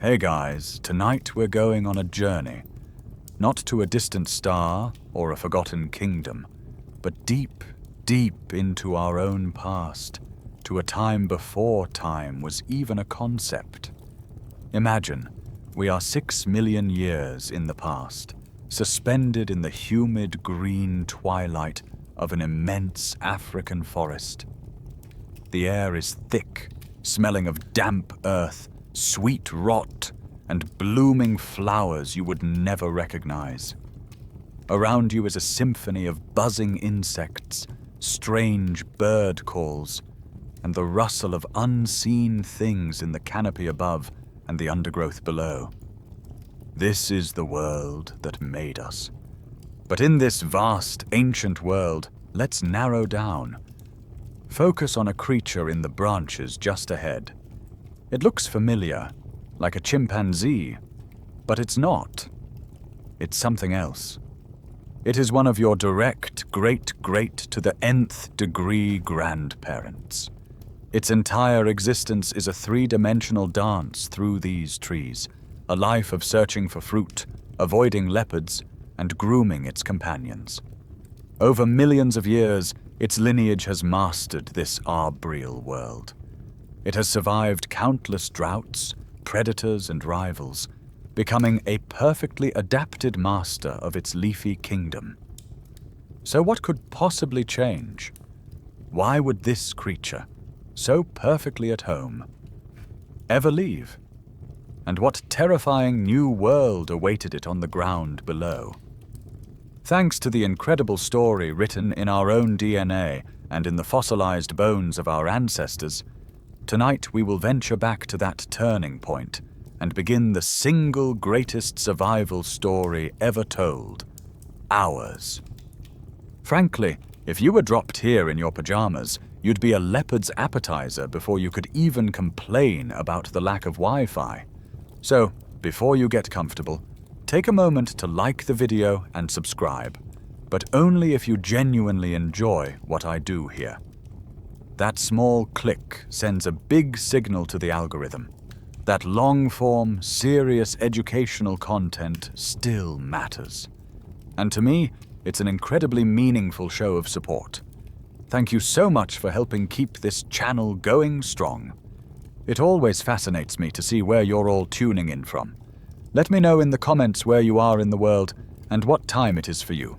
Hey guys, tonight we're going on a journey. Not to a distant star or a forgotten kingdom, but deep, deep into our own past, to a time before time was even a concept. Imagine, we are 6 million years in the past, suspended in the humid green twilight of an immense African forest. The air is thick, smelling of damp earth, sweet rot, and blooming flowers you would never recognize. Around you is a symphony of buzzing insects, strange bird calls, and the rustle of unseen things in the canopy above and the undergrowth below. This is the world that made us. But in this vast, ancient world, let's narrow down. Focus on a creature in the branches just ahead. It looks familiar, like a chimpanzee, but it's not. It's something else. It is one of your direct great-great to the nth degree grandparents. Its entire existence is a three-dimensional dance through these trees, a life of searching for fruit, avoiding leopards, and grooming its companions. Over millions of years, its lineage has mastered this arboreal world. It has survived countless droughts, predators, and rivals, becoming a perfectly adapted master of its leafy kingdom. So what could possibly change? Why would this creature, so perfectly at home, ever leave? And what terrifying new world awaited it on the ground below? Thanks to the incredible story written in our own DNA and in the fossilized bones of our ancestors, tonight we will venture back to that turning point and begin the single greatest survival story ever told, ours. Frankly, if you were dropped here in your pajamas, you'd be a leopard's appetizer before you could even complain about the lack of Wi-Fi. So, before you get comfortable, take a moment to like the video and subscribe, but only if you genuinely enjoy what I do here. That small click sends a big signal to the algorithm. That long-form, serious educational content still matters. And to me, it's an incredibly meaningful show of support. Thank you so much for helping keep this channel going strong. It always fascinates me to see where you're all tuning in from. Let me know in the comments where you are in the world and what time it is for you.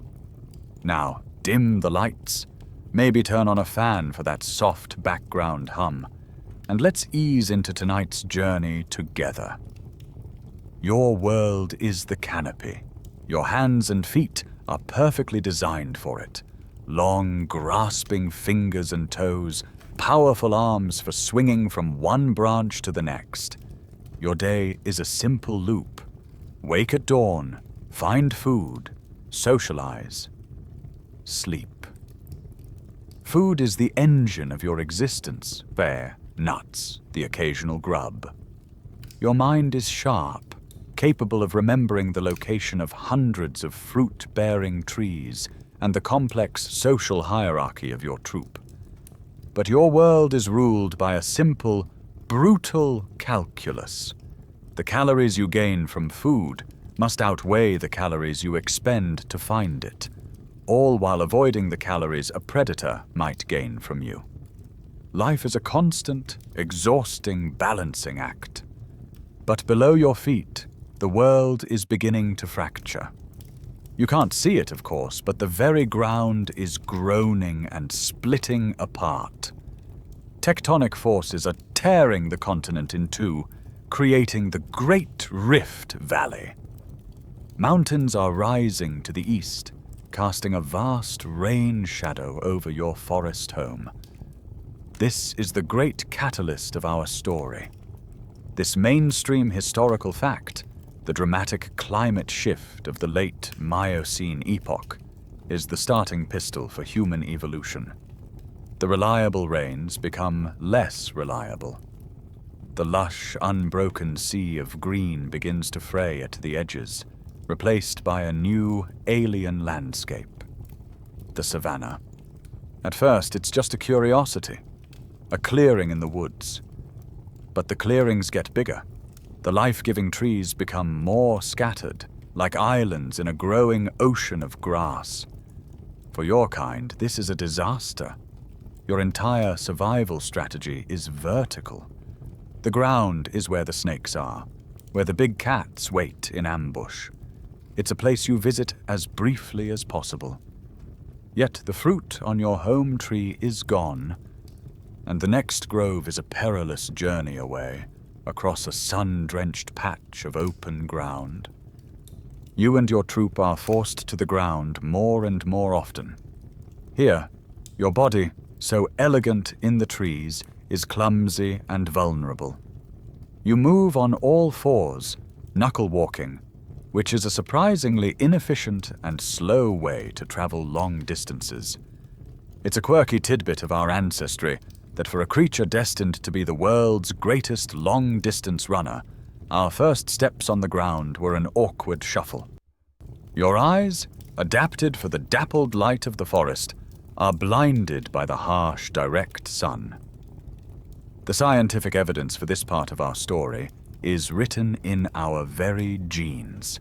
Now, dim the lights, maybe turn on a fan for that soft background hum, and let's ease into tonight's journey together. Your world is the canopy. Your hands and feet are perfectly designed for it. Long, grasping fingers and toes, powerful arms for swinging from one branch to the next. Your day is a simple loop. Wake at dawn, find food, socialize, sleep. Food is the engine of your existence, fare, nuts, the occasional grub. Your mind is sharp, capable of remembering the location of hundreds of fruit-bearing trees and the complex social hierarchy of your troop. But your world is ruled by a simple, brutal calculus. The calories you gain from food must outweigh the calories you expend to find it, all while avoiding the calories a predator might gain from you. Life is a constant, exhausting balancing act. But below your feet, the world is beginning to fracture. You can't see it, of course, but the very ground is groaning and splitting apart. Tectonic forces are tearing the continent in two, creating the Great Rift Valley. Mountains are rising to the east, casting a vast rain shadow over your forest home. This is the great catalyst of our story. This mainstream historical fact, the dramatic climate shift of the late Miocene epoch, is the starting pistol for human evolution. The reliable rains become less reliable. The lush, unbroken sea of green begins to fray at the edges, replaced by a new, alien landscape. The Savanna. At first, it's just a curiosity, a clearing in the woods. But the clearings get bigger. the life-giving trees become more scattered, like islands in a growing ocean of grass. For your kind, this is a disaster. Your entire survival strategy is vertical. The ground is where the snakes are, where the big cats wait in ambush. It's a place you visit as briefly as possible. Yet the fruit on your home tree is gone, and the next grove is a perilous journey away, across a sun-drenched patch of open ground. You and your troop are forced to the ground more and more often. Here, your body, so elegant in the trees, is clumsy and vulnerable. You move on all fours, knuckle-walking, which is a surprisingly inefficient and slow way to travel long distances. It's a quirky tidbit of our ancestry that for a creature destined to be the world's greatest long-distance runner, our first steps on the ground were an awkward shuffle. Your eyes, adapted for the dappled light of the forest, are blinded by the harsh, direct sun. The scientific evidence for this part of our story is written in our very genes.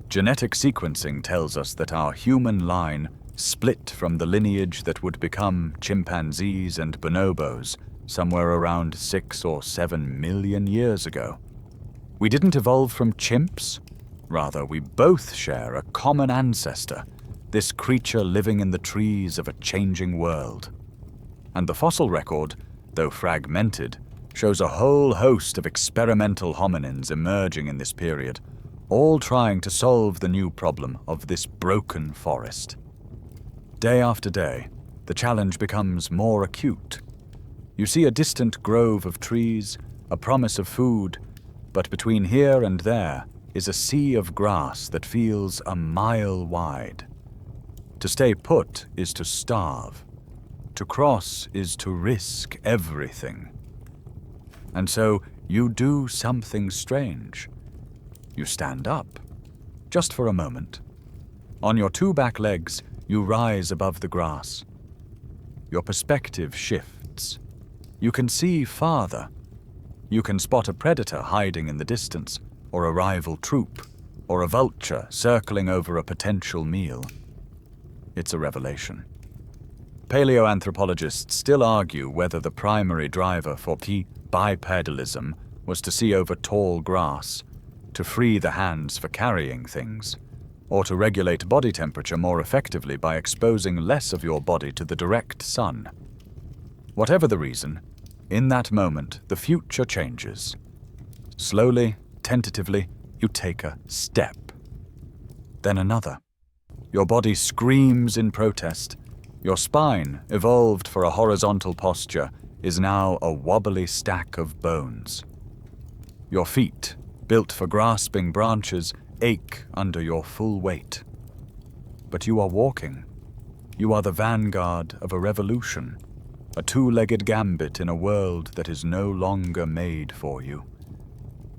Genetic sequencing tells us that our human line split from the lineage that would become chimpanzees and bonobos somewhere around 6 or 7 million years ago. We didn't evolve from chimps. Rather, we both share a common ancestor, this creature living in the trees of a changing world. And the fossil record, though fragmented, shows a whole host of experimental hominins emerging in this period, all trying to solve the new problem of this broken forest. Day after day, the challenge becomes more acute. You see a distant grove of trees, a promise of food, but between here and there is a sea of grass that feels a mile wide. To stay put is to starve. To cross is to risk everything. And so you do something strange. You stand up, just for a moment. On your 2 back legs, you rise above the grass. Your perspective shifts. You can see farther. You can spot a predator hiding in the distance, or a rival troop, or a vulture circling over a potential meal. It's a revelation. Paleoanthropologists still argue whether the primary driver for bipedalism was to see over tall grass, to free the hands for carrying things, or to regulate body temperature more effectively by exposing less of your body to the direct sun. Whatever the reason, in that moment, the future changes. Slowly, tentatively, you take a step. Then another. Your body screams in protest. Your spine, evolved for a horizontal posture, is now a wobbly stack of bones. Your feet, built for grasping branches, ache under your full weight. But you are walking. You are the vanguard of a revolution, a 2-legged gambit in a world that is no longer made for you.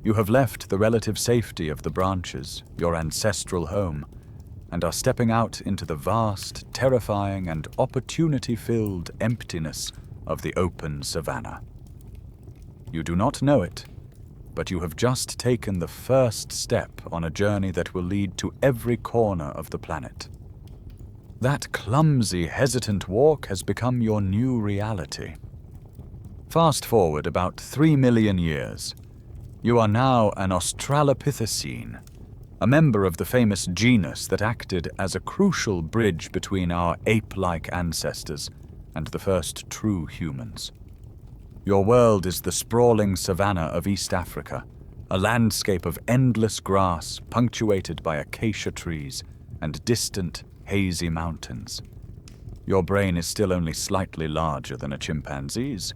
You have left the relative safety of the branches, your ancestral home, and are stepping out into the vast, terrifying, and opportunity-filled emptiness of the open savanna. You do not know it, but you have just taken the first step on a journey that will lead to every corner of the planet. That clumsy, hesitant walk has become your new reality. Fast forward about 3 million years. You are now an Australopithecine, a member of the famous genus that acted as a crucial bridge between our ape-like ancestors and the first true humans. Your world is the sprawling savanna of East Africa, a landscape of endless grass punctuated by acacia trees and distant, hazy mountains. Your brain is still only slightly larger than a chimpanzee's,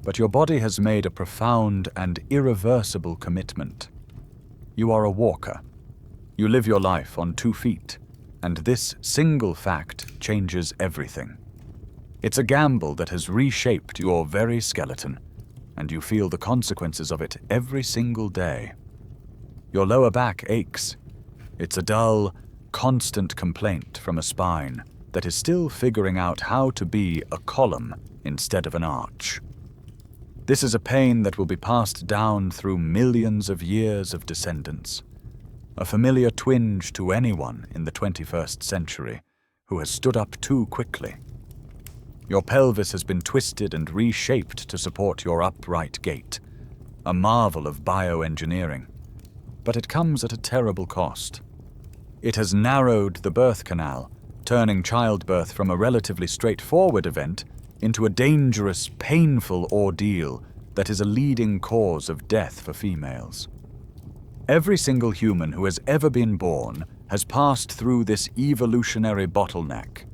but your body has made a profound and irreversible commitment. You are a walker. You live your life on 2 feet, and this single fact changes everything. It's a gamble that has reshaped your very skeleton, and you feel the consequences of it every single day. Your lower back aches. It's a dull, constant complaint from a spine that is still figuring out how to be a column instead of an arch. This is a pain that will be passed down through millions of years of descendants, a familiar twinge to anyone in the 21st century who has stood up too quickly. Your pelvis has been twisted and reshaped to support your upright gait, a marvel of bioengineering, but it comes at a terrible cost. It has narrowed the birth canal, turning childbirth from a relatively straightforward event into a dangerous, painful ordeal that is a leading cause of death for females. Every single human who has ever been born has passed through this evolutionary bottleneck,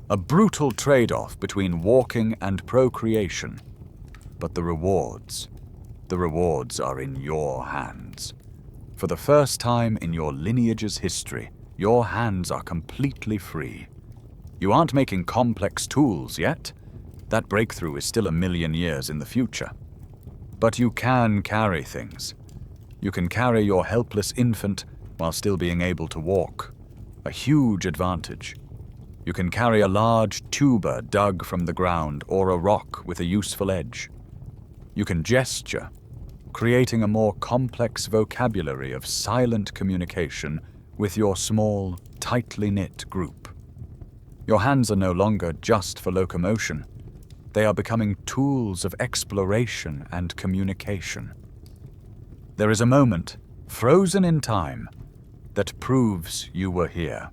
a brutal trade-off between walking and procreation. But the rewards are in your hands. For the first time in your lineage's history, your hands are completely free. You aren't making complex tools yet. That breakthrough is still a million years in the future. But you can carry things. You can carry your helpless infant while still being able to walk. A huge advantage. You can carry a large tuber dug from the ground or a rock with a useful edge. You can gesture, creating a more complex vocabulary of silent communication with your small, tightly knit group. Your hands are no longer just for locomotion. They are becoming tools of exploration and communication. There is a moment, frozen in time, that proves you were here.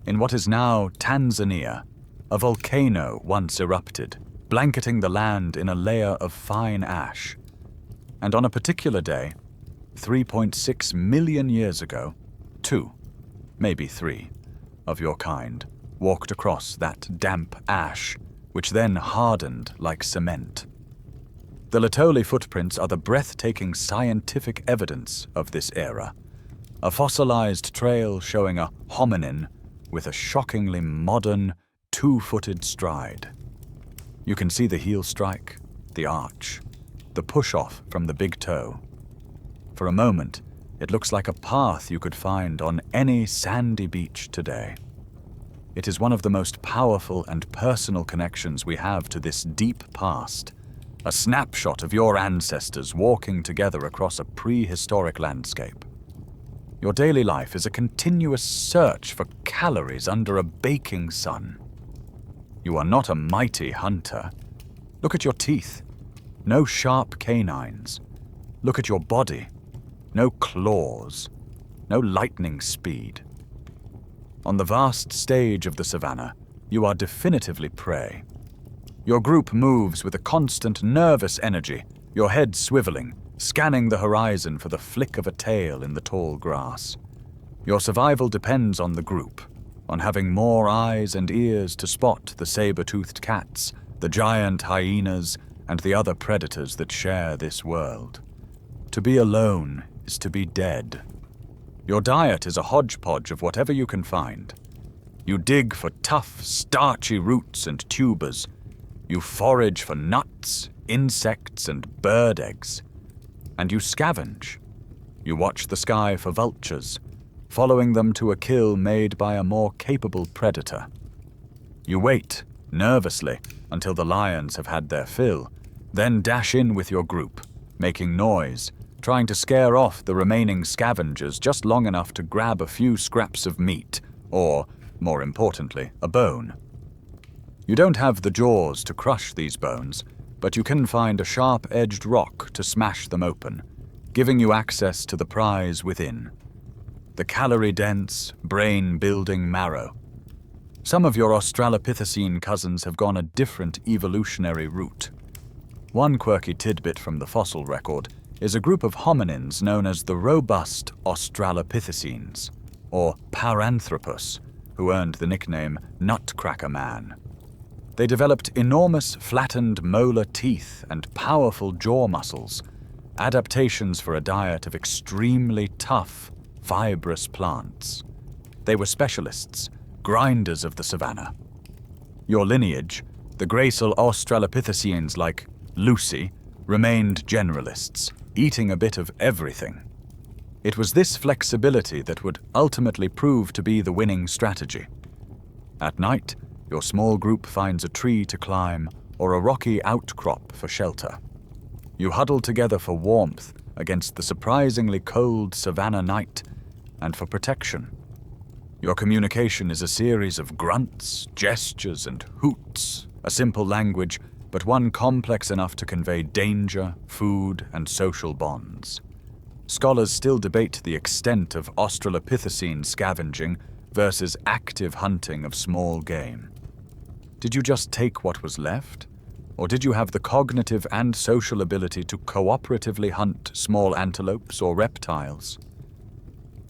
In what is now Tanzania, a volcano once erupted, blanketing the land in a layer of fine ash. And on a particular day, 3.6 million years ago, 2, maybe 3, of your kind walked across that damp ash, which then hardened like cement. The Laetoli footprints are the breathtaking scientific evidence of this era, a fossilized trail showing a hominin with a shockingly modern, two-footed stride. You can see the heel strike, the arch, the push-off from the big toe. For a moment, it looks like a path you could find on any sandy beach today. It is one of the most powerful and personal connections we have to this deep past, a snapshot of your ancestors walking together across a prehistoric landscape. Your daily life is a continuous search for calories under a baking sun. You are not a mighty hunter. Look at your teeth. No sharp canines. Look at your body. No claws. No lightning speed. On the vast stage of the Savanna, you are definitively prey. Your group moves with a constant nervous energy, your head swiveling, scanning the horizon for the flick of a tail in the tall grass. Your survival depends on the group, on having more eyes and ears to spot the saber-toothed cats, the giant hyenas, and the other predators that share this world. To be alone is to be dead. Your diet is a hodgepodge of whatever you can find. You dig for tough, starchy roots and tubers. You forage for nuts, insects, and bird eggs. And you scavenge. You watch the sky for vultures, following them to a kill made by a more capable predator. You wait, nervously, until the lions have had their fill, then dash in with your group, making noise, trying to scare off the remaining scavengers just long enough to grab a few scraps of meat, or, more importantly, a bone. You don't have the jaws to crush these bones, but you can find a sharp-edged rock to smash them open, giving you access to the prize within. The calorie-dense, brain-building marrow. Some of your Australopithecine cousins have gone a different evolutionary route. One quirky tidbit from the fossil record is a group of hominins known as the robust Australopithecines, or Paranthropus, who earned the nickname Nutcracker Man. They developed enormous flattened molar teeth and powerful jaw muscles, adaptations for a diet of extremely tough, fibrous plants. They were specialists, grinders of the savanna. Your lineage, the gracile Australopithecines like Lucy, remained generalists, eating a bit of everything. It was this flexibility that would ultimately prove to be the winning strategy. At night, your small group finds a tree to climb or a rocky outcrop for shelter. You huddle together for warmth against the surprisingly cold Savanna night and for protection. Your communication is a series of grunts, gestures, and hoots, a simple language, but one complex enough to convey danger, food, and social bonds. Scholars still debate the extent of Australopithecine scavenging versus active hunting of small game. Did you just take what was left? Or did you have the cognitive and social ability to cooperatively hunt small antelopes or reptiles?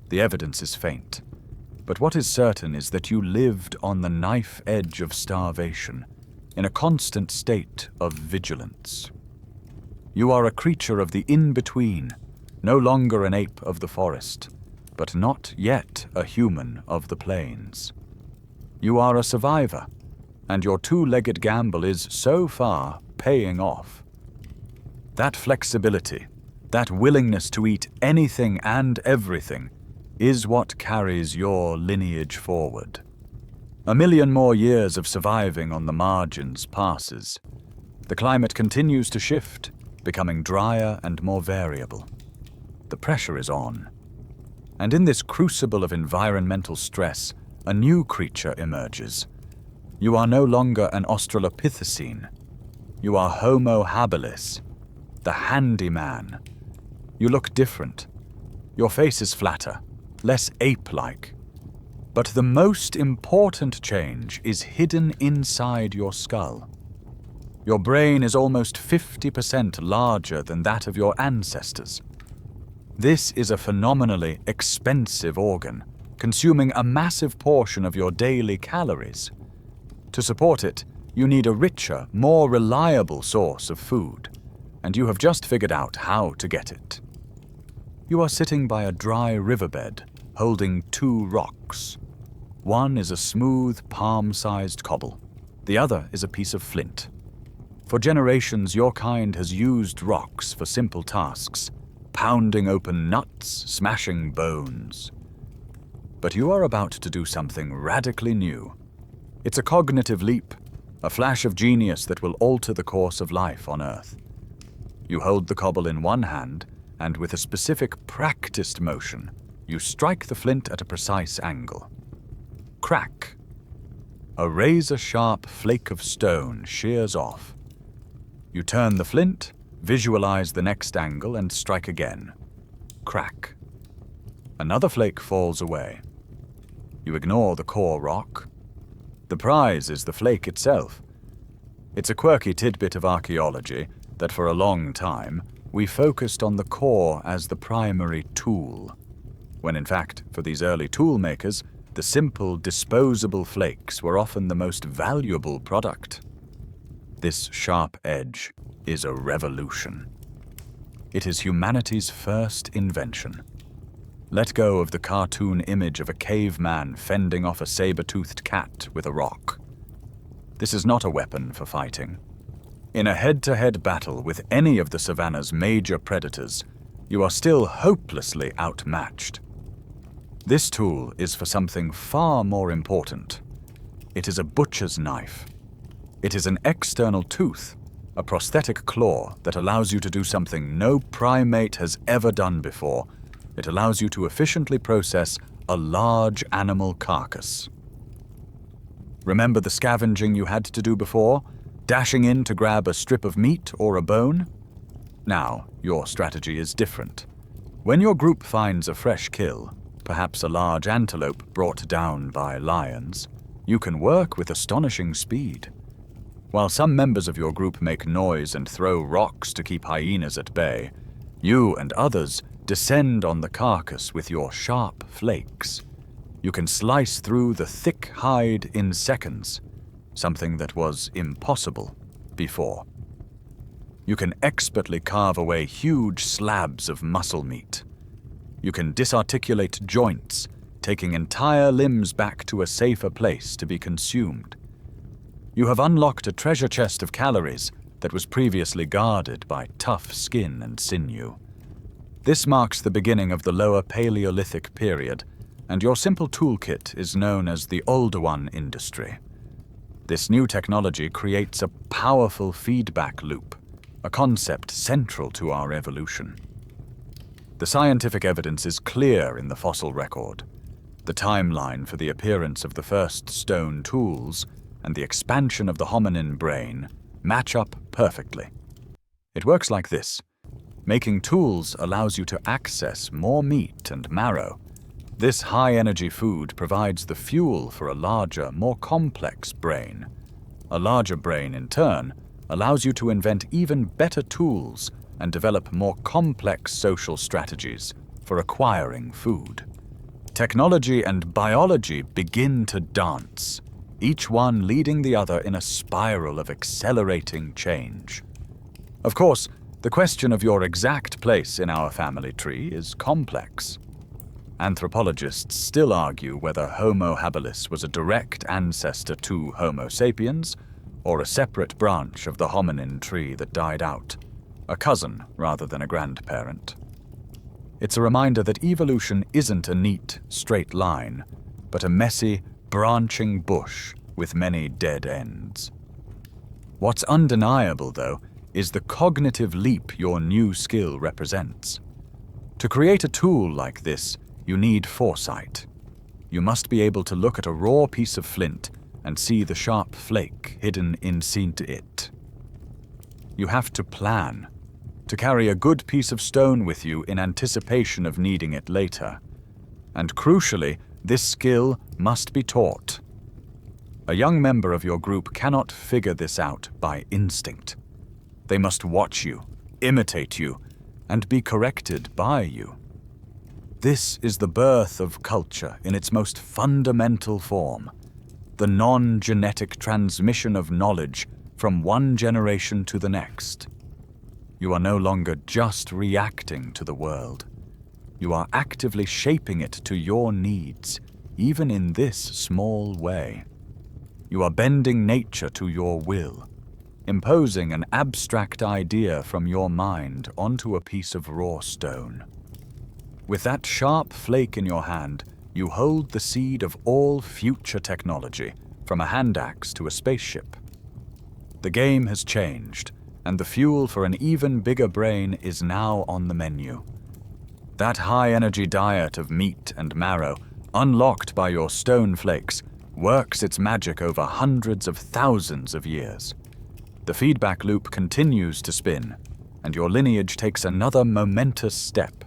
The evidence is faint, but what is certain is that you lived on the knife edge of starvation, in a constant state of vigilance. You are a creature of the in-between, no longer an ape of the forest, but not yet a human of the plains. You are a survivor, and your two-legged gamble is so far paying off. That flexibility, that willingness to eat anything and everything, is what carries your lineage forward. 1,000,000 more years of surviving on the margins passes. The climate continues to shift, becoming drier and more variable. The pressure is on. And in this crucible of environmental stress, a new creature emerges. You are no longer an Australopithecine. You are Homo habilis, the handyman. You look different. Your face is flatter, less ape-like. But the most important change is hidden inside your skull. Your brain is almost 50% larger than that of your ancestors. This is a phenomenally expensive organ, consuming a massive portion of your daily calories. To support it, you need a richer, more reliable source of food, and you have just figured out how to get it. You are sitting by a dry riverbed, holding two rocks. One is a smooth, palm-sized cobble. The other is a piece of flint. For generations, your kind has used rocks for simple tasks, pounding open nuts, smashing bones. But you are about to do something radically new. It's a cognitive leap, a flash of genius that will alter the course of life on Earth. You hold the cobble in one hand, and with a specific practiced motion, you strike the flint at a precise angle. Crack. A razor-sharp flake of stone shears off. You turn the flint, visualize the next angle, and strike again. Crack. Another flake falls away. You ignore the core rock. The prize is the flake itself. It's a quirky tidbit of archaeology that for a long time we focused on the core as the primary tool, when in fact, for these early tool makers, the simple, disposable flakes were often the most valuable product. This sharp edge is a revolution. It is humanity's first invention. Let go of the cartoon image of a caveman fending off a saber-toothed cat with a rock. This is not a weapon for fighting. In a head-to-head battle with any of the Savanna's major predators, you are still hopelessly outmatched. This tool is for something far more important. It is a butcher's knife. It is an external tooth, a prosthetic claw that allows you to do something no primate has ever done before. It allows you to efficiently process a large animal carcass. Remember the scavenging you had to do before? Dashing in to grab a strip of meat or a bone? Now, your strategy is different. When your group finds a fresh kill, perhaps a large antelope brought down by lions, you can work with astonishing speed. While some members of your group make noise and throw rocks to keep hyenas at bay, you and others descend on the carcass with your sharp flakes. You can slice through the thick hide in seconds, something that was impossible before. You can expertly carve away huge slabs of muscle meat. You can disarticulate joints, taking entire limbs back to a safer place to be consumed. You have unlocked a treasure chest of calories that was previously guarded by tough skin and sinew. This marks the beginning of the Lower Paleolithic period, and your simple toolkit is known as the Older One industry. This new technology creates a powerful feedback loop. a concept central to our evolution. The scientific evidence is clear in the fossil record. The timeline for the appearance of the first stone tools and the expansion of the hominin brain match up perfectly. It works like this. Making tools allows you to access more meat and marrow. This high-energy food provides the fuel for a larger, more complex brain. A larger brain, in turn, allows you to invent even better tools and develop more complex social strategies for acquiring food. Technology and biology begin to dance, each one leading the other in a spiral of accelerating change. Of course, the question of your exact place in our family tree is complex. Anthropologists still argue whether Homo habilis was a direct ancestor to Homo sapiens or a separate branch of the hominin tree that died out, a cousin rather than a grandparent. It's a reminder that evolution isn't a neat, straight line, but a messy, branching bush with many dead ends. What's undeniable, though, is the cognitive leap your new skill represents. To create a tool like this, you need foresight. You must be able to look at a raw piece of flint and see the sharp flake hidden inside it. You have to plan, to carry a good piece of stone with you in anticipation of needing it later. And crucially, this skill must be taught. A young member of your group cannot figure this out by instinct. They must watch you, imitate you, and be corrected by you. This is the birth of culture in its most fundamental form, the non-genetic transmission of knowledge from one generation to the next. You are no longer just reacting to the world. You are actively shaping it to your needs, even in this small way. You are bending nature to your will, imposing an abstract idea from your mind onto a piece of raw stone. With that sharp flake in your hand, you hold the seed of all future technology, from a hand axe to a spaceship. The game has changed, and the fuel for an even bigger brain is now on the menu. That high-energy diet of meat and marrow, unlocked by your stone flakes, works its magic over hundreds of thousands of years. The feedback loop continues to spin, and your lineage takes another momentous step.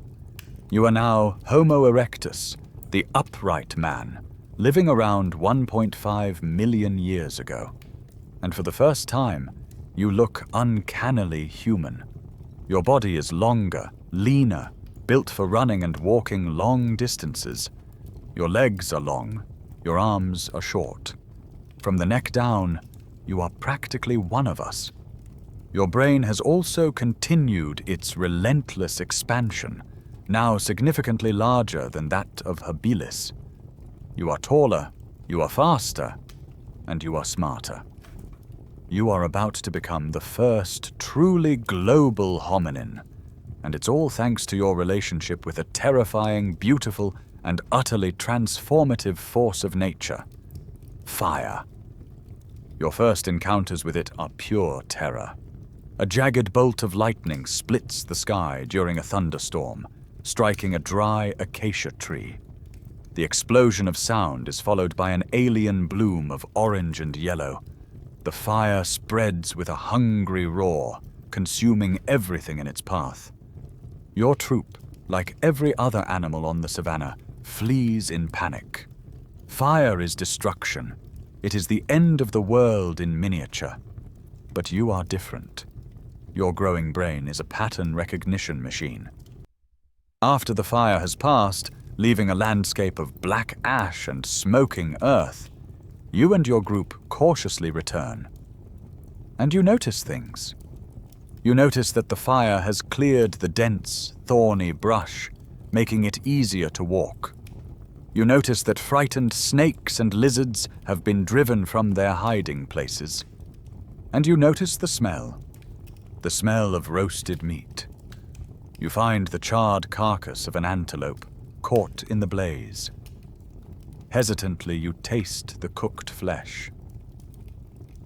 You are now Homo erectus, the upright man, living around 1.5 million years ago. And for the first time, you look uncannily human. Your body is longer, leaner, built for running and walking long distances. Your legs are long, your arms are short. From the neck down, you are practically one of us. Your brain has also continued its relentless expansion, now significantly larger than that of habilis. You are taller, you are faster, and you are smarter. You are about to become the first truly global hominin, and it's all thanks to your relationship with a terrifying, beautiful, and utterly transformative force of nature, fire. Your first encounters with it are pure terror. A jagged bolt of lightning splits the sky during a thunderstorm, striking a dry acacia tree. The explosion of sound is followed by an alien bloom of orange and yellow. The fire spreads with a hungry roar, consuming everything in its path. Your troop, like every other animal on the Savanna, flees in panic. Fire is destruction. It is the end of the world in miniature. But you are different. Your growing brain is a pattern recognition machine. After the fire has passed, leaving a landscape of black ash and smoking earth, you and your group cautiously return. And you notice things. You notice that the fire has cleared the dense, thorny brush, making it easier to walk. You notice that frightened snakes and lizards have been driven from their hiding places. And you notice the smell of roasted meat. You find the charred carcass of an antelope caught in the blaze. Hesitantly, you taste the cooked flesh.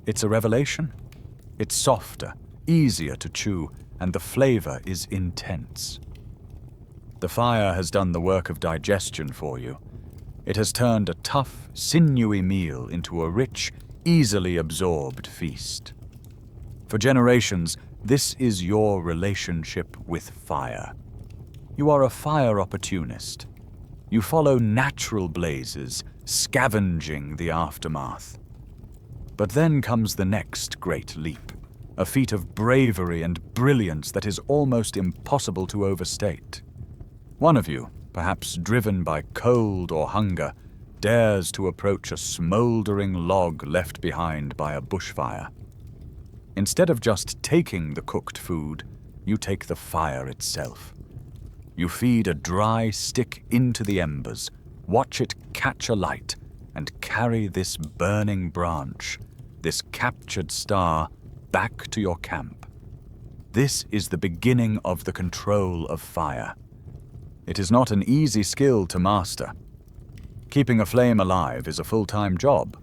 It's a revelation. It's softer, easier to chew, and the flavor is intense. The fire has done the work of digestion for you. It has turned a tough, sinewy meal into a rich, easily absorbed feast. For generations, this is your relationship with fire. You are a fire opportunist. You follow natural blazes, scavenging the aftermath. But then comes the next great leap, a feat of bravery and brilliance that is almost impossible to overstate. One of you, perhaps driven by cold or hunger, dares to approach a smoldering log left behind by a bushfire. Instead of just taking the cooked food, you take the fire itself. You feed a dry stick into the embers, watch it catch alight, and carry this burning branch, this captured star, back to your camp. This is the beginning of the control of fire. It is not an easy skill to master. Keeping a flame alive is a full-time job.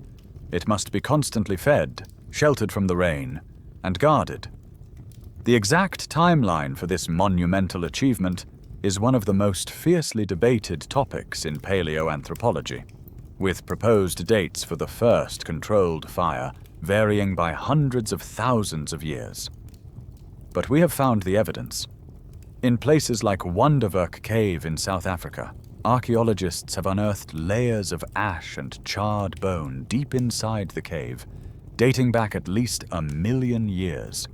It must be constantly fed, sheltered from the rain, and guarded. The exact timeline for this monumental achievement is one of the most fiercely debated topics in paleoanthropology, with proposed dates for the first controlled fire varying by hundreds of thousands of years. But we have found the evidence. In places like Wonderwerk Cave in South Africa, archaeologists have unearthed layers of ash and charred bone deep inside the cave, dating back at least 1 million years.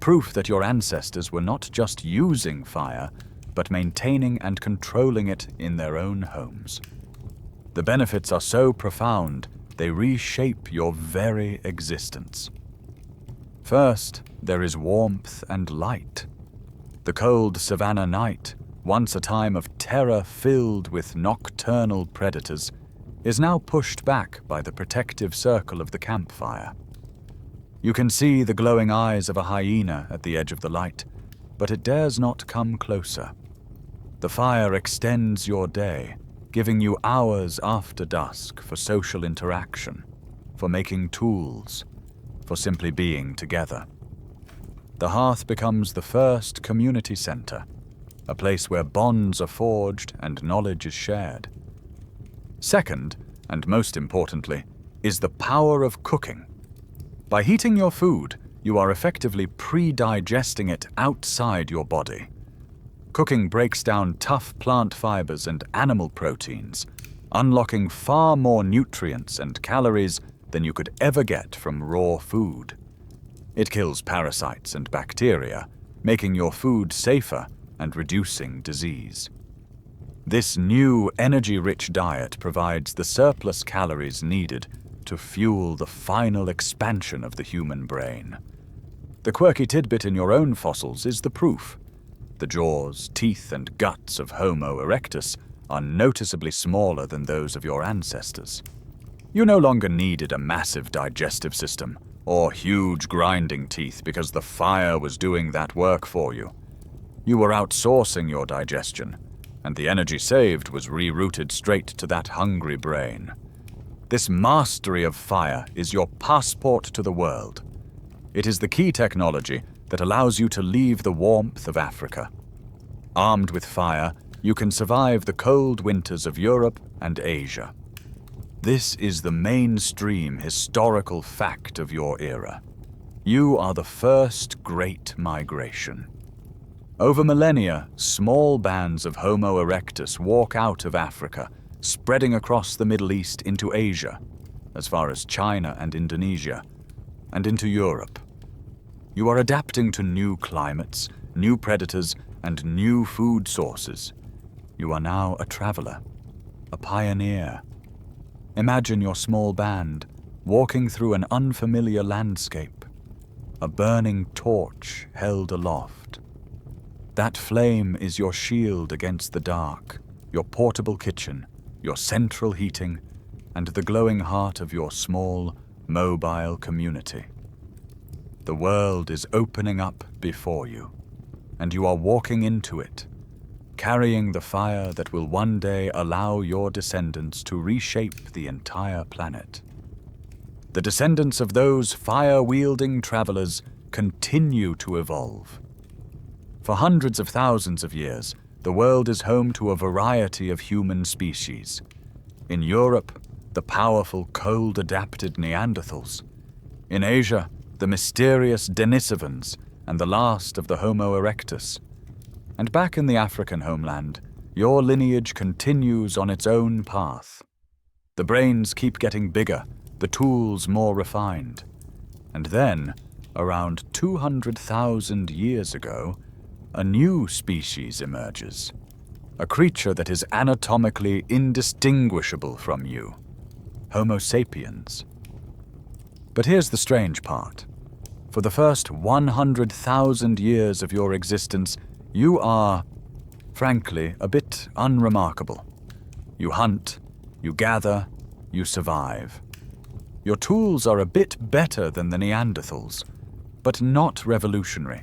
Proof that your ancestors were not just using fire, but maintaining and controlling it in their own homes. The benefits are so profound, they reshape your very existence. First, there is warmth and light. The cold Savanna night, once a time of terror filled with nocturnal predators, is now pushed back by the protective circle of the campfire. You can see the glowing eyes of a hyena at the edge of the light, but it dares not come closer. The fire extends your day, giving you hours after dusk for social interaction, for making tools, for simply being together. The hearth becomes the first community center, a place where bonds are forged and knowledge is shared. Second, and most importantly, is the power of cooking. By heating your food, you are effectively pre-digesting it outside your body. Cooking breaks down tough plant fibers and animal proteins, unlocking far more nutrients and calories than you could ever get from raw food. It kills parasites and bacteria, making your food safer and reducing disease. This new energy-rich diet provides the surplus calories needed to fuel the final expansion of the human brain. The quirky tidbit in your own fossils is the proof. The jaws, teeth, and guts of Homo erectus are noticeably smaller than those of your ancestors. You no longer needed a massive digestive system or huge grinding teeth because the fire was doing that work for you. You were outsourcing your digestion, and the energy saved was rerouted straight to that hungry brain. This mastery of fire is your passport to the world. It is the key technology that allows you to leave the warmth of Africa. Armed with fire, you can survive the cold winters of Europe and Asia. This is the mainstream historical fact of your era. You are the first great migration. Over millennia, small bands of Homo erectus walk out of Africa, spreading across the Middle East into Asia, as far as China and Indonesia, and into Europe. You are adapting to new climates, new predators, and new food sources. You are now a traveler, a pioneer. Imagine your small band walking through an unfamiliar landscape, a burning torch held aloft. That flame is your shield against the dark, your portable kitchen, your central heating, and the glowing heart of your small, mobile community. The world is opening up before you, and you are walking into it, carrying the fire that will one day allow your descendants to reshape the entire planet. The descendants of those fire-wielding travelers continue to evolve. For hundreds of thousands of years, the world is home to a variety of human species. In Europe, the powerful, cold-adapted Neanderthals. In Asia, the mysterious Denisovans and the last of the Homo erectus. And back in the African homeland, your lineage continues on its own path. The brains keep getting bigger, the tools more refined. And then, around 200,000 years ago, a new species emerges. A creature that is anatomically indistinguishable from you. Homo sapiens. But here's the strange part. For the first 100,000 years of your existence, you are, frankly, a bit unremarkable. You hunt, you gather, you survive. Your tools are a bit better than the Neanderthals, but not revolutionary.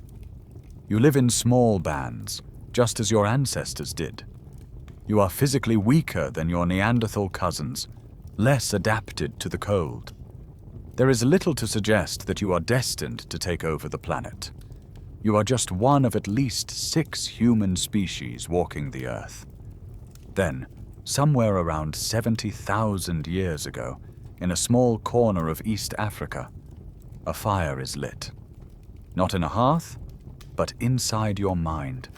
You live in small bands, just as your ancestors did. You are physically weaker than your Neanderthal cousins, less adapted to the cold. There is little to suggest that you are destined to take over the planet. You are just one of at least 6 human species walking the Earth. Then, somewhere around 70,000 years ago, in a small corner of East Africa, a fire is lit. Not in a hearth, but inside your mind.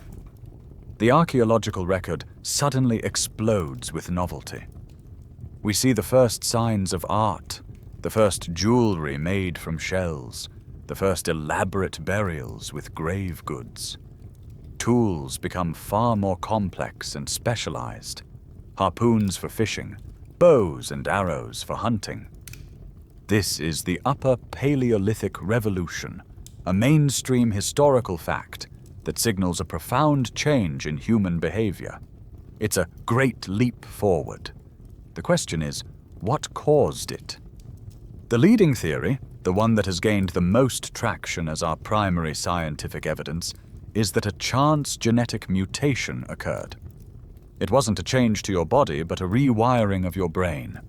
The archaeological record suddenly explodes with novelty. We see the first signs of art, the first jewelry made from shells, the first elaborate burials with grave goods. Tools become far more complex and specialized. Harpoons for fishing, bows and arrows for hunting. This is the Upper Paleolithic Revolution, a mainstream historical fact that signals a profound change in human behavior. It's a great leap forward. The question is, what caused it? The leading theory, the one that has gained the most traction as our primary scientific evidence, is that a chance genetic mutation occurred. It wasn't a change to your body, but a rewiring of your brain.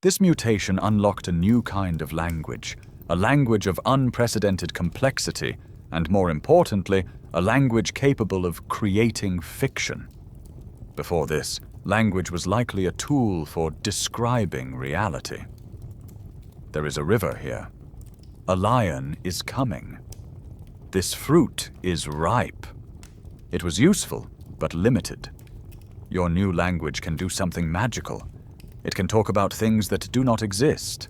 This mutation unlocked a new kind of language, a language of unprecedented complexity, and more importantly, a language capable of creating fiction. Before this, language was likely a tool for describing reality. There is a river here. A lion is coming. This fruit is ripe. It was useful, but limited. Your new language can do something magical. It can talk about things that do not exist.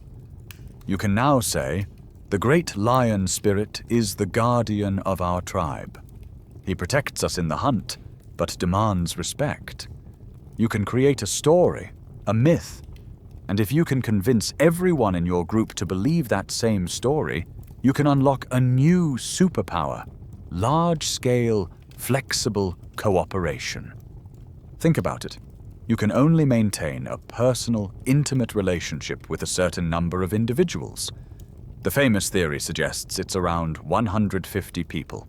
You can now say, the great lion spirit is the guardian of our tribe. He protects us in the hunt, but demands respect. You can create a story, a myth, and if you can convince everyone in your group to believe that same story, you can unlock a new superpower, large-scale, flexible cooperation. Think about it. You can only maintain a personal, intimate relationship with a certain number of individuals. The famous theory suggests it's around 150 people.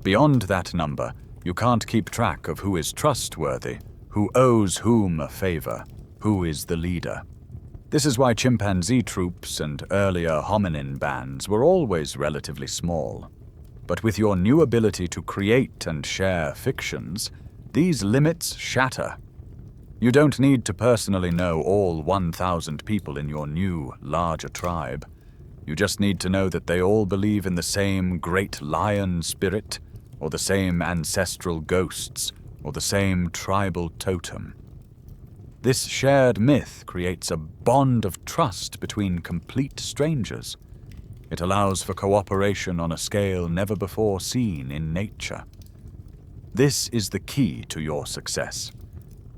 Beyond that number, you can't keep track of who is trustworthy, who owes whom a favor, who is the leader. This is why chimpanzee troops and earlier hominin bands were always relatively small. But with your new ability to create and share fictions, these limits shatter. You don't need to personally know all 1,000 people in your new, larger tribe. You just need to know that they all believe in the same great lion spirit, or the same ancestral ghosts, or the same tribal totem. This shared myth creates a bond of trust between complete strangers. It allows for cooperation on a scale never before seen in nature. This is the key to your success.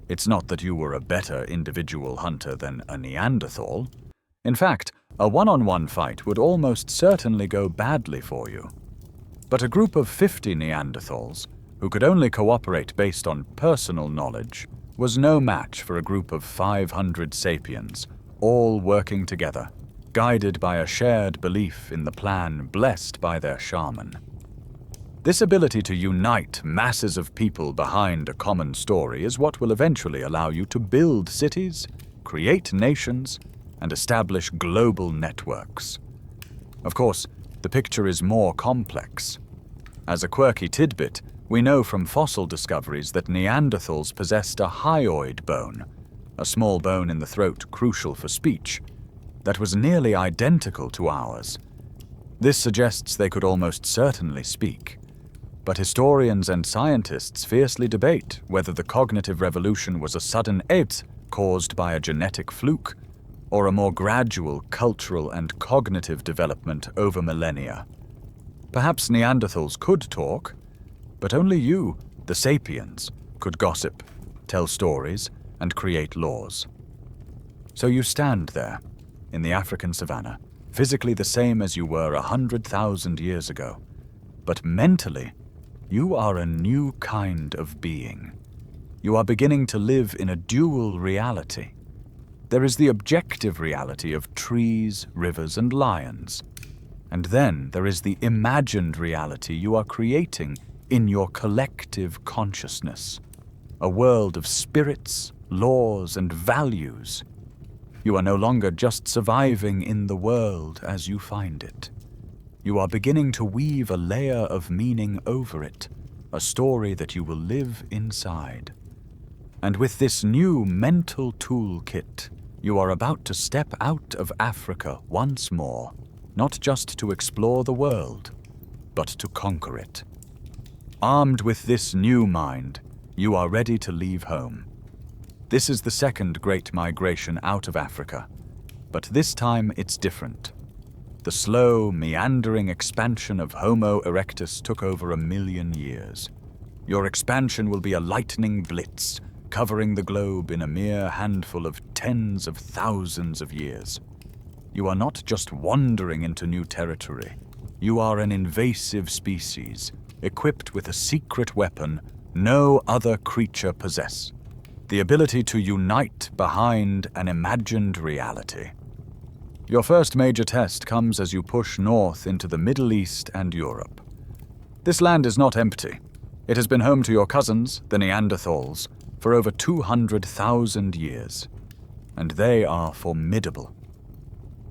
It's not that you were a better individual hunter than a Neanderthal. In fact, a one-on-one fight would almost certainly go badly for you. But a group of 50 Neanderthals, who could only cooperate based on personal knowledge, was no match for a group of 500 sapiens, all working together, guided by a shared belief in the plan blessed by their shaman. This ability to unite masses of people behind a common story is what will eventually allow you to build cities, create nations, and establish global networks. Of course, the picture is more complex. As a quirky tidbit, we know from fossil discoveries that Neanderthals possessed a hyoid bone, a small bone in the throat crucial for speech, that was nearly identical to ours. This suggests they could almost certainly speak. But historians and scientists fiercely debate whether the cognitive revolution was a sudden event caused by a genetic fluke, or a more gradual cultural and cognitive development over millennia. Perhaps Neanderthals could talk, but only you, the sapiens, could gossip, tell stories, and create laws. So you stand there, in the African savannah, physically the same as you were 100,000 years ago, but mentally, you are a new kind of being. You are beginning to live in a dual reality. There is the objective reality of trees, rivers, and lions. And then there is the imagined reality you are creating in your collective consciousness. A world of spirits, laws, and values. You are no longer just surviving in the world as you find it. You are beginning to weave a layer of meaning over it, a story that you will live inside. And with this new mental toolkit, you are about to step out of Africa once more, not just to explore the world, but to conquer it. Armed with this new mind, you are ready to leave home. This is the second great migration out of Africa, but this time it's different. The slow, meandering expansion of Homo erectus took over 1 million years. Your expansion will be a lightning blitz, covering the globe in a mere handful of tens of thousands of years. You are not just wandering into new territory. You are an invasive species, equipped with a secret weapon no other creature possesses: the ability to unite behind an imagined reality. Your first major test comes as you push north into the Middle East and Europe. This land is not empty. It has been home to your cousins, the Neanderthals, for over 200,000 years, and they are formidable.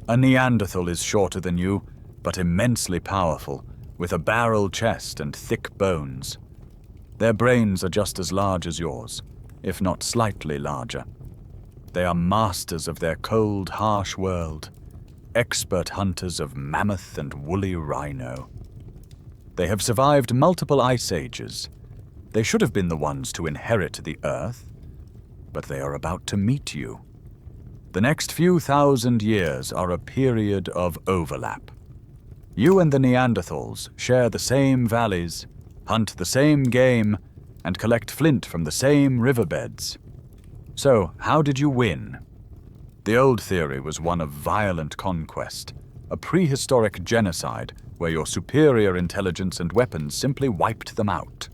A Neanderthal is shorter than you, but immensely powerful, with a barrel chest and thick bones. Their brains are just as large as yours, if not slightly larger. They are masters of their cold, harsh world, expert hunters of mammoth and woolly rhino. They have survived multiple ice ages. They should have been the ones to inherit the Earth, but they are about to meet you. The next few thousand years are a period of overlap. You and the Neanderthals share the same valleys, hunt the same game, and collect flint from the same riverbeds. So, how did you win? The old theory was one of violent conquest, a prehistoric genocide where your superior intelligence and weapons simply wiped them out.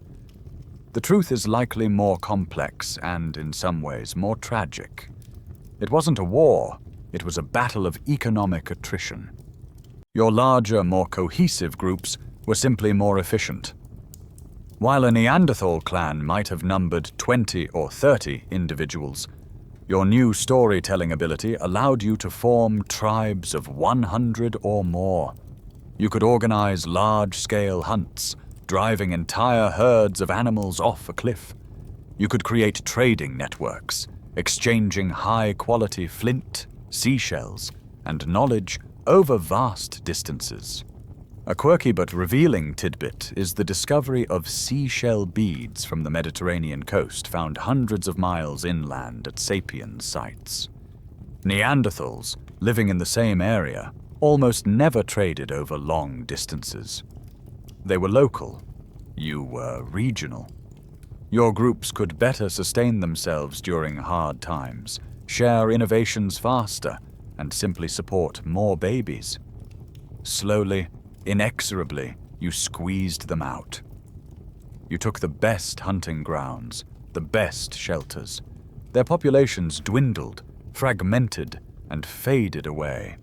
The truth is likely more complex and, in some ways, more tragic. It wasn't a war, it was a battle of economic attrition. Your larger, more cohesive groups were simply more efficient. While a Neanderthal clan might have numbered 20 or 30 individuals, your new storytelling ability allowed you to form tribes of 100 or more. You could organize large-scale hunts, driving entire herds of animals off a cliff. You could create trading networks, exchanging high-quality flint, seashells, and knowledge over vast distances. A quirky but revealing tidbit is the discovery of seashell beads from the Mediterranean coast found hundreds of miles inland at sapien sites. Neanderthals, living in the same area, almost never traded over long distances. They were local. You were regional. Your groups could better sustain themselves during hard times, share innovations faster, and simply support more babies. Slowly, inexorably, you squeezed them out. You took the best hunting grounds, the best shelters. Their populations dwindled, fragmented, and faded away.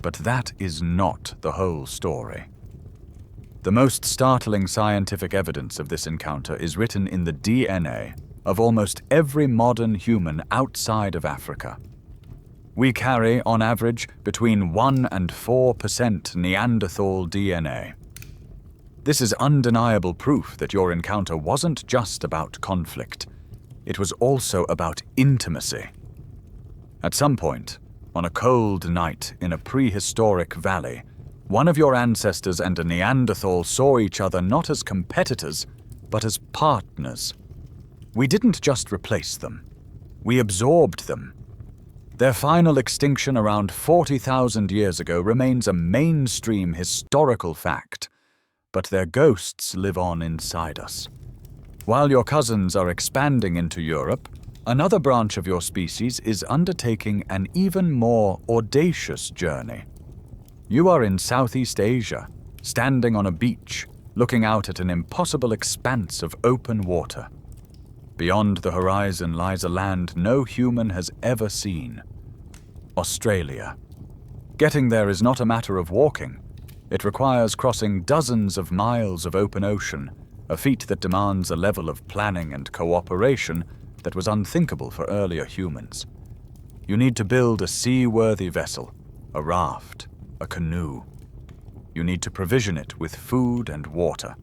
But that is not the whole story. The most startling scientific evidence of this encounter is written in the DNA of almost every modern human outside of Africa. We carry, on average, between 1 and 4% Neanderthal DNA. This is undeniable proof that your encounter wasn't just about conflict. It was also about intimacy. At some point, on a cold night in a prehistoric valley, one of your ancestors and a Neanderthal saw each other not as competitors, but as partners. We didn't just replace them. We absorbed them. Their final extinction around 40,000 years ago remains a mainstream historical fact, but their ghosts live on inside us. While your cousins are expanding into Europe, another branch of your species is undertaking an even more audacious journey. You are in Southeast Asia, standing on a beach, looking out at an impossible expanse of open water. Beyond the horizon lies a land no human has ever seen. Australia. Getting there is not a matter of walking. It requires crossing dozens of miles of open ocean, a feat that demands a level of planning and cooperation that was unthinkable for earlier humans. You need to build a seaworthy vessel, a raft, a canoe. You need to provision it with food and water.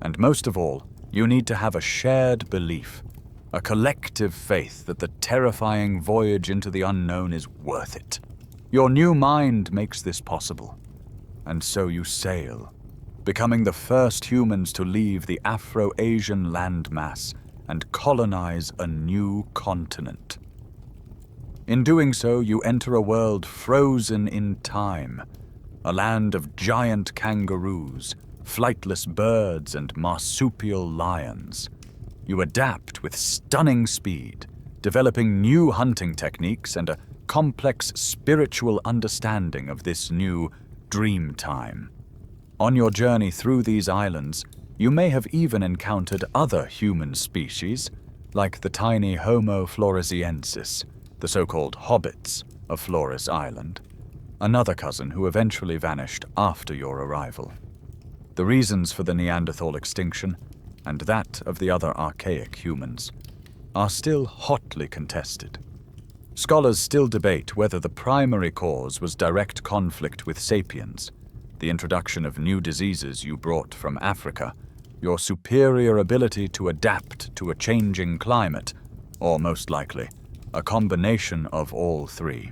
And most of all, you need to have a shared belief, a collective faith that the terrifying voyage into the unknown is worth it. Your new mind makes this possible. And so you sail, becoming the first humans to leave the Afro-Asian landmass and colonize a new continent. In doing so, you enter a world frozen in time, a land of giant kangaroos, flightless birds, and marsupial lions. You adapt with stunning speed, developing new hunting techniques and a complex spiritual understanding of this new dream time. On your journey through these islands, you may have even encountered other human species, like the tiny Homo floresiensis, the so-called hobbits of Flores Island, another cousin who eventually vanished after your arrival. The reasons for the Neanderthal extinction, and that of the other archaic humans, are still hotly contested. Scholars still debate whether the primary cause was direct conflict with sapiens, the introduction of new diseases you brought from Africa, your superior ability to adapt to a changing climate, or most likely, a combination of all three.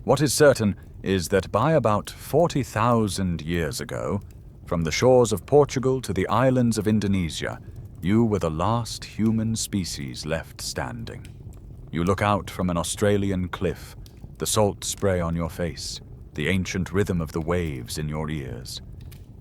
What is certain is that by about 40,000 years ago, from the shores of Portugal to the islands of Indonesia, you were the last human species left standing. You look out from an Australian cliff, the salt spray on your face, the ancient rhythm of the waves in your ears.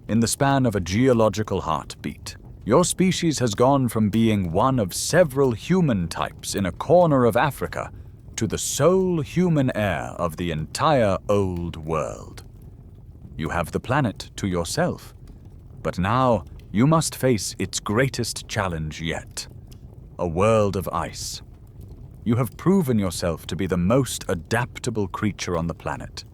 In the span of a geological heartbeat, your species has gone from being one of several human types in a corner of Africa to the sole human heir of the entire old world. You have the planet to yourself, but now you must face its greatest challenge yet, a world of ice. You have proven yourself to be the most adaptable creature on the planet.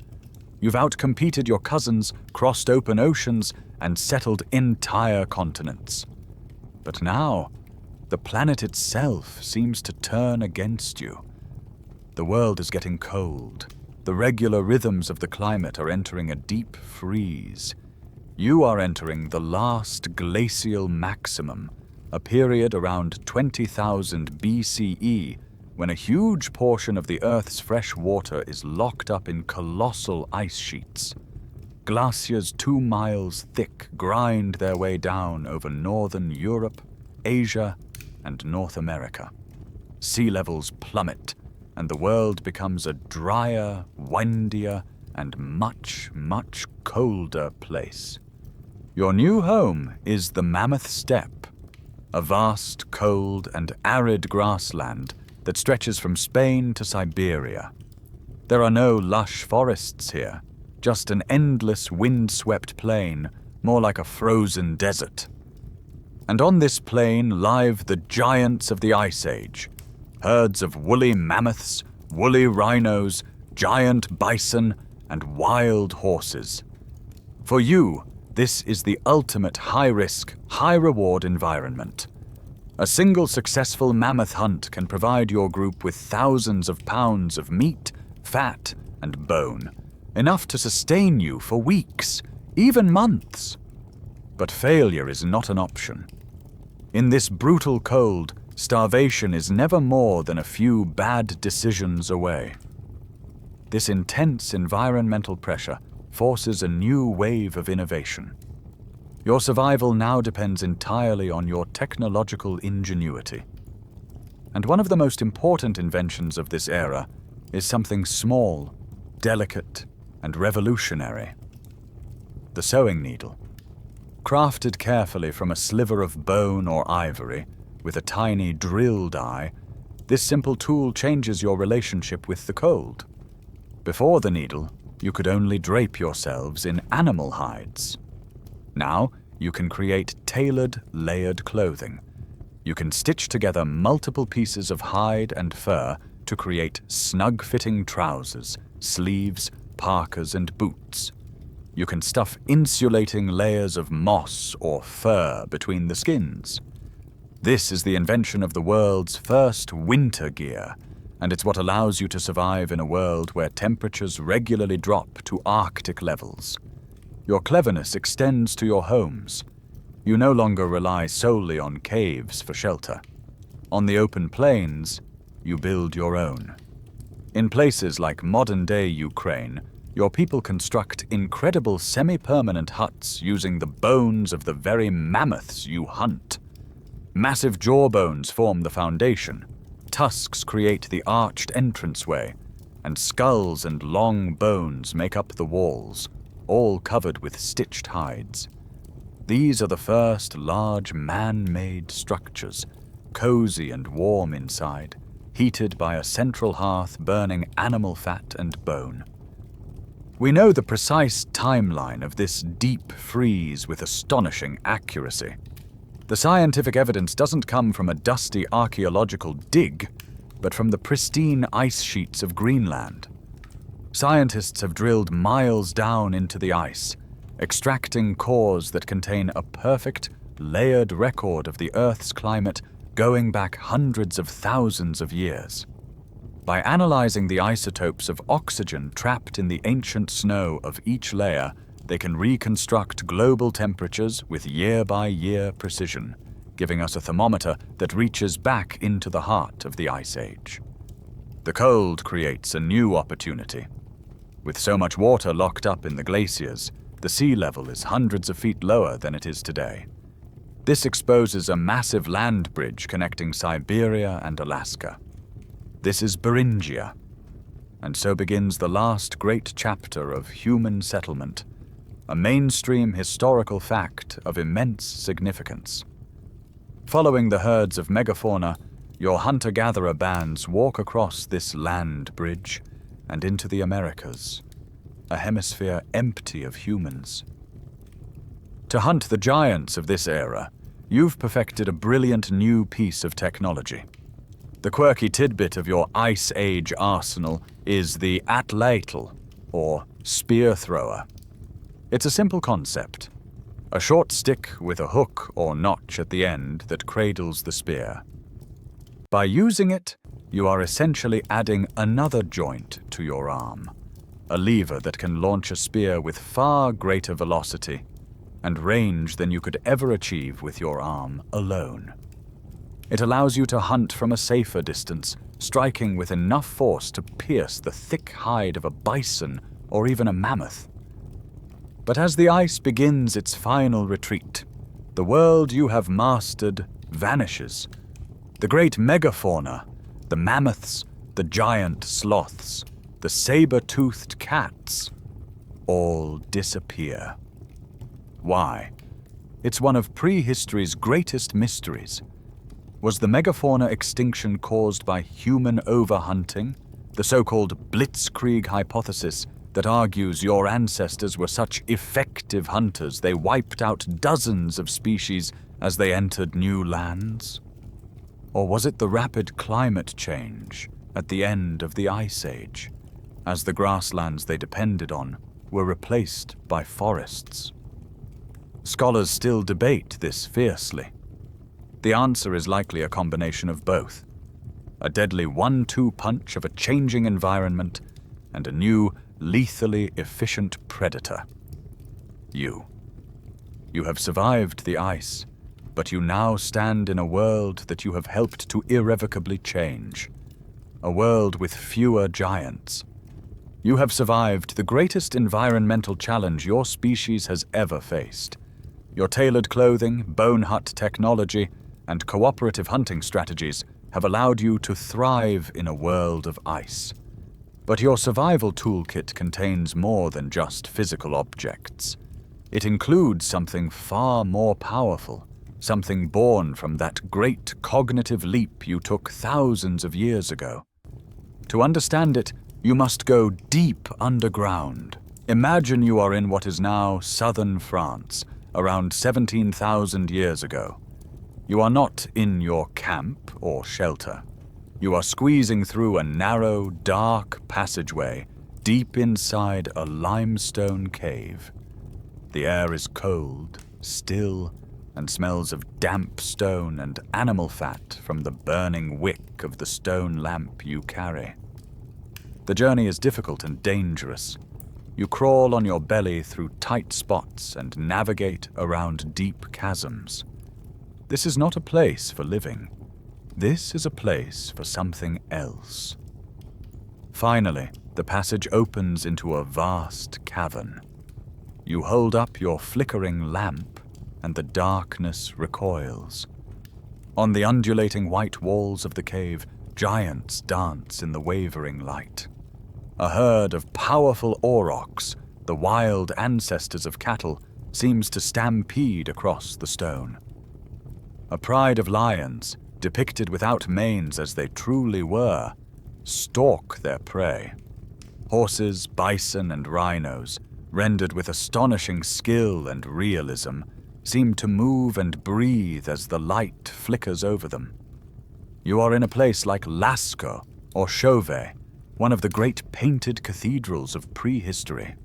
You've outcompeted your cousins, crossed open oceans, and settled entire continents. But now, the planet itself seems to turn against you. The world is getting cold. The regular rhythms of the climate are entering a deep freeze. You are entering the last glacial maximum, a period around 20,000 BCE, when a huge portion of the Earth's fresh water is locked up in colossal ice sheets. Glaciers 2 miles thick grind their way down over northern Europe, Asia, and North America. Sea levels plummet, and the world becomes a drier, windier, and much, much colder place. Your new home is the Mammoth Steppe, a vast, cold, and arid grassland that stretches from Spain to Siberia. There are no lush forests here, just an endless wind-swept plain, more like a frozen desert. And on this plain live the giants of the Ice Age, herds of woolly mammoths, woolly rhinos, giant bison, and wild horses. For you, this is the ultimate high-risk, high-reward environment. A single successful mammoth hunt can provide your group with thousands of pounds of meat, fat, and bone, enough to sustain you for weeks, even months. But failure is not an option. In this brutal cold, starvation is never more than a few bad decisions away. This intense environmental pressure forces a new wave of innovation. Your survival now depends entirely on your technological ingenuity. And one of the most important inventions of this era is something small, delicate, and revolutionary. The sewing needle. Crafted carefully from a sliver of bone or ivory, with a tiny drilled eye, this simple tool changes your relationship with the cold. Before the needle, you could only drape yourselves in animal hides. Now, you can create tailored, layered clothing. You can stitch together multiple pieces of hide and fur to create snug-fitting trousers, sleeves, parkas, and boots. You can stuff insulating layers of moss or fur between the skins. This is the invention of the world's first winter gear, and it's what allows you to survive in a world where temperatures regularly drop to Arctic levels. Your cleverness extends to your homes. You no longer rely solely on caves for shelter. On the open plains, you build your own. In places like modern-day Ukraine, your people construct incredible semi-permanent huts using the bones of the very mammoths you hunt. Massive jawbones form the foundation, tusks create the arched entranceway, and skulls and long bones make up the walls, all covered with stitched hides. These are the first large man-made structures, cozy and warm inside, heated by a central hearth burning animal fat and bone. We know the precise timeline of this deep freeze with astonishing accuracy. The scientific evidence doesn't come from a dusty archaeological dig, but from the pristine ice sheets of Greenland. Scientists have drilled miles down into the ice, extracting cores that contain a perfect, layered record of the Earth's climate going back hundreds of thousands of years. By analyzing the isotopes of oxygen trapped in the ancient snow of each layer, they can reconstruct global temperatures with year-by-year precision, giving us a thermometer that reaches back into the heart of the Ice Age. The cold creates a new opportunity. With so much water locked up in the glaciers, the sea level is hundreds of feet lower than it is today. This exposes a massive land bridge connecting Siberia and Alaska. This is Beringia, and so begins the last great chapter of human settlement, a mainstream historical fact of immense significance. Following the herds of megafauna, your hunter-gatherer bands walk across this land bridge and into the Americas, a hemisphere empty of humans. To hunt the giants of this era, you've perfected a brilliant new piece of technology. The quirky tidbit of your Ice Age arsenal is the atlatl, or spear thrower. It's a simple concept, a short stick with a hook or notch at the end that cradles the spear. By using it, you are essentially adding another joint to your arm, a lever that can launch a spear with far greater velocity and range than you could ever achieve with your arm alone. It allows you to hunt from a safer distance, striking with enough force to pierce the thick hide of a bison or even a mammoth. But as the ice begins its final retreat, the world you have mastered vanishes. The great megafauna, the mammoths, the giant sloths, the saber-toothed cats, all disappear. Why? It's one of prehistory's greatest mysteries. Was the megafauna extinction caused by human overhunting, the so-called blitzkrieg hypothesis that argues your ancestors were such effective hunters they wiped out dozens of species as they entered new lands? Or was it the rapid climate change at the end of the Ice Age, as the grasslands they depended on were replaced by forests? Scholars still debate this fiercely. The answer is likely a combination of both. A deadly 1-2 punch of a changing environment and a new, lethally efficient predator. You. You have survived the ice, but you now stand in a world that you have helped to irrevocably change. A world with fewer giants. You have survived the greatest environmental challenge your species has ever faced. Your tailored clothing, bone hut technology, and cooperative hunting strategies have allowed you to thrive in a world of ice. But your survival toolkit contains more than just physical objects. It includes something far more powerful, something born from that great cognitive leap you took thousands of years ago. To understand it, you must go deep underground. Imagine you are in what is now southern France, around 17,000 years ago. You are not in your camp or shelter. You are squeezing through a narrow, dark passageway deep inside a limestone cave. The air is cold, still, and smells of damp stone and animal fat from the burning wick of the stone lamp you carry. The journey is difficult and dangerous. You crawl on your belly through tight spots and navigate around deep chasms. This is not a place for living. This is a place for something else. Finally, the passage opens into a vast cavern. You hold up your flickering lamp, and the darkness recoils. On the undulating white walls of the cave, giants dance in the wavering light. A herd of powerful aurochs, the wild ancestors of cattle, seems to stampede across the stone. A pride of lions, depicted without manes as they truly were, stalk their prey. Horses, bison, and rhinos, rendered with astonishing skill and realism, seem to move and breathe as the light flickers over them. You are in a place like Lascaux or Chauvet, one of the great painted cathedrals of prehistory.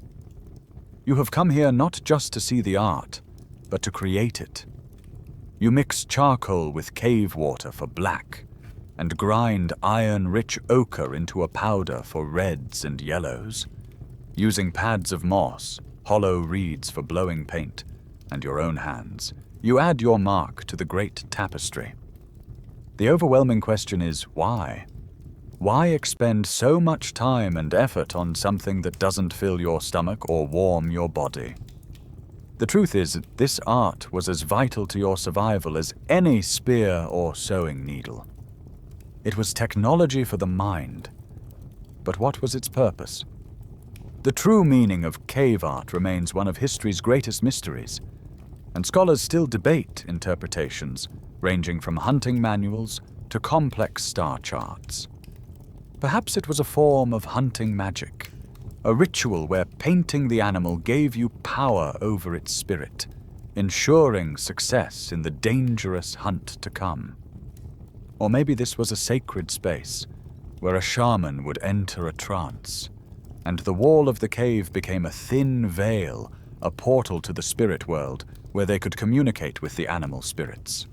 You have come here not just to see the art, but to create it. You mix charcoal with cave water for black, and grind iron-rich ochre into a powder for reds and yellows. Using pads of moss, hollow reeds for blowing paint, and your own hands, you add your mark to the great tapestry. The overwhelming question is why? Why expend so much time and effort on something that doesn't fill your stomach or warm your body? The truth is, this art was as vital to your survival as any spear or sewing needle. It was technology for the mind. But what was its purpose? The true meaning of cave art remains one of history's greatest mysteries, and scholars still debate interpretations ranging from hunting manuals to complex star charts. Perhaps it was a form of hunting magic, a ritual where painting the animal gave you power over its spirit, ensuring success in the dangerous hunt to come. Or maybe this was a sacred space, where a shaman would enter a trance, and the wall of the cave became a thin veil, a portal to the spirit world, where they could communicate with the animal spirits.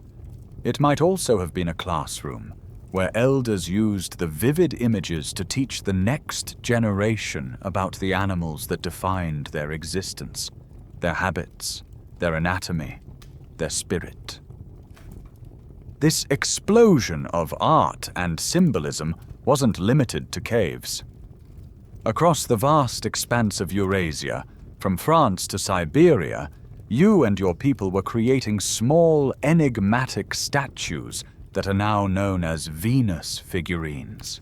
It might also have been a classroom, where elders used the vivid images to teach the next generation about the animals that defined their existence, their habits, their anatomy, their spirit. This explosion of art and symbolism wasn't limited to caves. Across the vast expanse of Eurasia, from France to Siberia, you and your people were creating small, enigmatic statues that are now known as Venus figurines.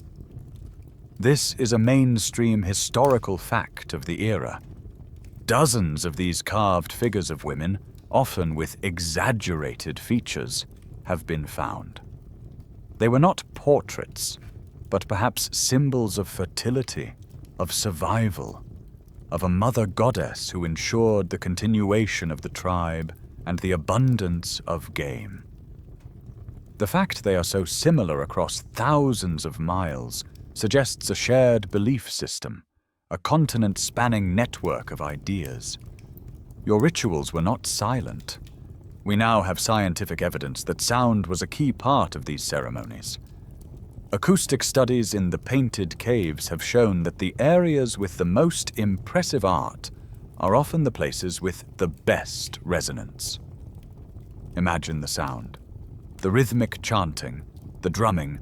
This is a mainstream historical fact of the era. Dozens of these carved figures of women, often with exaggerated features, have been found. They were not portraits, but perhaps symbols of fertility, of survival, of a mother goddess who ensured the continuation of the tribe and the abundance of game. The fact they are so similar across thousands of miles suggests a shared belief system, a continent-spanning network of ideas. Your rituals were not silent. We now have scientific evidence that sound was a key part of these ceremonies. Acoustic studies in the painted caves have shown that the areas with the most impressive art are often the places with the best resonance. Imagine the sound, the rhythmic chanting, the drumming,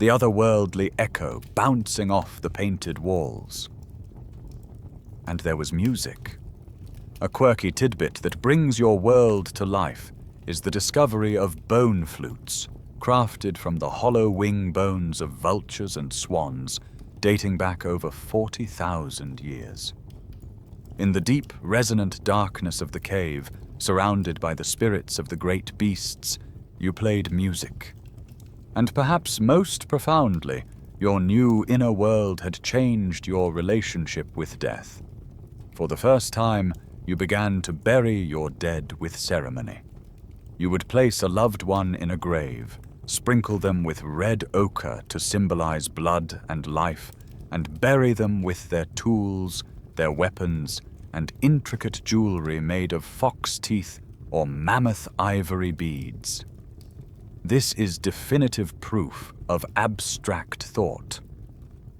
the otherworldly echo bouncing off the painted walls. And there was music. A quirky tidbit that brings your world to life is the discovery of bone flutes, crafted from the hollow wing bones of vultures and swans, dating back over 40,000 years. In the deep, resonant darkness of the cave, surrounded by the spirits of the great beasts, you played music. And perhaps most profoundly, your new inner world had changed your relationship with death. For the first time, you began to bury your dead with ceremony. You would place a loved one in a grave, sprinkle them with red ochre to symbolize blood and life, and bury them with their tools, their weapons, and intricate jewelry made of fox teeth or mammoth ivory beads. This is definitive proof of abstract thought.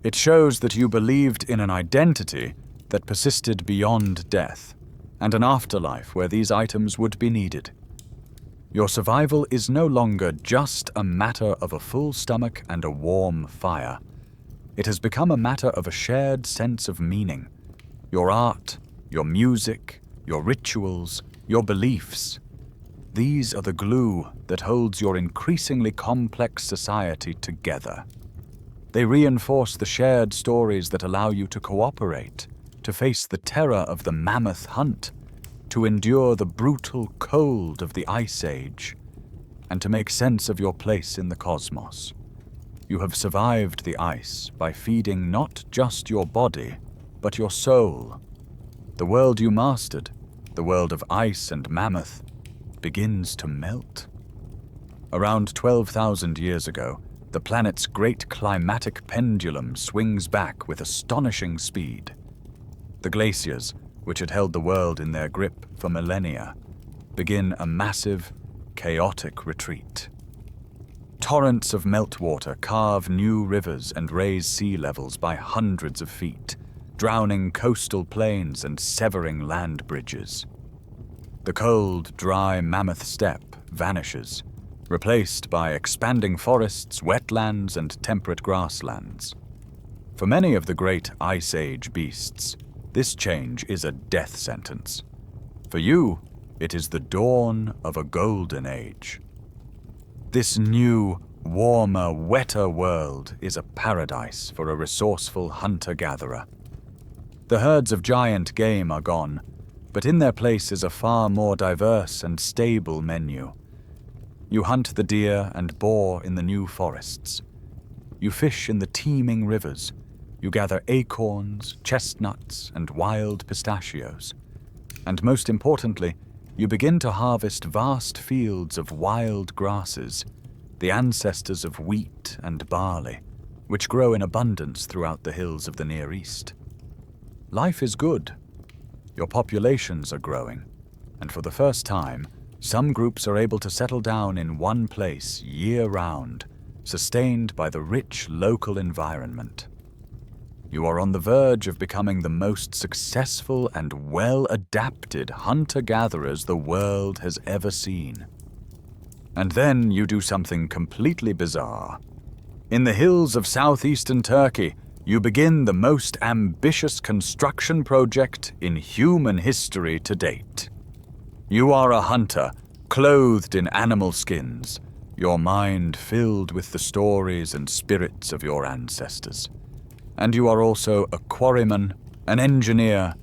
It shows that you believed in an identity that persisted beyond death, and an afterlife where these items would be needed. Your survival is no longer just a matter of a full stomach and a warm fire. It has become a matter of a shared sense of meaning. Your art, your music, your rituals, your beliefs. These are the glue that holds your increasingly complex society together. They reinforce the shared stories that allow you to cooperate, to face the terror of the mammoth hunt, to endure the brutal cold of the Ice Age, and to make sense of your place in the cosmos. You have survived the ice by feeding not just your body, but your soul. The world you mastered, the world of ice and mammoth, begins to melt. Around 12,000 years ago, the planet's great climatic pendulum swings back with astonishing speed. The glaciers, which had held the world in their grip for millennia, begin a massive, chaotic retreat. Torrents of meltwater carve new rivers and raise sea levels by hundreds of feet, drowning coastal plains and severing land bridges. The cold, dry mammoth steppe vanishes, replaced by expanding forests, wetlands, and temperate grasslands. For many of the great Ice Age beasts, this change is a death sentence. For you, it is the dawn of a golden age. This new, warmer, wetter world is a paradise for a resourceful hunter-gatherer. The herds of giant game are gone, but in their place is a far more diverse and stable menu. You hunt the deer and boar in the new forests. You fish in the teeming rivers. You gather acorns, chestnuts, and wild pistachios. And most importantly, you begin to harvest vast fields of wild grasses, the ancestors of wheat and barley, which grow in abundance throughout the hills of the Near East. Life is good. Your populations are growing, and for the first time, some groups are able to settle down in one place year-round, sustained by the rich local environment. You are on the verge of becoming the most successful and well-adapted hunter-gatherers the world has ever seen. And then you do something completely bizarre. In the hills of southeastern Turkey, you begin the most ambitious construction project in human history to date. You are a hunter, clothed in animal skins, your mind filled with the stories and spirits of your ancestors. And you are also a quarryman, an engineer,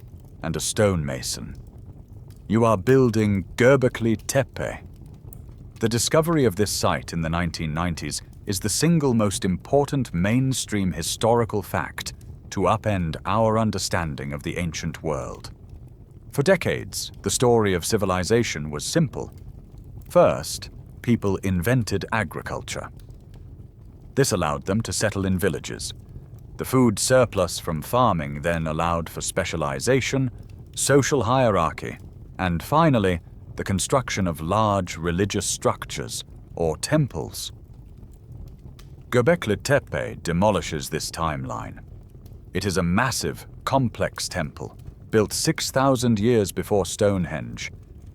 and a stonemason. You are building Göbekli Tepe. The discovery of this site in the 1990s is the single most important mainstream historical fact to upend our understanding of the ancient world. For decades, the story of civilization was simple. First, people invented agriculture. This allowed them to settle in villages. The food surplus from farming then allowed for specialization, social hierarchy, and finally, the construction of large religious structures, or temples. Göbekli Tepe demolishes this timeline. It is a massive, complex temple, built 6,000 years before Stonehenge,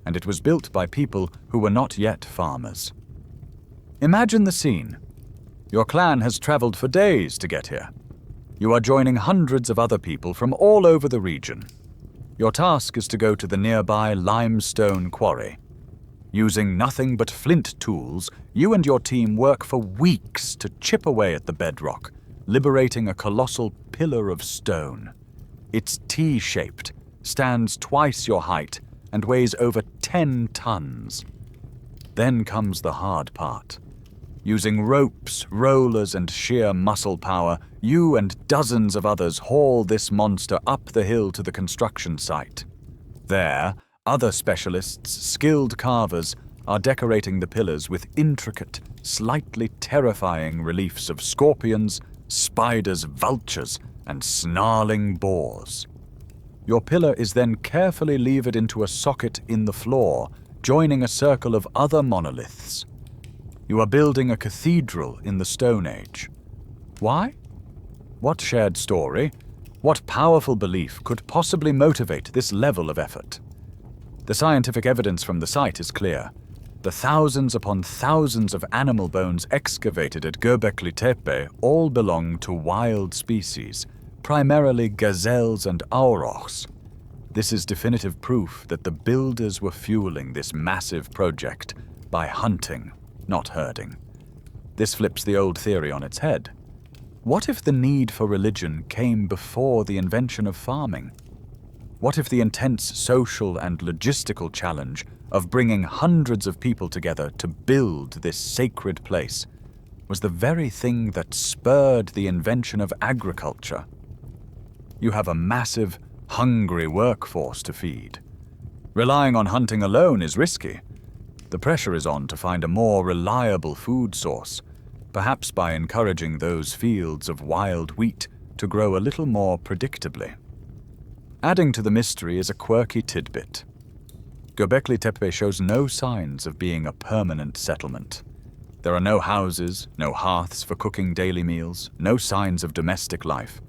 and it was built by people who were not yet farmers. Imagine the scene. Your clan has traveled for days to get here. You are joining hundreds of other people from all over the region. Your task is to go to the nearby limestone quarry. Using nothing but flint tools, you and your team work for weeks to chip away at the bedrock, liberating a colossal pillar of stone. It's T-shaped, stands twice your height, and weighs over 10 tons. Then comes the hard part. Using ropes, rollers, and sheer muscle power, you and dozens of others haul this monster up the hill to the construction site. There, other specialists, skilled carvers, are decorating the pillars with intricate, slightly terrifying reliefs of scorpions, spiders, vultures, and snarling boars. Your pillar is then carefully levered into a socket in the floor, joining a circle of other monoliths. You are building a cathedral in the Stone Age. Why? What shared story, what powerful belief could possibly motivate this level of effort? The scientific evidence from the site is clear. The thousands upon thousands of animal bones excavated at Göbekli Tepe all belong to wild species, primarily gazelles and aurochs. This is definitive proof that the builders were fueling this massive project by hunting, not herding. This flips the old theory on its head. What if the need for religion came before the invention of farming? What if the intense social and logistical challenge of bringing hundreds of people together to build this sacred place was the very thing that spurred the invention of agriculture? You have a massive, hungry workforce to feed. Relying on hunting alone is risky. The pressure is on to find a more reliable food source, perhaps by encouraging those fields of wild wheat to grow a little more predictably. Adding to the mystery is a quirky tidbit. Göbekli Tepe shows no signs of being a permanent settlement. There are no houses, no hearths for cooking daily meals, no signs of domestic life.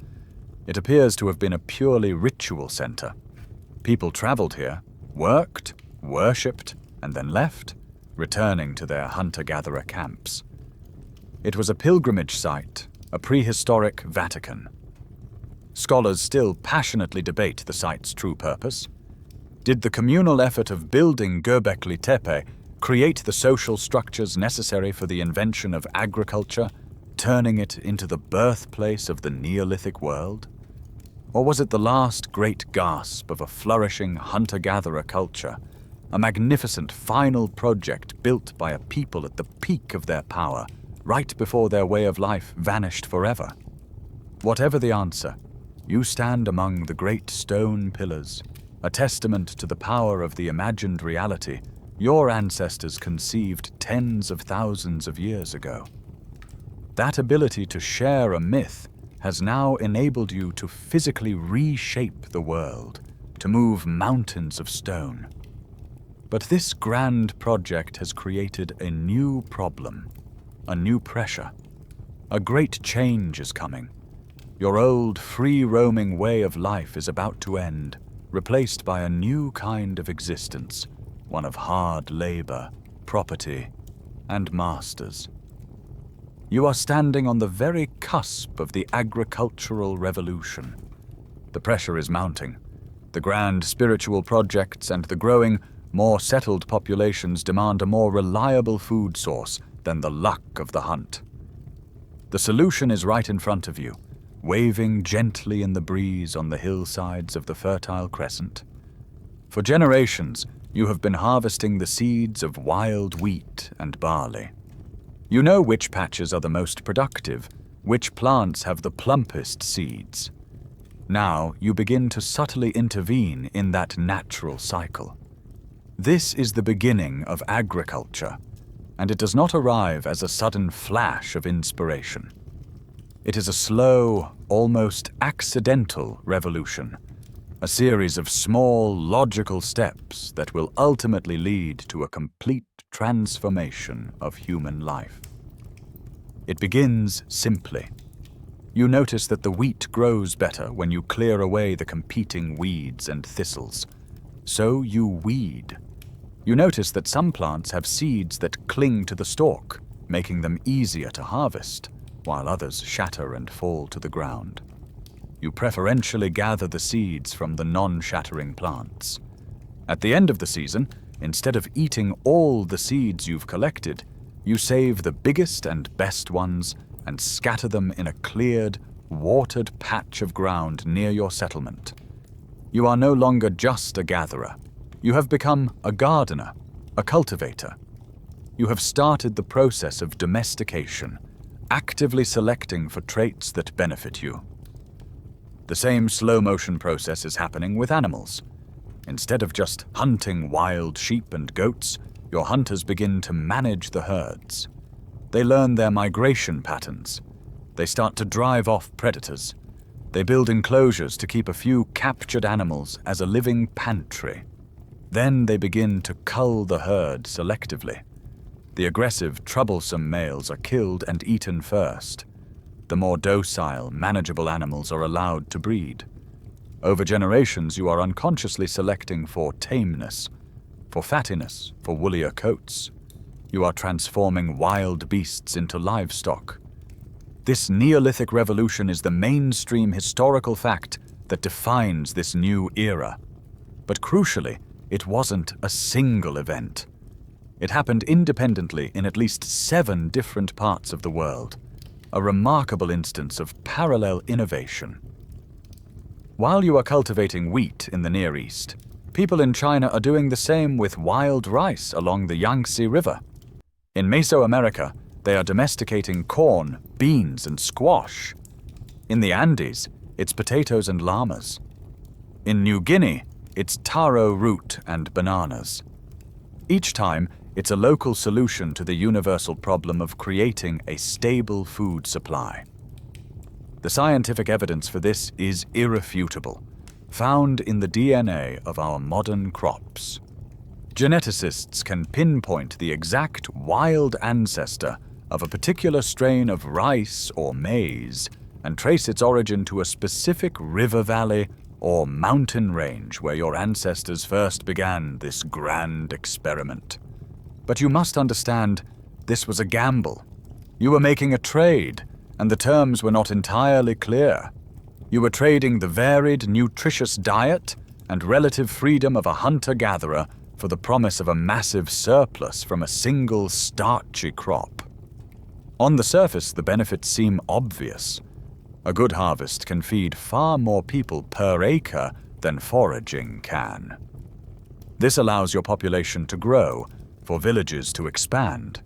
It appears to have been a purely ritual center. People traveled here, worked, worshipped, and then left, returning to their hunter-gatherer camps. It was a pilgrimage site, a prehistoric Vatican. Scholars still passionately debate the site's true purpose. Did the communal effort of building Göbekli Tepe create the social structures necessary for the invention of agriculture, turning it into the birthplace of the Neolithic world? Or was it the last great gasp of a flourishing hunter-gatherer culture, a magnificent final project built by a people at the peak of their power, right before their way of life vanished forever? Whatever the answer, you stand among the great stone pillars, a testament to the power of the imagined reality your ancestors conceived tens of thousands of years ago. That ability to share a myth has now enabled you to physically reshape the world, to move mountains of stone. But this grand project has created a new problem, a new pressure. A great change is coming. Your old, free-roaming way of life is about to end, replaced by a new kind of existence, one of hard labor, property, and masters. You are standing on the very cusp of the agricultural revolution. The pressure is mounting. The grand spiritual projects and the growing, more settled populations demand a more reliable food source than the luck of the hunt. The solution is right in front of you, waving gently in the breeze on the hillsides of the Fertile Crescent. For generations, you have been harvesting the seeds of wild wheat and barley. You know which patches are the most productive, which plants have the plumpest seeds. Now you begin to subtly intervene in that natural cycle. This is the beginning of agriculture, and it does not arrive as a sudden flash of inspiration. It is a slow, almost accidental revolution, a series of small, logical steps that will ultimately lead to a complete transformation of human life. It begins simply. You notice that the wheat grows better when you clear away the competing weeds and thistles. So you weed. You notice that some plants have seeds that cling to the stalk, making them easier to harvest, while others shatter and fall to the ground. You preferentially gather the seeds from the non-shattering plants. At the end of the season, instead of eating all the seeds you've collected, you save the biggest and best ones and scatter them in a cleared, watered patch of ground near your settlement. You are no longer just a gatherer. You have become a gardener, a cultivator. You have started the process of domestication, actively selecting for traits that benefit you. The same slow-motion process is happening with animals. Instead of just hunting wild sheep and goats, your hunters begin to manage the herds. They learn their migration patterns. They start to drive off predators. They build enclosures to keep a few captured animals as a living pantry. Then they begin to cull the herd selectively. The aggressive, troublesome males are killed and eaten first. The more docile, manageable animals are allowed to breed. Over generations, you are unconsciously selecting for tameness, for fattiness, for woollier coats. You are transforming wild beasts into livestock. This Neolithic revolution is the mainstream historical fact that defines this new era. But crucially, it wasn't a single event. It happened independently in at least 7 different parts of the world, a remarkable instance of parallel innovation. While you are cultivating wheat in the Near East, people in China are doing the same with wild rice along the Yangtze River. In Mesoamerica, they are domesticating corn, beans, and squash. In the Andes, it's potatoes and llamas. In New Guinea, it's taro root and bananas. Each time, it's a local solution to the universal problem of creating a stable food supply. The scientific evidence for this is irrefutable, found in the DNA of our modern crops. Geneticists can pinpoint the exact wild ancestor of a particular strain of rice or maize and trace its origin to a specific river valley or mountain range where your ancestors first began this grand experiment. But you must understand, this was a gamble. You were making a trade, and the terms were not entirely clear. You were trading the varied, nutritious diet and relative freedom of a hunter-gatherer for the promise of a massive surplus from a single starchy crop. On the surface, the benefits seem obvious. A good harvest can feed far more people per acre than foraging can. This allows your population to grow, for villages to expand.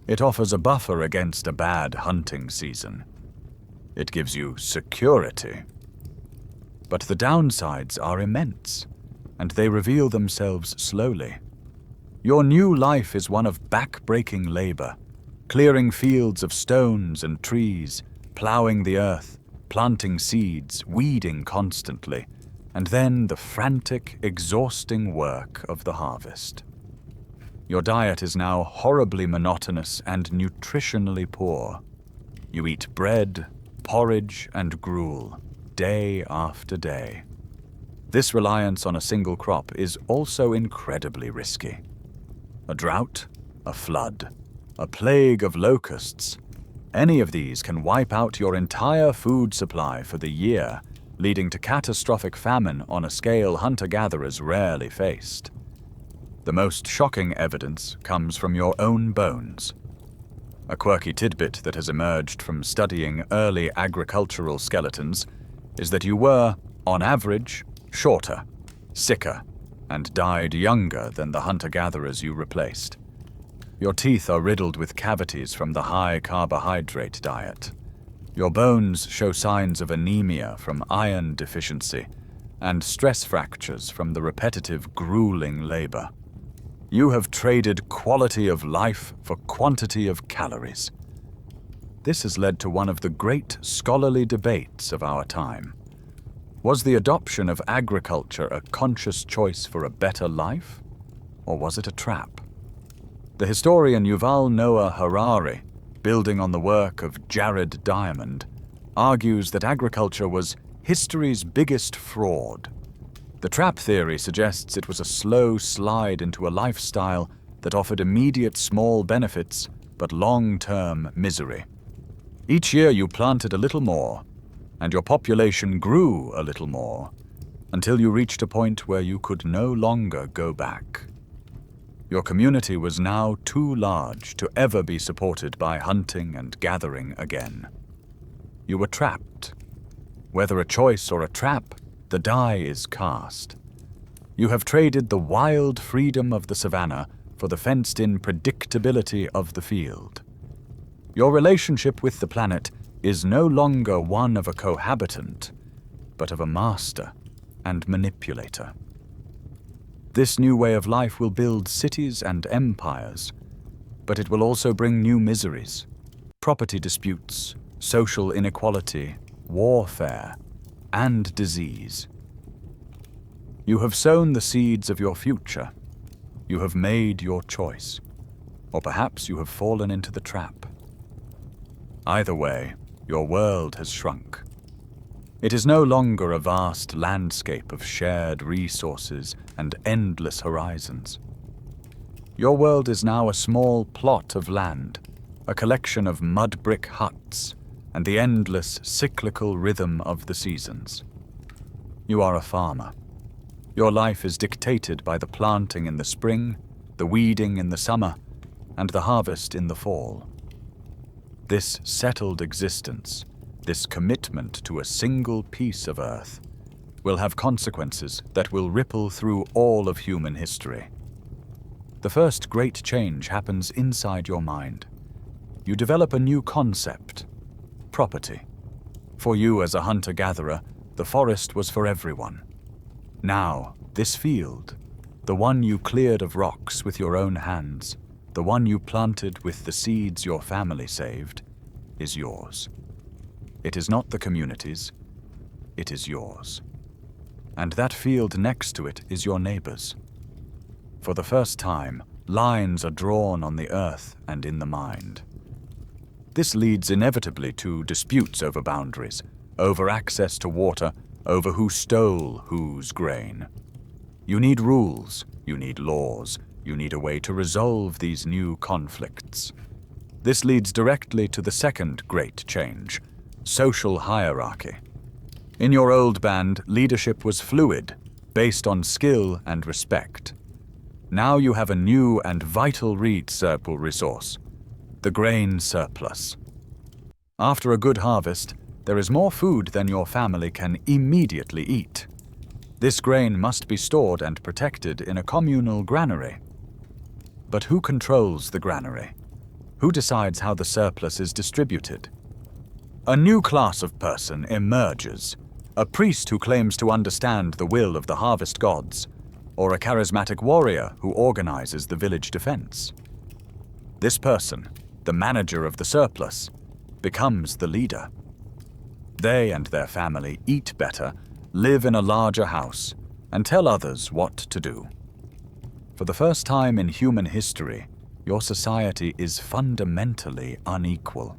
It offers a buffer against a bad hunting season. It gives you security. But the downsides are immense, and they reveal themselves slowly. Your new life is one of back-breaking labor, clearing fields of stones and trees, plowing the earth, planting seeds, weeding constantly, and then the frantic, exhausting work of the harvest. Your diet is now horribly monotonous and nutritionally poor. You eat bread, porridge, and gruel, day after day. This reliance on a single crop is also incredibly risky. A drought, a flood, a plague of locusts, any of these can wipe out your entire food supply for the year, leading to catastrophic famine on a scale hunter-gatherers rarely faced. The most shocking evidence comes from your own bones. A quirky tidbit that has emerged from studying early agricultural skeletons is that you were, on average, shorter, sicker, and died younger than the hunter-gatherers you replaced. Your teeth are riddled with cavities from the high-carbohydrate diet. Your bones show signs of anemia from iron deficiency and stress fractures from the repetitive, grueling labor. You have traded quality of life for quantity of calories. This has led to one of the great scholarly debates of our time. Was the adoption of agriculture a conscious choice for a better life, or was it a trap? The historian Yuval Noah Harari building on the work of Jared Diamond, argues that agriculture was history's biggest fraud. The trap theory suggests it was a slow slide into a lifestyle that offered immediate small benefits but long-term misery. Each year you planted a little more, and your population grew a little more, until you reached a point where you could no longer go back. Your community was now too large to ever be supported by hunting and gathering again. You were trapped. Whether a choice or a trap, the die is cast. You have traded the wild freedom of the savanna for the fenced-in predictability of the field. Your relationship with the planet is no longer one of a cohabitant, but of a master and manipulator. This new way of life will build cities and empires, but it will also bring new miseries, property disputes, social inequality, warfare, and disease. You have sown the seeds of your future. You have made your choice, or perhaps you have fallen into the trap. Either way, your world has shrunk. It is no longer a vast landscape of shared resources and endless horizons. Your world is now a small plot of land, a collection of mud brick huts, and the endless cyclical rhythm of the seasons. You are a farmer. Your life is dictated by the planting in the spring, the weeding in the summer, and the harvest in the fall. This settled existence, this commitment to a single piece of earth, will have consequences that will ripple through all of human history. The first great change happens inside your mind. You develop a new concept: property. For you as a hunter-gatherer, the forest was for everyone. Now, this field, the one you cleared of rocks with your own hands, the one you planted with the seeds your family saved, is yours. It is not the community's, it is yours. And that field next to it is your neighbor's. For the first time, lines are drawn on the earth and in the mind. This leads inevitably to disputes over boundaries, over access to water, over who stole whose grain. You need rules, you need laws, you need a way to resolve these new conflicts. This leads directly to the second great change: social hierarchy. In your old band, leadership was fluid, based on skill and respect. Now you have a new and vital resource: the grain surplus. After a good harvest, there is more food than your family can immediately eat. This grain must be stored and protected in a communal granary. But who controls the granary? Who decides how the surplus is distributed? A new class of person emerges: a priest who claims to understand the will of the harvest gods, or a charismatic warrior who organizes the village defense. This person, the manager of the surplus, becomes the leader. They and their family eat better, live in a larger house, and tell others what to do. For the first time in human history, your society is fundamentally unequal.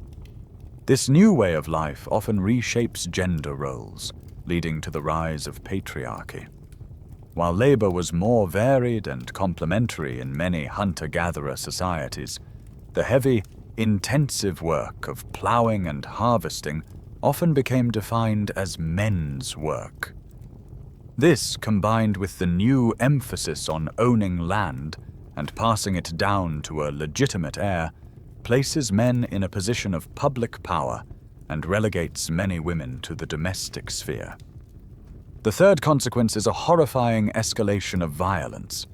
This new way of life often reshapes gender roles, leading to the rise of patriarchy. While labor was more varied and complementary in many hunter-gatherer societies, the heavy, intensive work of plowing and harvesting often became defined as men's work. This, combined with the new emphasis on owning land and passing it down to a legitimate heir, places men in a position of public power and relegates many women to the domestic sphere. The third consequence is a horrifying escalation of violence.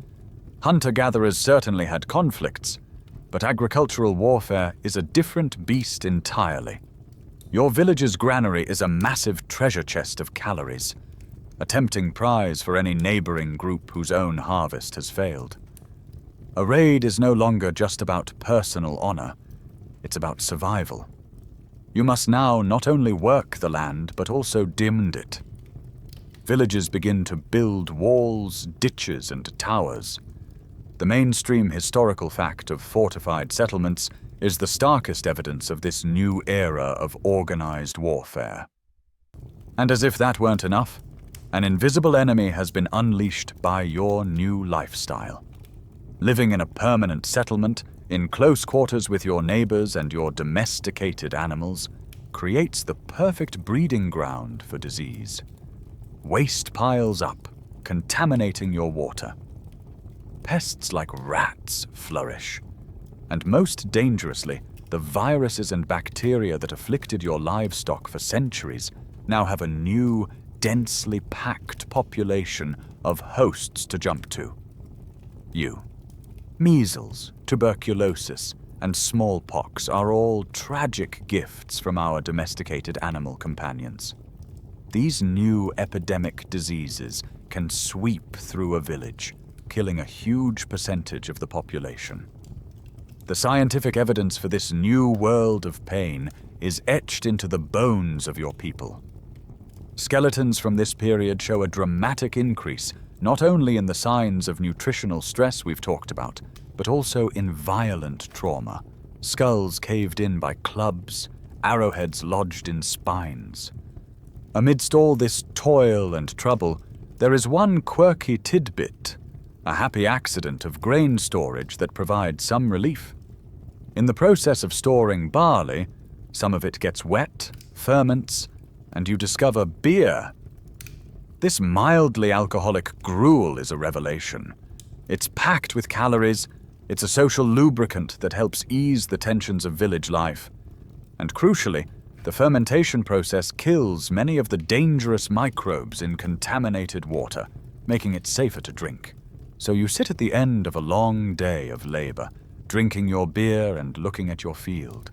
Hunter-gatherers certainly had conflicts, but agricultural warfare is a different beast entirely. Your village's granary is a massive treasure chest of calories, a tempting prize for any neighboring group whose own harvest has failed. A raid is no longer just about personal honor, it's about survival. You must now not only work the land, but also dimmed it. Villages begin to build walls, ditches, and towers. The mainstream historical fact of fortified settlements is the starkest evidence of this new era of organized warfare. And as if that weren't enough, an invisible enemy has been unleashed by your new lifestyle. Living in a permanent settlement, in close quarters with your neighbors and your domesticated animals, creates the perfect breeding ground for disease. Waste piles up, contaminating your water. Pests like rats flourish. And most dangerously, the viruses and bacteria that afflicted your livestock for centuries now have a new, densely packed population of hosts to jump to. You. Measles, tuberculosis, and smallpox are all tragic gifts from our domesticated animal companions. These new epidemic diseases can sweep through a village, killing a huge percentage of the population. The scientific evidence for this new world of pain is etched into the bones of your people. Skeletons from this period show a dramatic increase not only in the signs of nutritional stress we've talked about, but also in violent trauma, skulls caved in by clubs, arrowheads lodged in spines. Amidst all this toil and trouble, there is one quirky tidbit, a happy accident of grain storage that provides some relief. In the process of storing barley, some of it gets wet, ferments, and you discover beer. This mildly alcoholic gruel is a revelation. It's packed with calories, it's a social lubricant that helps ease the tensions of village life. And crucially, the fermentation process kills many of the dangerous microbes in contaminated water, making it safer to drink. So you sit at the end of a long day of labor, drinking your beer and looking at your field.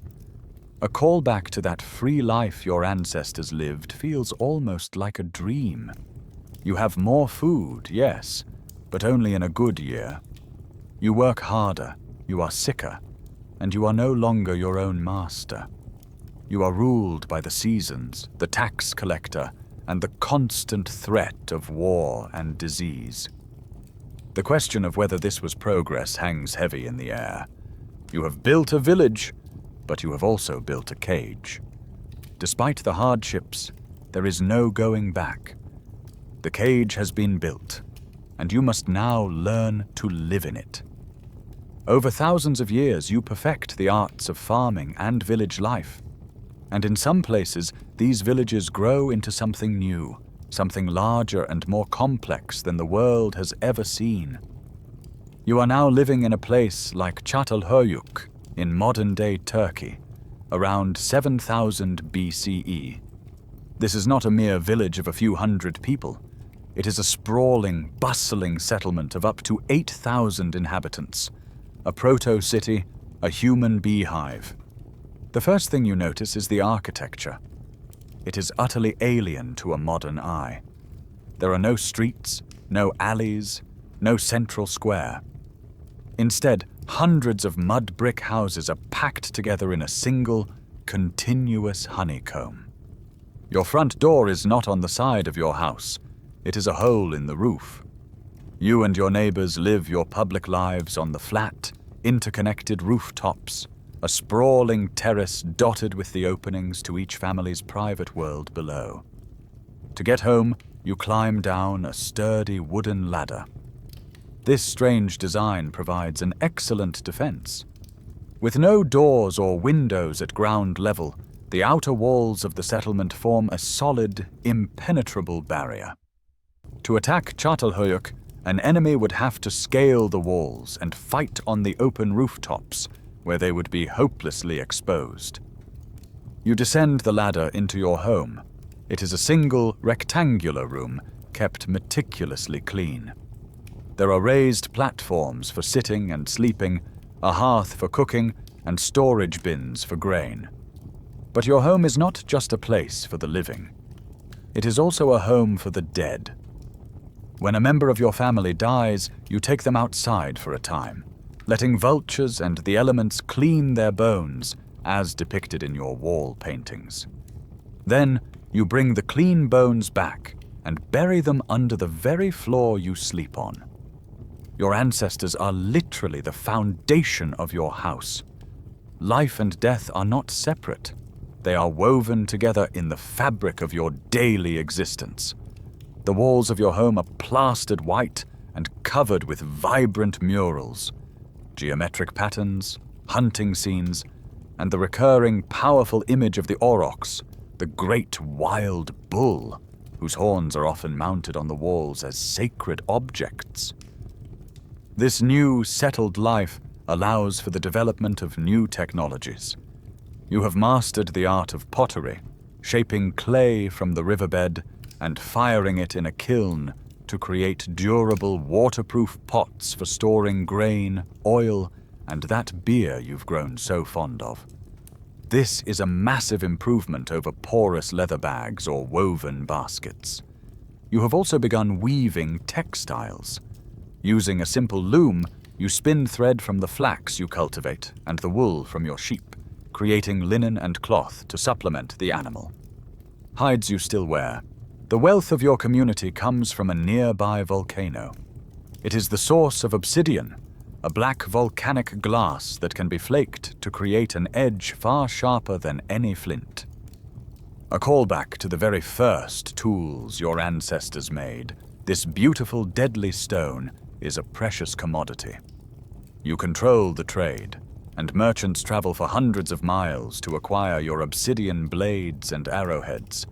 A callback to that free life your ancestors lived feels almost like a dream. You have more food, yes, but only in a good year. You work harder, you are sicker, and you are no longer your own master. You are ruled by the seasons, the tax collector, and the constant threat of war and disease. The question of whether this was progress hangs heavy in the air. You have built a village, but you have also built a cage. Despite the hardships, there is no going back. The cage has been built, and you must now learn to live in it. Over thousands of years, you perfect the arts of farming and village life. And in some places, these villages grow into something new, something larger and more complex than the world has ever seen. You are now living in a place like Çatalhöyük in modern-day Turkey, around 7000 BCE. This is not a mere village of a few hundred people. It is a sprawling, bustling settlement of up to 8,000 inhabitants, a proto-city, a human beehive. The first thing you notice is the architecture. It is utterly alien to a modern eye. There are no streets, no alleys, no central square. Instead, hundreds of mud brick houses are packed together in a single, continuous honeycomb. Your front door is not on the side of your house. It is a hole in the roof. You and your neighbors live your public lives on the flat, interconnected rooftops, a sprawling terrace dotted with the openings to each family's private world below. To get home, you climb down a sturdy wooden ladder. This strange design provides an excellent defense. With no doors or windows at ground level, the outer walls of the settlement form a solid, impenetrable barrier. To attack Çatalhöyük, an enemy would have to scale the walls and fight on the open rooftops, where they would be hopelessly exposed. You descend the ladder into your home. It is a single, rectangular room, kept meticulously clean. There are raised platforms for sitting and sleeping, a hearth for cooking, and storage bins for grain. But your home is not just a place for the living. It is also a home for the dead. When a member of your family dies, you take them outside for a time, letting vultures and the elements clean their bones, as depicted in your wall paintings. Then, you bring the clean bones back and bury them under the very floor you sleep on. Your ancestors are literally the foundation of your house. Life and death are not separate. They are woven together in the fabric of your daily existence. The walls of your home are plastered white and covered with vibrant murals, geometric patterns, hunting scenes, and the recurring powerful image of the aurochs, the great wild bull, whose horns are often mounted on the walls as sacred objects. This new, settled life allows for the development of new technologies. You have mastered the art of pottery, shaping clay from the riverbed and firing it in a kiln to create durable, waterproof pots for storing grain, oil, and that beer you've grown so fond of. This is a massive improvement over porous leather bags or woven baskets. You have also begun weaving textiles. Using a simple loom, you spin thread from the flax you cultivate and the wool from your sheep, creating linen and cloth to supplement the animal. Hides you still wear. The wealth of your community comes from a nearby volcano. It is the source of obsidian, a black volcanic glass that can be flaked to create an edge far sharper than any flint. A callback to the very first tools your ancestors made, this beautiful deadly stone is a precious commodity. You control the trade, and merchants travel for hundreds of miles to acquire your obsidian blades and arrowheads.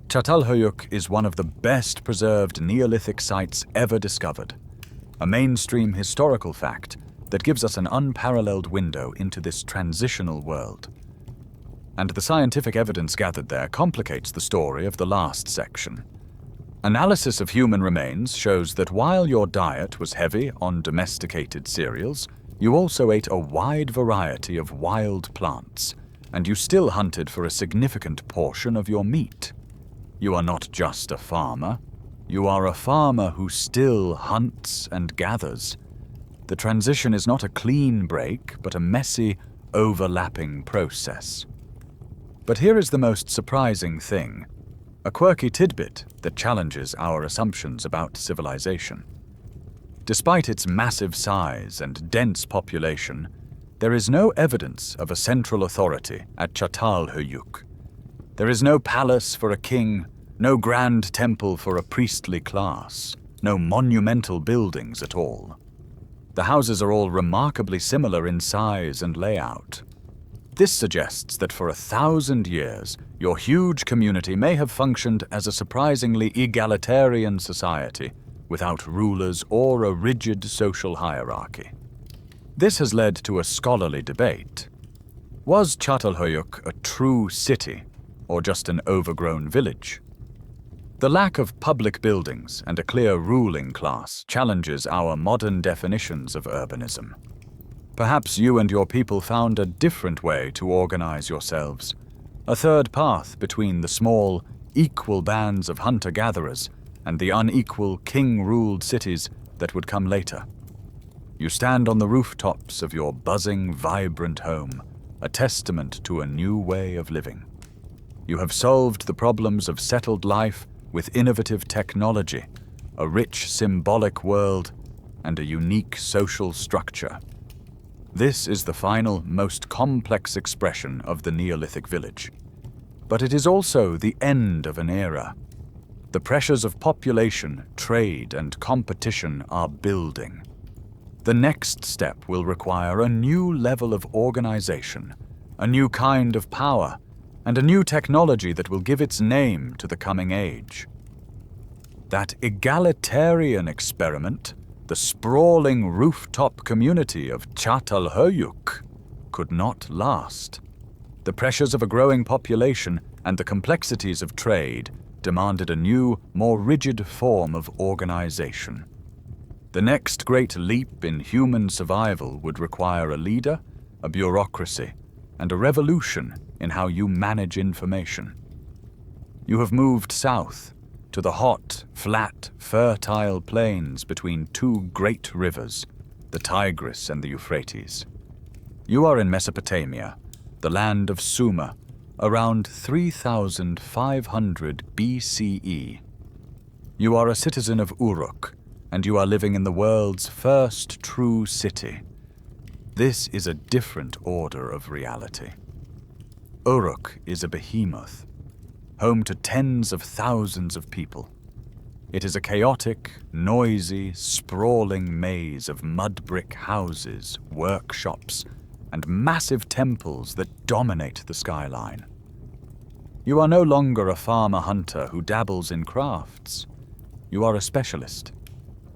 Çatalhöyük is one of the best preserved Neolithic sites ever discovered, a mainstream historical fact that gives us an unparalleled window into this transitional world. And the scientific evidence gathered there complicates the story of the last section. Analysis of human remains shows that while your diet was heavy on domesticated cereals, you also ate a wide variety of wild plants, and you still hunted for a significant portion of your meat. You are not just a farmer. You are a farmer who still hunts and gathers. The transition is not a clean break, but a messy, overlapping process. But here is the most surprising thing, a quirky tidbit that challenges our assumptions about civilization. Despite its massive size and dense population, there is no evidence of a central authority at Çatalhöyük. There is no palace for a king, no grand temple for a priestly class, no monumental buildings at all. The houses are all remarkably similar in size and layout. This suggests that for 1,000 years, your huge community may have functioned as a surprisingly egalitarian society, without rulers or a rigid social hierarchy. This has led to a scholarly debate. Was Çatalhöyük a true city, or just an overgrown village? The lack of public buildings and a clear ruling class challenges our modern definitions of urbanism. Perhaps you and your people found a different way to organize yourselves, a third path between the small, equal bands of hunter-gatherers and the unequal king-ruled cities that would come later. You stand on the rooftops of your buzzing, vibrant home, a testament to a new way of living. You have solved the problems of settled life with innovative technology, a rich symbolic world, and a unique social structure. This is the final, most complex expression of the Neolithic village. But it is also the end of an era. The pressures of population, trade, and competition are building. The next step will require a new level of organization, a new kind of power, and a new technology that will give its name to the coming age. That egalitarian experiment, the sprawling rooftop community of Çatalhöyük, could not last. The pressures of a growing population and the complexities of trade demanded a new, more rigid form of organization. The next great leap in human survival would require a leader, a bureaucracy, and a revolution in how you manage information. You have moved south, to the hot, flat, fertile plains between two great rivers, the Tigris and the Euphrates. You are in Mesopotamia, the land of Sumer, around 3,500 BCE. You are a citizen of Uruk, and you are living in the world's first true city. This is a different order of reality. Uruk is a behemoth, home to tens of thousands of people. It is a chaotic, noisy, sprawling maze of mud brick houses, workshops, and massive temples that dominate the skyline. You are no longer a farmer-hunter who dabbles in crafts. You are a specialist.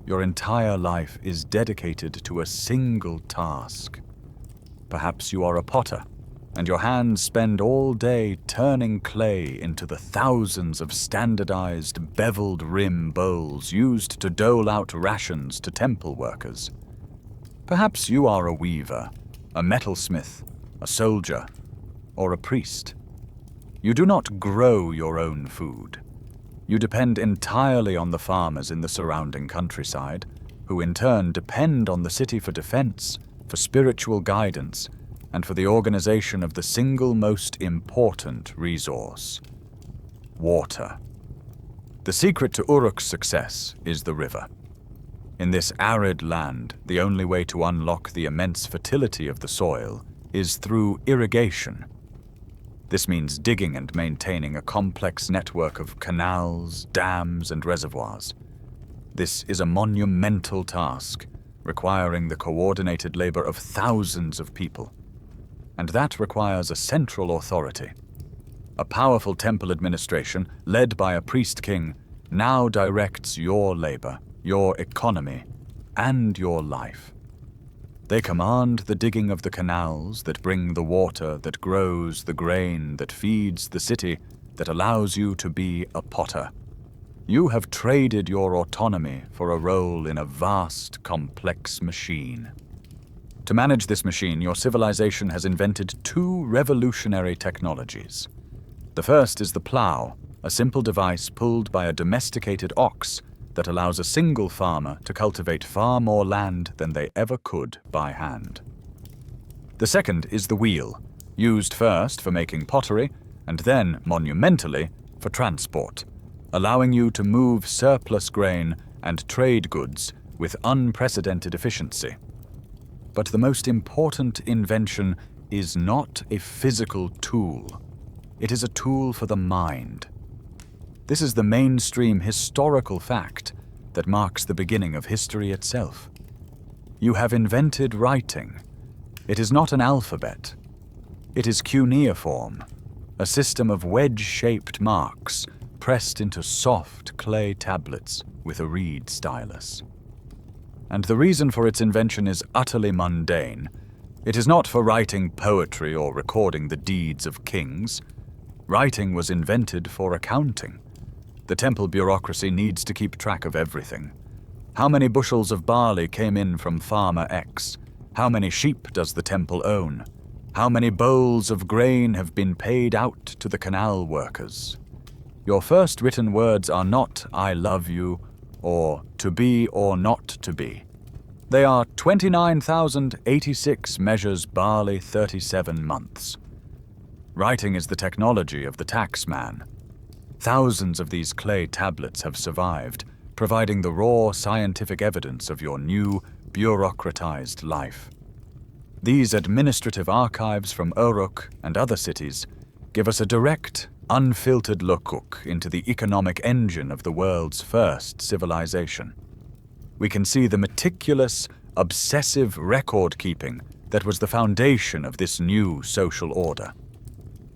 Your entire life is dedicated to a single task. Perhaps you are a potter, and your hands spend all day turning clay into the thousands of standardized, beveled rim bowls used to dole out rations to temple workers. Perhaps you are a weaver, a metalsmith, a soldier, or a priest. You do not grow your own food. You depend entirely on the farmers in the surrounding countryside, who in turn depend on the city for defense, for spiritual guidance, and for the organization of the single most important resource: water. The secret to Uruk's success is the river. In this arid land, the only way to unlock the immense fertility of the soil is through irrigation. This means digging and maintaining a complex network of canals, dams, and reservoirs. This is a monumental task, requiring the coordinated labor of thousands of people. And that requires a central authority. A powerful temple administration, led by a priest-king, now directs your labor, your economy, and your life. They command the digging of the canals that bring the water that grows the grain that feeds the city, that allows you to be a potter. You have traded your autonomy for a role in a vast, complex machine. To manage this machine, your civilization has invented two revolutionary technologies. The first is the plow, a simple device pulled by a domesticated ox that allows a single farmer to cultivate far more land than they ever could by hand. The second is the wheel, used first for making pottery and then, monumentally, for transport, allowing you to move surplus grain and trade goods with unprecedented efficiency. But the most important invention is not a physical tool. It is a tool for the mind. This is the mainstream historical fact that marks the beginning of history itself. You have invented writing. It is not an alphabet. It is cuneiform, a system of wedge-shaped marks pressed into soft clay tablets with a reed stylus. And the reason for its invention is utterly mundane. It is not for writing poetry or recording the deeds of kings. Writing was invented for accounting. The temple bureaucracy needs to keep track of everything. How many bushels of barley came in from farmer X? How many sheep does the temple own? How many bowls of grain have been paid out to the canal workers? Your first written words are not "I love you" or "to be or not to be." They are 29,086 measures barley 37 months. Writing is the technology of the taxman. Thousands of these clay tablets have survived, providing the raw scientific evidence of your new, bureaucratized life. These administrative archives from Uruk and other cities give us a direct, unfiltered look into the economic engine of the world's first civilization. We can see the meticulous, obsessive record-keeping that was the foundation of this new social order.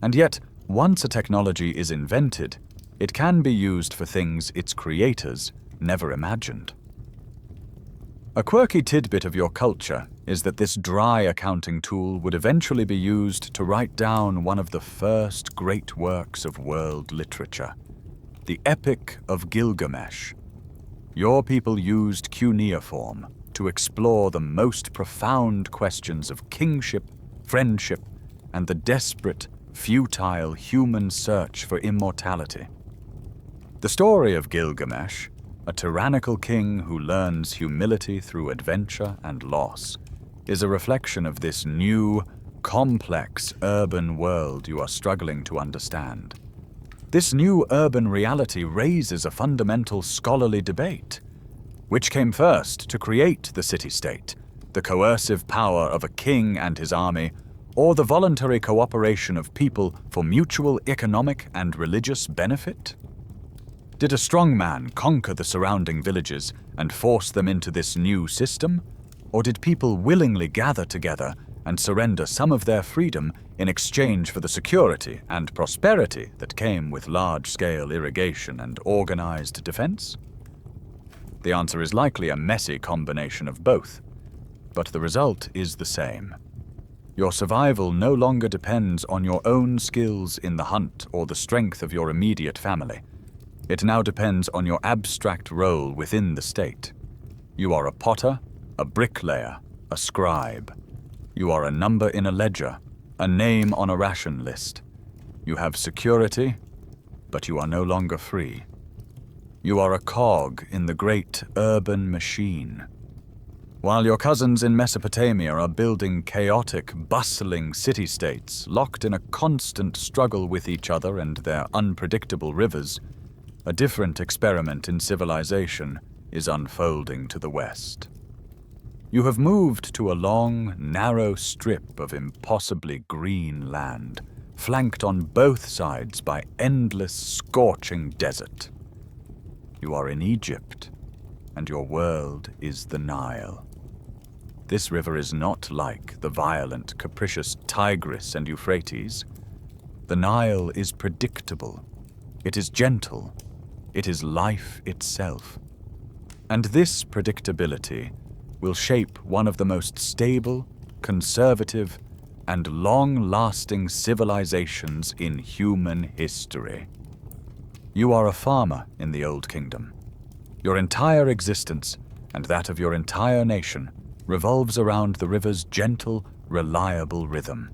And yet, once a technology is invented, it can be used for things its creators never imagined. A quirky tidbit of your culture is that this dry accounting tool would eventually be used to write down one of the first great works of world literature, the Epic of Gilgamesh. Your people used cuneiform to explore the most profound questions of kingship, friendship, and the desperate, futile human search for immortality. The story of Gilgamesh, a tyrannical king who learns humility through adventure and loss, is a reflection of this new, complex urban world you are struggling to understand. This new urban reality raises a fundamental scholarly debate. Which came first to create the city-state, the coercive power of a king and his army, or the voluntary cooperation of people for mutual economic and religious benefit? Did a strong man conquer the surrounding villages and force them into this new system? Or did people willingly gather together and surrender some of their freedom in exchange for the security and prosperity that came with large-scale irrigation and organized defense? The answer is likely a messy combination of both, but the result is the same. Your survival no longer depends on your own skills in the hunt or the strength of your immediate family. It now depends on your abstract role within the state. You are a potter, a bricklayer, a scribe. You are a number in a ledger, a name on a ration list. You have security, but you are no longer free. You are a cog in the great urban machine. While your cousins in Mesopotamia are building chaotic, bustling city-states locked in a constant struggle with each other and their unpredictable rivers, a different experiment in civilization is unfolding to the west. You have moved to a long, narrow strip of impossibly green land, flanked on both sides by endless, scorching desert. You are in Egypt, and your world is the Nile. This river is not like the violent, capricious Tigris and Euphrates. The Nile is predictable. It is gentle. It is life itself. And this predictability will shape one of the most stable, conservative, and long-lasting civilizations in human history. You are a farmer in the Old Kingdom. Your entire existence, and that of your entire nation, revolves around the river's gentle, reliable rhythm.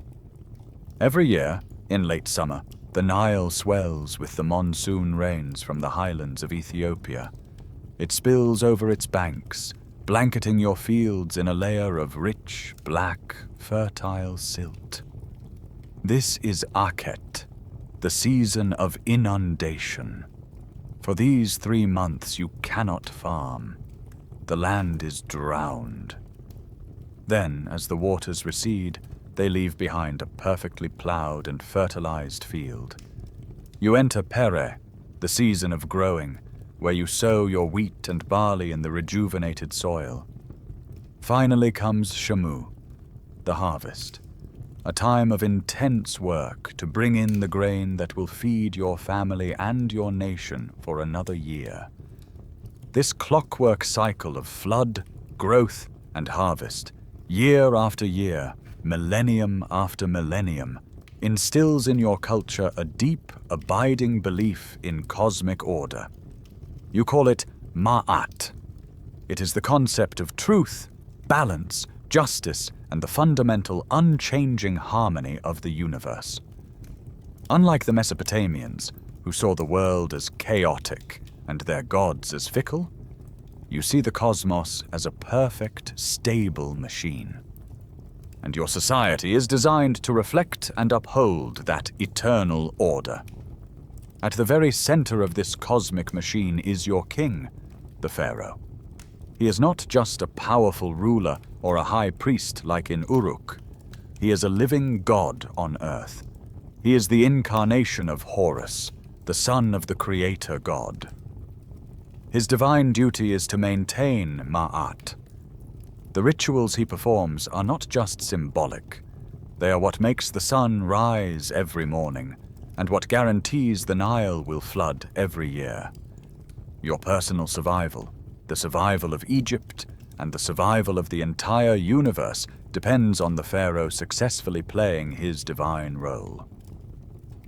Every year, in late summer, the Nile swells with the monsoon rains from the highlands of Ethiopia. It spills over its banks, blanketing your fields in a layer of rich, black, fertile silt. This is Akhet, the season of inundation. For these 3 months you cannot farm. The land is drowned. Then, as the waters recede, they leave behind a perfectly plowed and fertilized field. You enter Pere, the season of growing, where you sow your wheat and barley in the rejuvenated soil. Finally comes Shamu, the harvest, a time of intense work to bring in the grain that will feed your family and your nation for another year. This clockwork cycle of flood, growth, and harvest, year after year, millennium after millennium, instills in your culture a deep, abiding belief in cosmic order. You call it Ma'at. It is the concept of truth, balance, justice, and the fundamental, unchanging harmony of the universe. Unlike the Mesopotamians, who saw the world as chaotic and their gods as fickle, you see the cosmos as a perfect, stable machine. And your society is designed to reflect and uphold that eternal order. At the very center of this cosmic machine is your king, the pharaoh. He is not just a powerful ruler or a high priest like in Uruk. He is a living god on earth. He is the incarnation of Horus, the son of the creator god. His divine duty is to maintain Ma'at. The rituals he performs are not just symbolic. They are what makes the sun rise every morning, and what guarantees the Nile will flood every year. Your personal survival, the survival of Egypt, and the survival of the entire universe depends on the pharaoh successfully playing his divine role.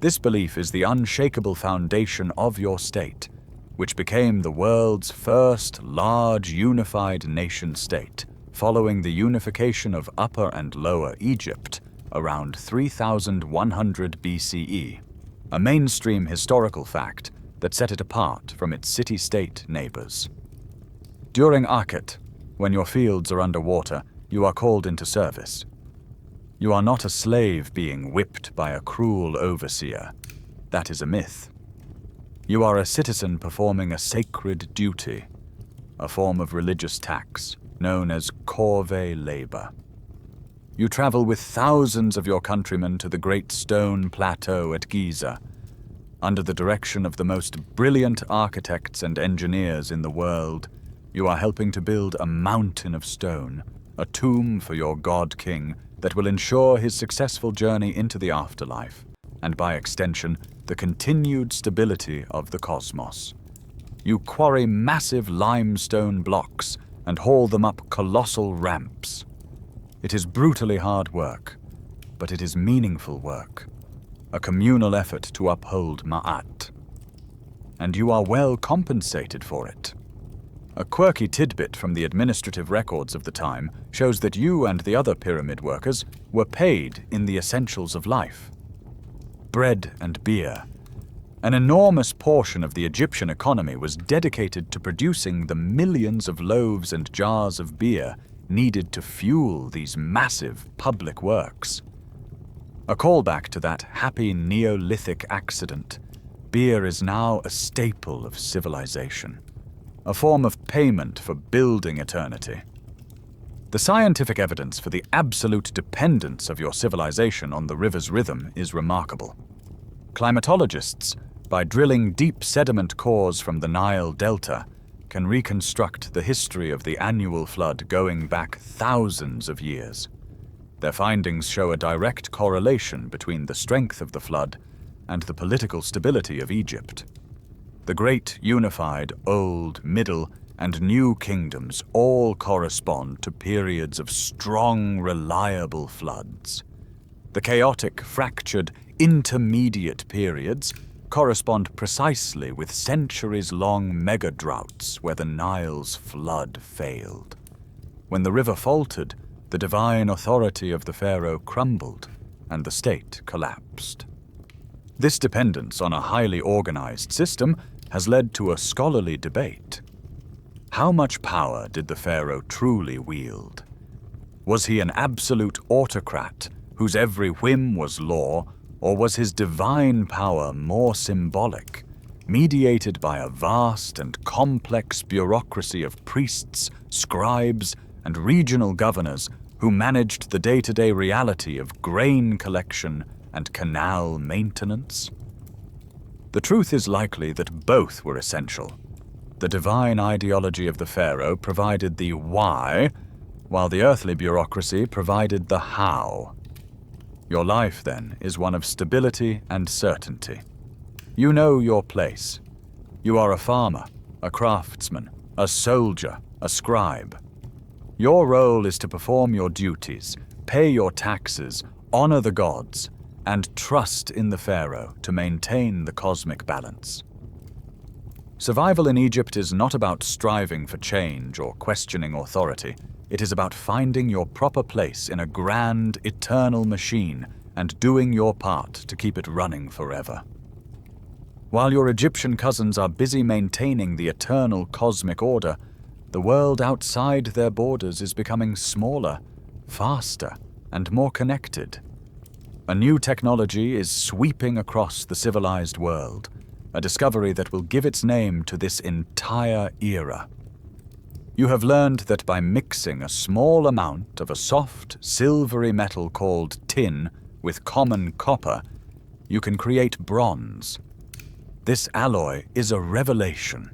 This belief is the unshakable foundation of your state, which became the world's first large unified nation-state, following the unification of Upper and Lower Egypt around 3100 BCE. A mainstream historical fact that set it apart from its city-state neighbors. During Akhet, when your fields are underwater, you are called into service. You are not a slave being whipped by a cruel overseer. That is a myth. You are a citizen performing a sacred duty. a form of religious tax known as corvée labor. You travel with thousands of your countrymen to the great stone plateau at Giza. Under the direction of the most brilliant architects and engineers in the world, you are helping to build a mountain of stone, a tomb for your god-king that will ensure his successful journey into the afterlife, and by extension, the continued stability of the cosmos. You quarry massive limestone blocks and haul them up colossal ramps. It is brutally hard work, but it is meaningful work, a communal effort to uphold Ma'at. And you are well compensated for it. A quirky tidbit from the administrative records of the time shows that you and the other pyramid workers were paid in the essentials of life. Bread and beer. An enormous portion of the Egyptian economy was dedicated to producing the millions of loaves and jars of beer needed to fuel these massive public works. A callback to that happy Neolithic accident, beer is now a staple of civilization, a form of payment for building eternity. The scientific evidence for the absolute dependence of your civilization on the river's rhythm is remarkable. Climatologists, by drilling deep sediment cores from the Nile Delta, can reconstruct the history of the annual flood going back thousands of years. Their findings show a direct correlation between the strength of the flood and the political stability of Egypt. The great unified Old, Middle, and New Kingdoms all correspond to periods of strong, reliable floods. The chaotic, fractured, intermediate periods correspond precisely with centuries-long mega-droughts where the Nile's flood failed. When the river faltered, the divine authority of the pharaoh crumbled, and the state collapsed. This dependence on a highly organized system has led to a scholarly debate. How much power did the pharaoh truly wield? Was he an absolute autocrat whose every whim was law, or was his divine power more symbolic, mediated by a vast and complex bureaucracy of priests, scribes, and regional governors who managed the day-to-day reality of grain collection and canal maintenance? The truth is likely that both were essential. The divine ideology of the pharaoh provided the why, while the earthly bureaucracy provided the how. Your life, then, is one of stability and certainty. You know your place. You are a farmer, a craftsman, a soldier, a scribe. Your role is to perform your duties, pay your taxes, honor the gods, and trust in the pharaoh to maintain the cosmic balance. Survival in Egypt is not about striving for change or questioning authority. It is about finding your proper place in a grand, eternal machine and doing your part to keep it running forever. While your Egyptian cousins are busy maintaining the eternal cosmic order, the world outside their borders is becoming smaller, faster, and more connected. A new technology is sweeping across the civilized world, a discovery that will give its name to this entire era. You have learned that by mixing a small amount of a soft, silvery metal called tin with common copper, you can create bronze. This alloy is a revelation.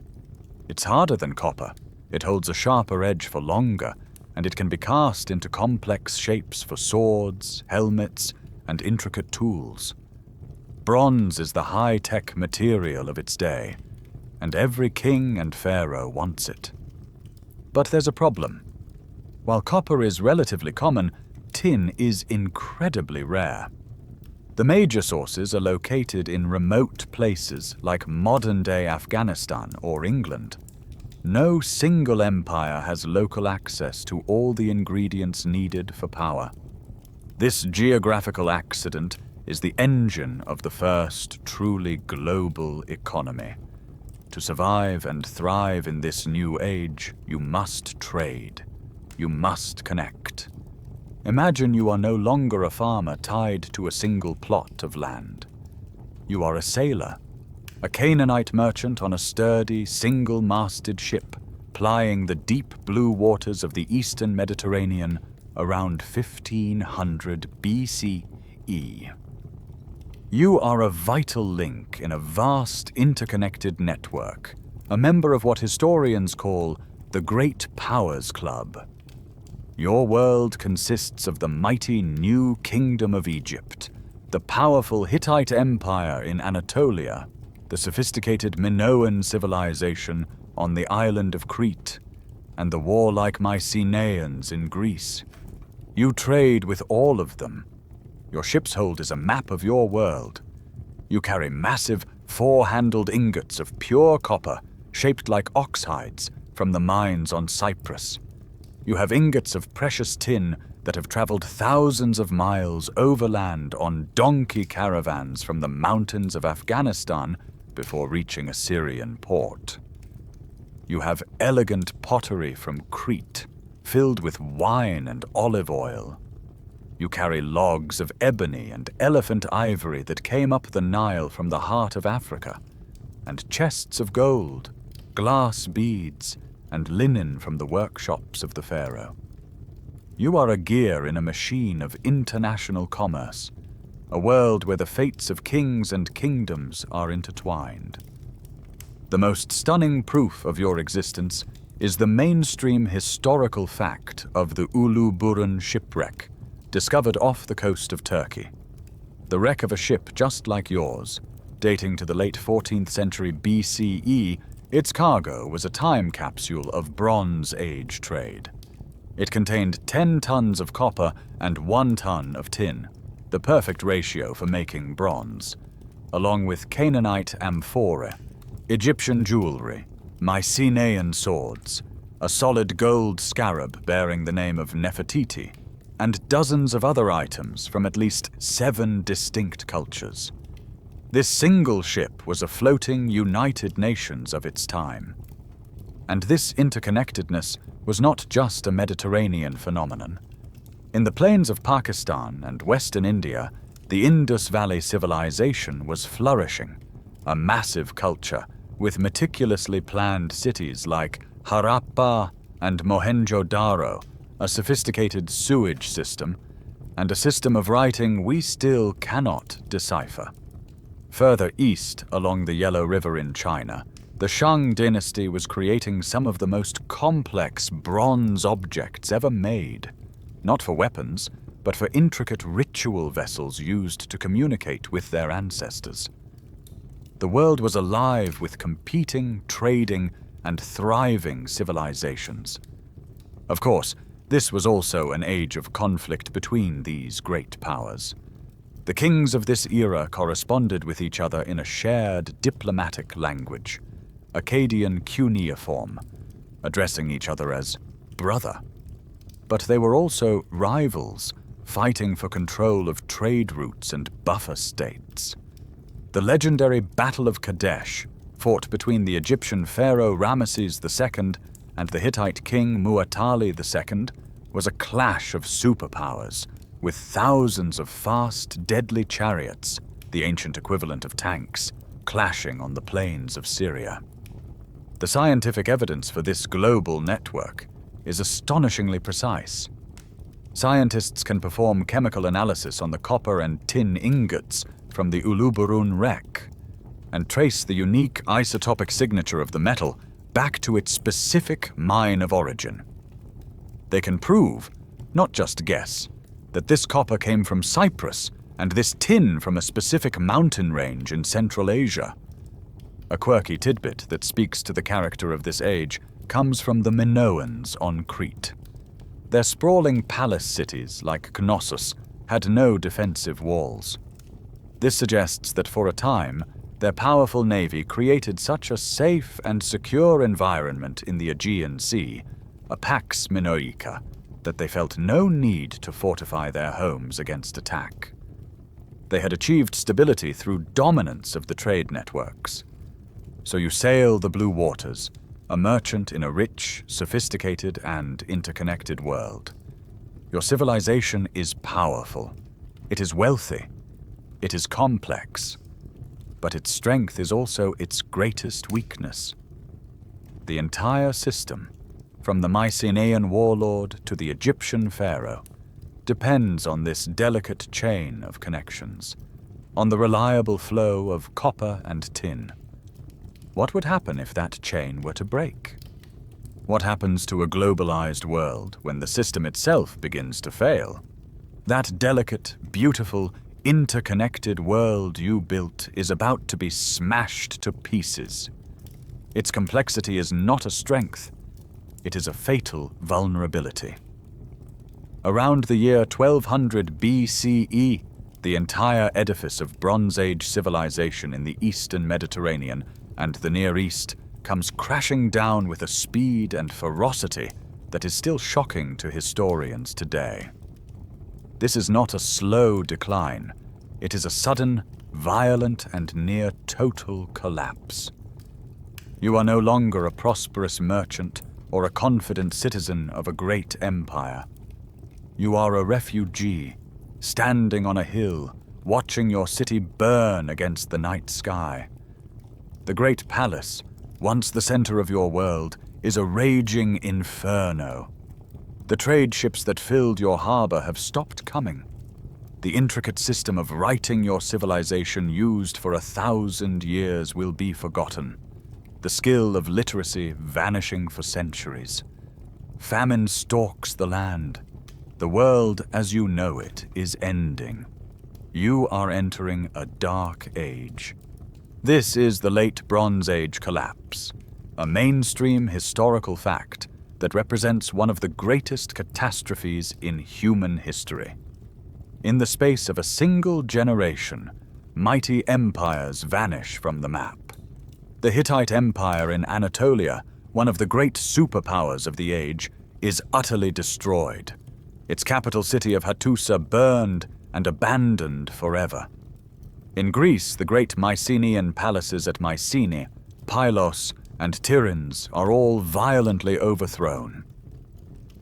It's harder than copper, it holds a sharper edge for longer, and it can be cast into complex shapes for swords, helmets, and intricate tools. Bronze is the high-tech material of its day, and every king and pharaoh wants it. But there's a problem. While copper is relatively common, tin is incredibly rare. The major sources are located in remote places like modern-day Afghanistan or England. No single empire has local access to all the ingredients needed for power. This geographical accident is the engine of the first truly global economy. To survive and thrive in this new age, you must trade. You must connect. Imagine you are no longer a farmer tied to a single plot of land. You are a sailor, a Canaanite merchant on a sturdy, single-masted ship, plying the deep blue waters of the eastern Mediterranean around 1500 BCE. You are a vital link in a vast interconnected network, a member of what historians call the Great Powers Club. Your world consists of the mighty New Kingdom of Egypt, the powerful Hittite Empire in Anatolia, the sophisticated Minoan civilization on the island of Crete, and the warlike Mycenaeans in Greece. You trade with all of them. Your ship's hold is a map of your world. You carry massive, four-handled ingots of pure copper, shaped like ox hides, from the mines on Cyprus. You have ingots of precious tin that have traveled thousands of miles overland on donkey caravans from the mountains of Afghanistan before reaching a Syrian port. You have elegant pottery from Crete, filled with wine and olive oil. You carry logs of ebony and elephant ivory that came up the Nile from the heart of Africa, and chests of gold, glass beads, and linen from the workshops of the pharaoh. You are a gear in a machine of international commerce, a world where the fates of kings and kingdoms are intertwined. The most stunning proof of your existence is the mainstream historical fact of the Uluburun shipwreck, discovered off the coast of Turkey. The wreck of a ship just like yours, dating to the late 14th century BCE, its cargo was a time capsule of Bronze Age trade. It contained 10 tons of copper and 1 ton of tin, the perfect ratio for making bronze, along with Canaanite amphora, Egyptian jewelry, Mycenaean swords, a solid gold scarab bearing the name of Nefertiti, and dozens of other items from at least 7 distinct cultures. This single ship was a floating United Nations of its time. And this interconnectedness was not just a Mediterranean phenomenon. In the plains of Pakistan and western India, the Indus Valley civilization was flourishing, a massive culture with meticulously planned cities like Harappa and Mohenjo-daro, a sophisticated sewage system, and a system of writing we still cannot decipher. Further east along the Yellow River in China, the Shang dynasty was creating some of the most complex bronze objects ever made, not for weapons, but for intricate ritual vessels used to communicate with their ancestors. The world was alive with competing, trading, and thriving civilizations. Of course, this was also an age of conflict between these great powers. The kings of this era corresponded with each other in a shared diplomatic language, Akkadian cuneiform, addressing each other as brother. But they were also rivals, fighting for control of trade routes and buffer states. The legendary Battle of Kadesh, fought between the Egyptian pharaoh Ramesses II and the Hittite king Muwatalli II, was a clash of superpowers, with thousands of fast, deadly chariots, the ancient equivalent of tanks, clashing on the plains of Syria. The scientific evidence for this global network is astonishingly precise. Scientists can perform chemical analysis on the copper and tin ingots from the Uluburun wreck and trace the unique isotopic signature of the metal back to its specific mine of origin. They can prove, not just guess, that this copper came from Cyprus and this tin from a specific mountain range in Central Asia. A quirky tidbit that speaks to the character of this age comes from the Minoans on Crete. Their sprawling palace cities, like Knossos, had no defensive walls. This suggests that for a time, their powerful navy created such a safe and secure environment in the Aegean Sea, a pax Minoica, that they felt no need to fortify their homes against attack. They had achieved stability through dominance of the trade networks. So you sail the blue waters, a merchant in a rich, sophisticated, and interconnected world. Your civilization is powerful. It is wealthy. It is complex. But its strength is also its greatest weakness. The entire system, from the Mycenaean warlord to the Egyptian pharaoh, depends on this delicate chain of connections, on the reliable flow of copper and tin. What would happen if that chain were to break? What happens to a globalized world when the system itself begins to fail? That delicate, beautiful, interconnected world you built is about to be smashed to pieces. Its complexity is not a strength, it is a fatal vulnerability. Around the year 1200 BCE, the entire edifice of Bronze Age civilization in the Eastern Mediterranean and the Near East comes crashing down with a speed and ferocity that is still shocking to historians today. This is not a slow decline, it is a sudden, violent, and near total collapse. You are no longer a prosperous merchant or a confident citizen of a great empire. You are a refugee, standing on a hill, watching your city burn against the night sky. The great palace, once the center of your world, is a raging inferno. The trade ships that filled your harbor have stopped coming. The intricate system of writing your civilization used for 1,000 years will be forgotten. The skill of literacy vanishing for centuries. Famine stalks the land. The world as you know it is ending. You are entering a dark age. This is the Late Bronze Age collapse, a mainstream historical fact that represents one of the greatest catastrophes in human history. In the space of a single generation, mighty empires vanish from the map. The Hittite Empire in Anatolia, one of the great superpowers of the age, is utterly destroyed. Its capital city of Hattusa burned and abandoned forever. In Greece, the great Mycenaean palaces at Mycenae, Pylos, and Tiryns are all violently overthrown.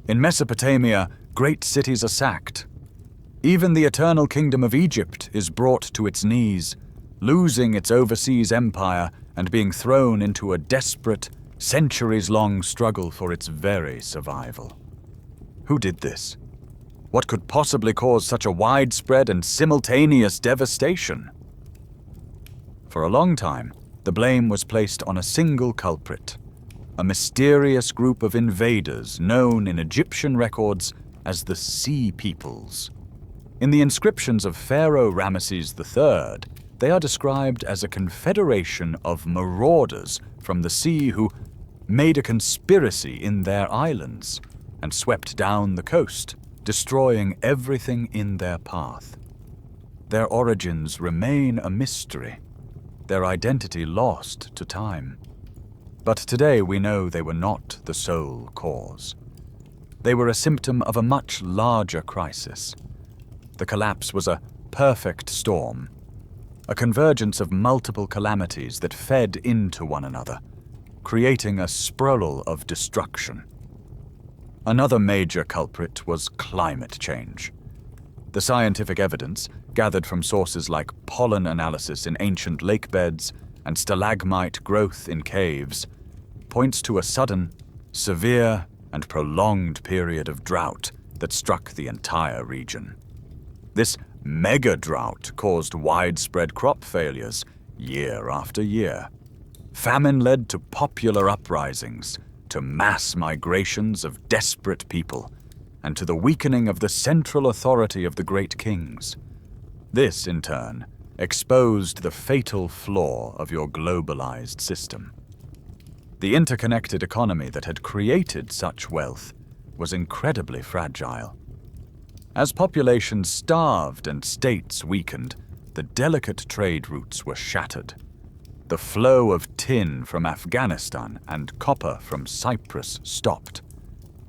In Mesopotamia, great cities are sacked. Even the eternal kingdom of Egypt is brought to its knees, losing its overseas empire and being thrown into a desperate, centuries-long struggle for its very survival. Who did this? What could possibly cause such a widespread and simultaneous devastation? For a long time, the blame was placed on a single culprit, a mysterious group of invaders known in Egyptian records as the Sea Peoples. In the inscriptions of Pharaoh Ramesses III, they are described as a confederation of marauders from the sea who made a conspiracy in their islands and swept down the coast, destroying everything in their path. Their origins remain a mystery, their identity lost to time. But today we know they were not the sole cause. They were a symptom of a much larger crisis. The collapse was a perfect storm, a convergence of multiple calamities that fed into one another, creating a sprawl of destruction. Another major culprit was climate change. The scientific evidence, gathered from sources like pollen analysis in ancient lake beds and stalagmite growth in caves, points to a sudden, severe, and prolonged period of drought that struck the entire region. This mega drought caused widespread crop failures year after year. Famine led to popular uprisings, to mass migrations of desperate people, and to the weakening of the central authority of the great kings. This, in turn, exposed the fatal flaw of your globalized system. The interconnected economy that had created such wealth was incredibly fragile. As populations starved and states weakened, the delicate trade routes were shattered. The flow of tin from Afghanistan and copper from Cyprus stopped.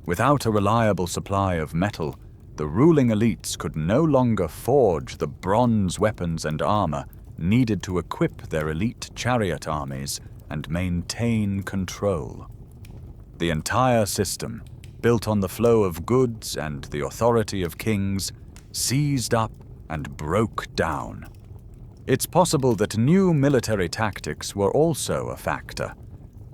Without a reliable supply of metal, the ruling elites could no longer forge the bronze weapons and armor needed to equip their elite chariot armies and maintain control. The entire system, built on the flow of goods and the authority of kings, seized up and broke down. It's possible that new military tactics were also a factor.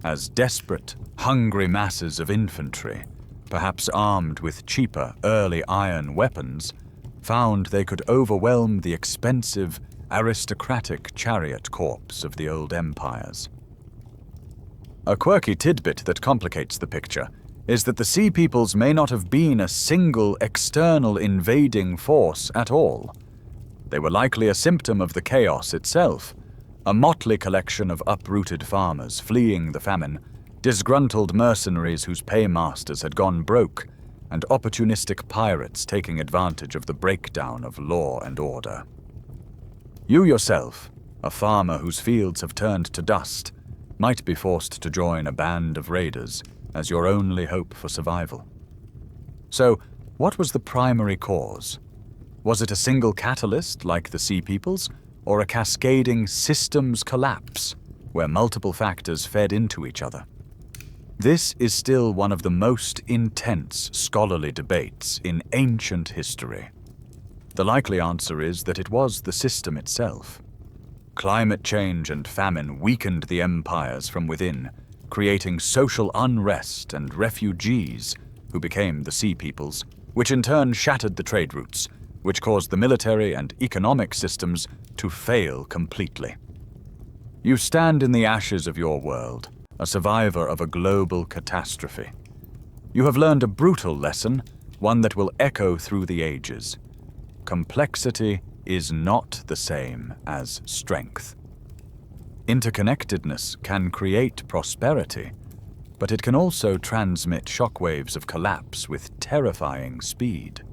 as desperate, hungry masses of infantry, perhaps armed with cheaper early iron weapons, found they could overwhelm the expensive, aristocratic chariot corps of the old empires. A quirky tidbit that complicates the picture is that the Sea Peoples may not have been a single external invading force at all. They were likely a symptom of the chaos itself, a motley collection of uprooted farmers fleeing the famine, disgruntled mercenaries whose paymasters had gone broke, and opportunistic pirates taking advantage of the breakdown of law and order. You yourself, a farmer whose fields have turned to dust, might be forced to join a band of raiders as your only hope for survival. So, what was the primary cause? Was it a single catalyst like the Sea Peoples, or a cascading systems collapse where multiple factors fed into each other? This is still one of the most intense scholarly debates in ancient history. The likely answer is that it was the system itself. Climate change and famine weakened the empires from within, creating social unrest and refugees who became the Sea Peoples, which in turn shattered the trade routes, which caused the military and economic systems to fail completely. You stand in the ashes of your world, a survivor of a global catastrophe. You have learned a brutal lesson, one that will echo through the ages. Complexity is not the same as strength. Interconnectedness can create prosperity, but it can also transmit shockwaves of collapse with terrifying speed.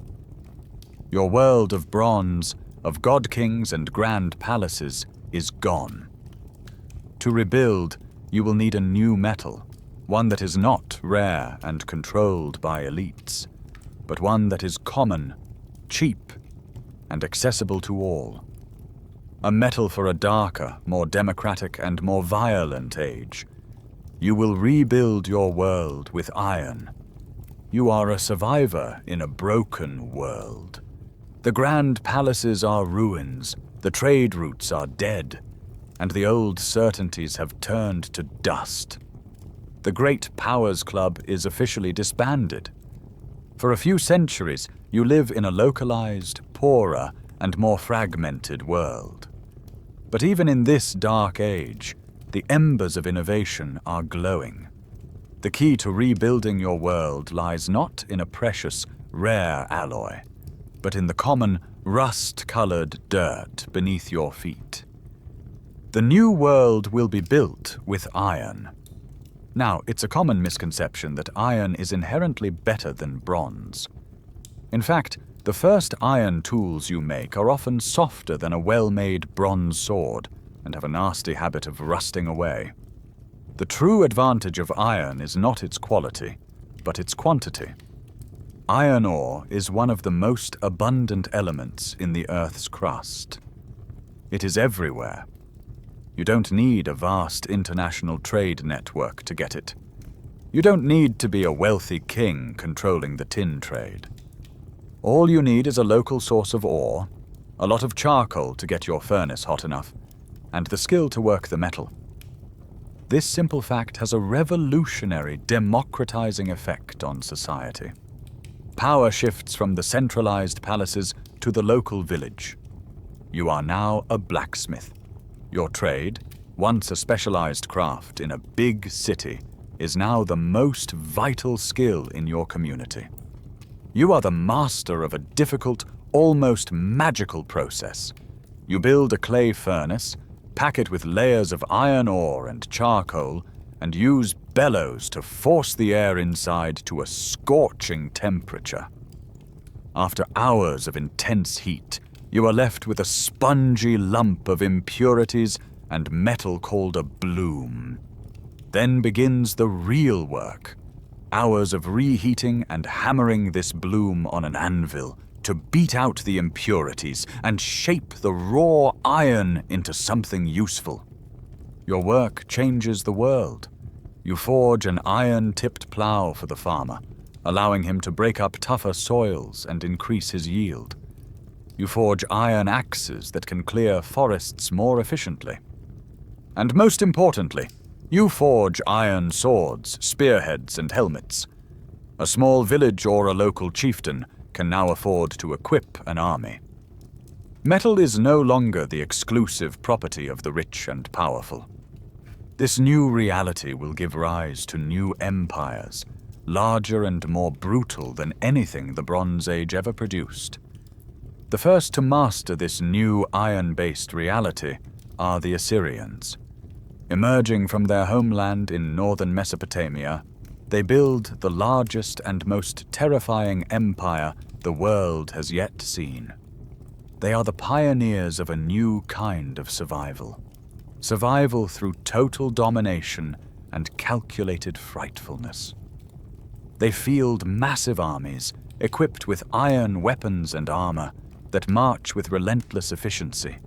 Your world of bronze, of god-kings and grand palaces, is gone. To rebuild, you will need a new metal, one that is not rare and controlled by elites, but one that is common, cheap, and accessible to all. A metal for a darker, more democratic, and more violent age. You will rebuild your world with iron. You are a survivor in a broken world. The grand palaces are ruins, the trade routes are dead, and the old certainties have turned to dust. The Great Powers Club is officially disbanded. For a few centuries, you live in a localized, poorer, and more fragmented world. But even in this dark age, the embers of innovation are glowing. The key to rebuilding your world lies not in a precious, rare alloy, but in the common, rust-colored dirt beneath your feet. The new world will be built with iron. Now, it's a common misconception that iron is inherently better than bronze. In fact, the first iron tools you make are often softer than a well-made bronze sword and have a nasty habit of rusting away. The true advantage of iron is not its quality, but its quantity. Iron ore is one of the most abundant elements in the Earth's crust. It is everywhere. You don't need a vast international trade network to get it. You don't need to be a wealthy king controlling the tin trade. All you need is a local source of ore, a lot of charcoal to get your furnace hot enough, and the skill to work the metal. This simple fact has a revolutionary, democratizing effect on society. Power shifts from the centralized palaces to the local village. You are now a blacksmith. Your trade, once a specialized craft in a big city, is now the most vital skill in your community. You are the master of a difficult, almost magical process. You build a clay furnace, pack it with layers of iron ore and charcoal, and use bellows to force the air inside to a scorching temperature. After hours of intense heat, you are left with a spongy lump of impurities and metal called a bloom. Then begins the real work. Hours of reheating and hammering this bloom on an anvil to beat out the impurities and shape the raw iron into something useful. Your work changes the world. You forge an iron-tipped plow for the farmer, allowing him to break up tougher soils and increase his yield. You forge iron axes that can clear forests more efficiently. And most importantly, You forge iron swords, spearheads, and helmets. A small village or a local chieftain can now afford to equip an army. Metal is no longer the exclusive property of the rich and powerful. This new reality will give rise to new empires, larger and more brutal than anything the Bronze Age ever produced. The first to master this new iron-based reality are the Assyrians. Emerging from their homeland in northern Mesopotamia, they build the largest and most terrifying empire the world has yet seen. They are the pioneers of a new kind of survival. Survival through total domination and calculated frightfulness. They field massive armies, equipped with iron weapons and armor, that march with relentless efficiency.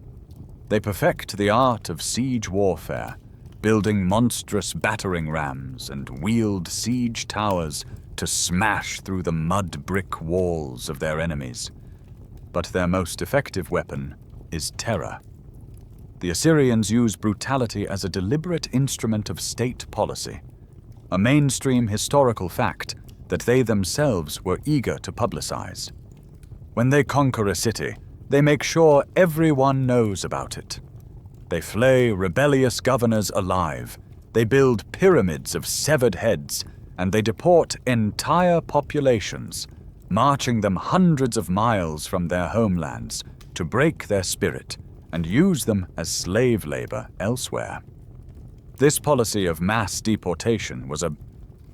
They perfect the art of siege warfare, building monstrous battering rams and wield siege towers to smash through the mud brick walls of their enemies. But their most effective weapon is terror. The Assyrians use brutality as a deliberate instrument of state policy, a mainstream historical fact that they themselves were eager to publicize. When they conquer a city, they make sure everyone knows about it. They flay rebellious governors alive, they build pyramids of severed heads, and they deport entire populations, marching them hundreds of miles from their homelands to break their spirit and use them as slave labor elsewhere. This policy of mass deportation was a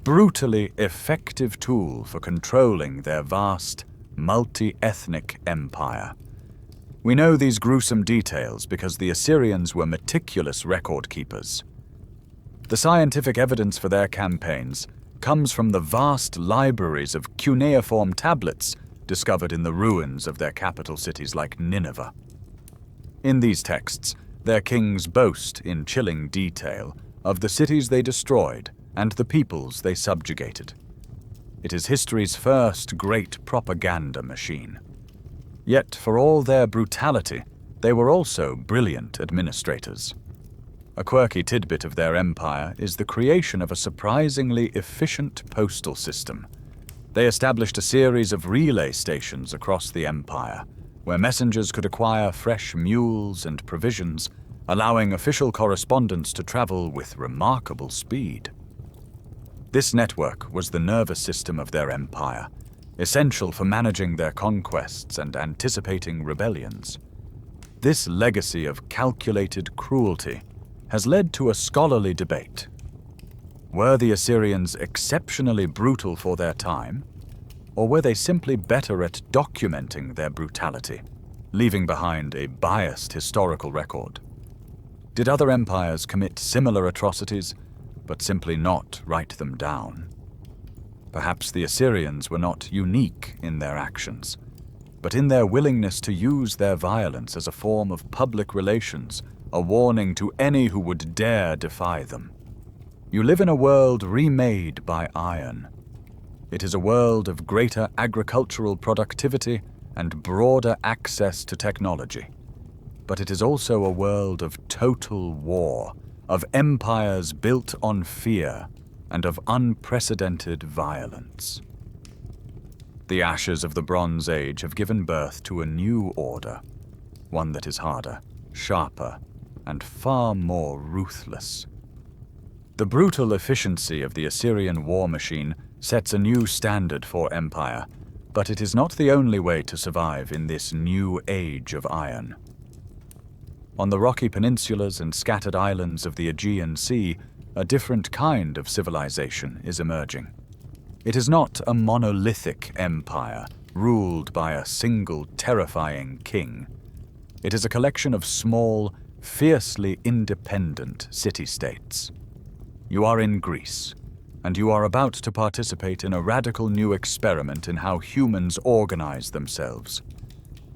brutally effective tool for controlling their vast, multi-ethnic empire. We know these gruesome details because the Assyrians were meticulous record keepers. The scientific evidence for their campaigns comes from the vast libraries of cuneiform tablets discovered in the ruins of their capital cities like Nineveh. In these texts, their kings boast in chilling detail of the cities they destroyed and the peoples they subjugated. It is history's first great propaganda machine. Yet, for all their brutality, they were also brilliant administrators. A quirky tidbit of their empire is the creation of a surprisingly efficient postal system. They established a series of relay stations across the empire, where messengers could acquire fresh mules and provisions, allowing official correspondence to travel with remarkable speed. This network was the nervous system of their empire, essential for managing their conquests and anticipating rebellions. This legacy of calculated cruelty has led to a scholarly debate. Were the Assyrians exceptionally brutal for their time, or were they simply better at documenting their brutality, leaving behind a biased historical record? Did other empires commit similar atrocities, but simply not write them down? Perhaps the Assyrians were not unique in their actions, but in their willingness to use their violence as a form of public relations, a warning to any who would dare defy them. You live in a world remade by iron. It is a world of greater agricultural productivity and broader access to technology. But it is also a world of total war, of empires built on fear, and of unprecedented violence. The ashes of the Bronze Age have given birth to a new order, one that is harder, sharper, and far more ruthless. The brutal efficiency of the Assyrian war machine sets a new standard for empire, but it is not the only way to survive in this new age of iron. On the rocky peninsulas and scattered islands of the Aegean Sea, a different kind of civilization is emerging. It is not a monolithic empire ruled by a single terrifying king. It is a collection of small, fiercely independent city-states. You are in Greece, and you are about to participate in a radical new experiment in how humans organize themselves.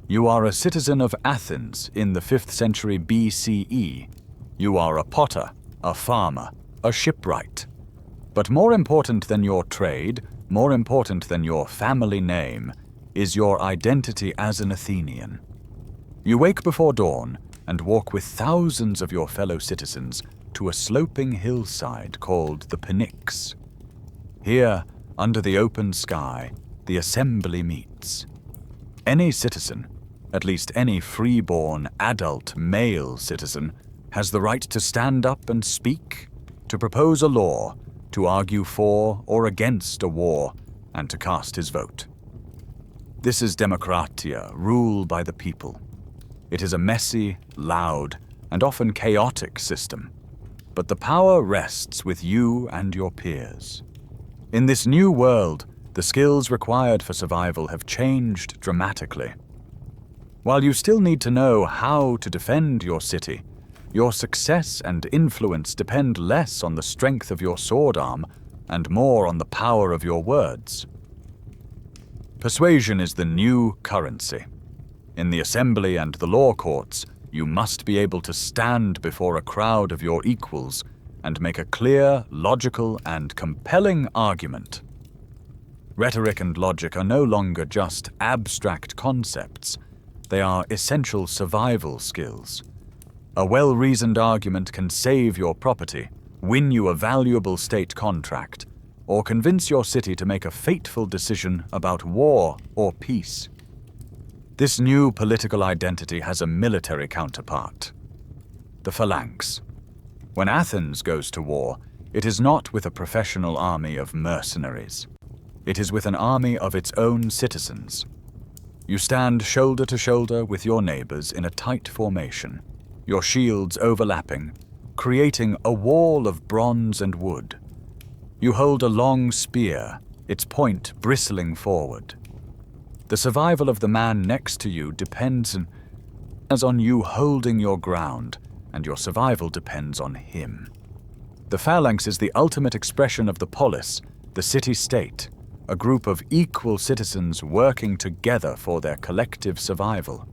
You are a citizen of Athens in the 5th century BCE. You are a potter, a farmer, a shipwright. But more important than your trade, more important than your family name, is your identity as an Athenian. You wake before dawn and walk with thousands of your fellow citizens to a sloping hillside called the Pnyx. Here, under the open sky, the assembly meets. Any citizen, at least any free-born, adult, male citizen, has the right to stand up and speak, to propose a law, to argue for or against a war, and to cast his vote. This is democratia, rule by the people. It is a messy, loud, and often chaotic system, but the power rests with you and your peers. In this new world, the skills required for survival have changed dramatically. While you still need to know how to defend your city, your success and influence depend less on the strength of your sword arm and more on the power of your words. Persuasion is the new currency. In the assembly and the law courts, you must be able to stand before a crowd of your equals and make a clear, logical, and compelling argument. Rhetoric and logic are no longer just abstract concepts. They are essential survival skills. A well-reasoned argument can save your property, win you a valuable state contract, or convince your city to make a fateful decision about war or peace. This new political identity has a military counterpart: the phalanx. When Athens goes to war, it is not with a professional army of mercenaries. It is with an army of its own citizens. You stand shoulder to shoulder with your neighbors in a tight formation, your shields overlapping, creating a wall of bronze and wood. You hold a long spear, its point bristling forward. The survival of the man next to you depends on you holding your ground, and your survival depends on him. The phalanx is the ultimate expression of the polis, the city-state, a group of equal citizens working together for their collective survival.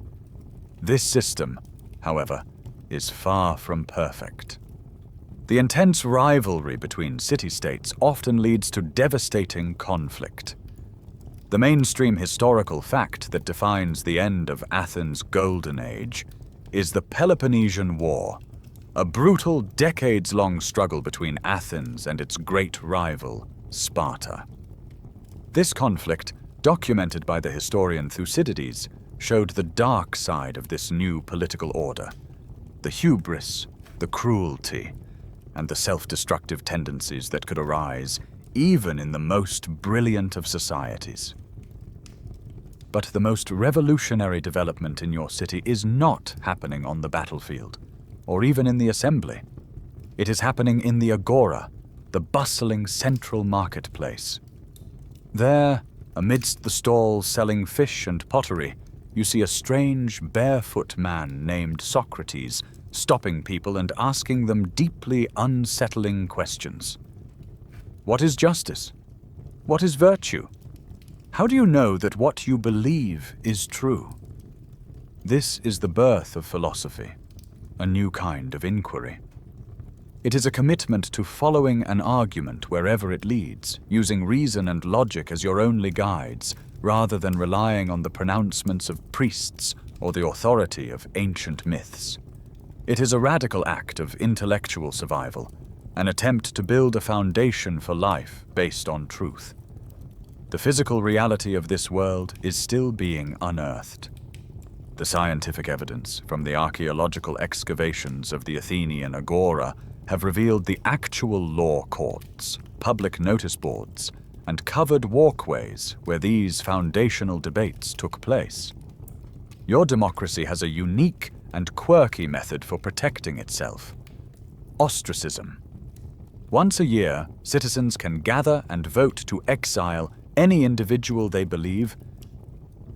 This system, however, is far from perfect. The intense rivalry between city-states often leads to devastating conflict. The mainstream historical fact that defines the end of Athens' golden age is the Peloponnesian War, a brutal decades-long struggle between Athens and its great rival, Sparta. This conflict, documented by the historian Thucydides, showed the dark side of this new political order: the hubris, the cruelty, and the self-destructive tendencies that could arise even in the most brilliant of societies. But the most revolutionary development in your city is not happening on the battlefield, or even in the assembly. It is happening in the agora, the bustling central marketplace. There, amidst the stalls selling fish and pottery, you see a strange, barefoot man named Socrates stopping people and asking them deeply unsettling questions. What is justice? What is virtue? How do you know that what you believe is true? This is the birth of philosophy, a new kind of inquiry. It is a commitment to following an argument wherever it leads, using reason and logic as your only guides, rather than relying on the pronouncements of priests or the authority of ancient myths. It is a radical act of intellectual survival, an attempt to build a foundation for life based on truth. The physical reality of this world is still being unearthed. The scientific evidence from the archaeological excavations of the Athenian agora have revealed the actual law courts, public notice boards, and covered walkways where these foundational debates took place. Your democracy has a unique and quirky method for protecting itself: ostracism. Once a year, citizens can gather and vote to exile any individual they believe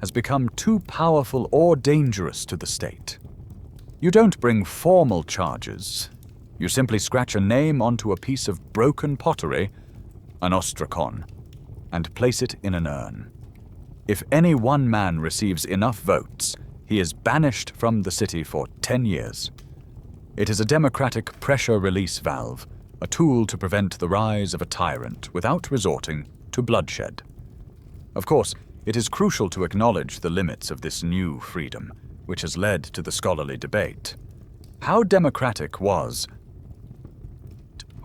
has become too powerful or dangerous to the state. You don't bring formal charges. You simply scratch a name onto a piece of broken pottery, an ostrakon, and place it in an urn. If any one man receives enough votes, he is banished from the city for 10 years. It is a democratic pressure release valve, a tool to prevent the rise of a tyrant without resorting to bloodshed. Of course, it is crucial to acknowledge the limits of this new freedom, which has led to the scholarly debate. How democratic was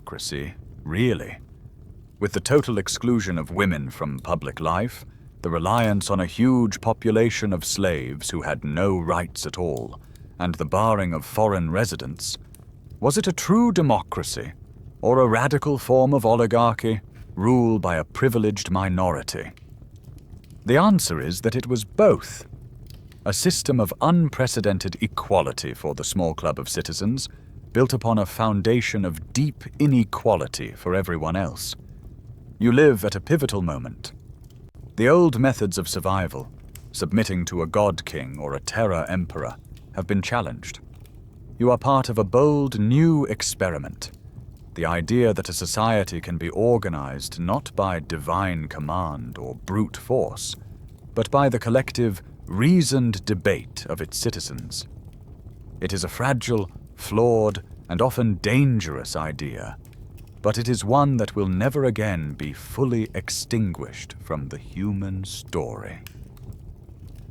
democracy, really. With the total exclusion of women from public life, the reliance on a huge population of slaves who had no rights at all, and the barring of foreign residents, was it a true democracy, or a radical form of oligarchy, ruled by a privileged minority? The answer is that it was both. A system of unprecedented equality for the small club of citizens, built upon a foundation of deep inequality for everyone else. You live at a pivotal moment. The old methods of survival, submitting to a god king or a terror emperor, have been challenged. You are part of a bold new experiment. The idea that a society can be organized not by divine command or brute force, but by the collective, reasoned debate of its citizens. It is a fragile, flawed, and often dangerous idea, but it is one that will never again be fully extinguished from the human story.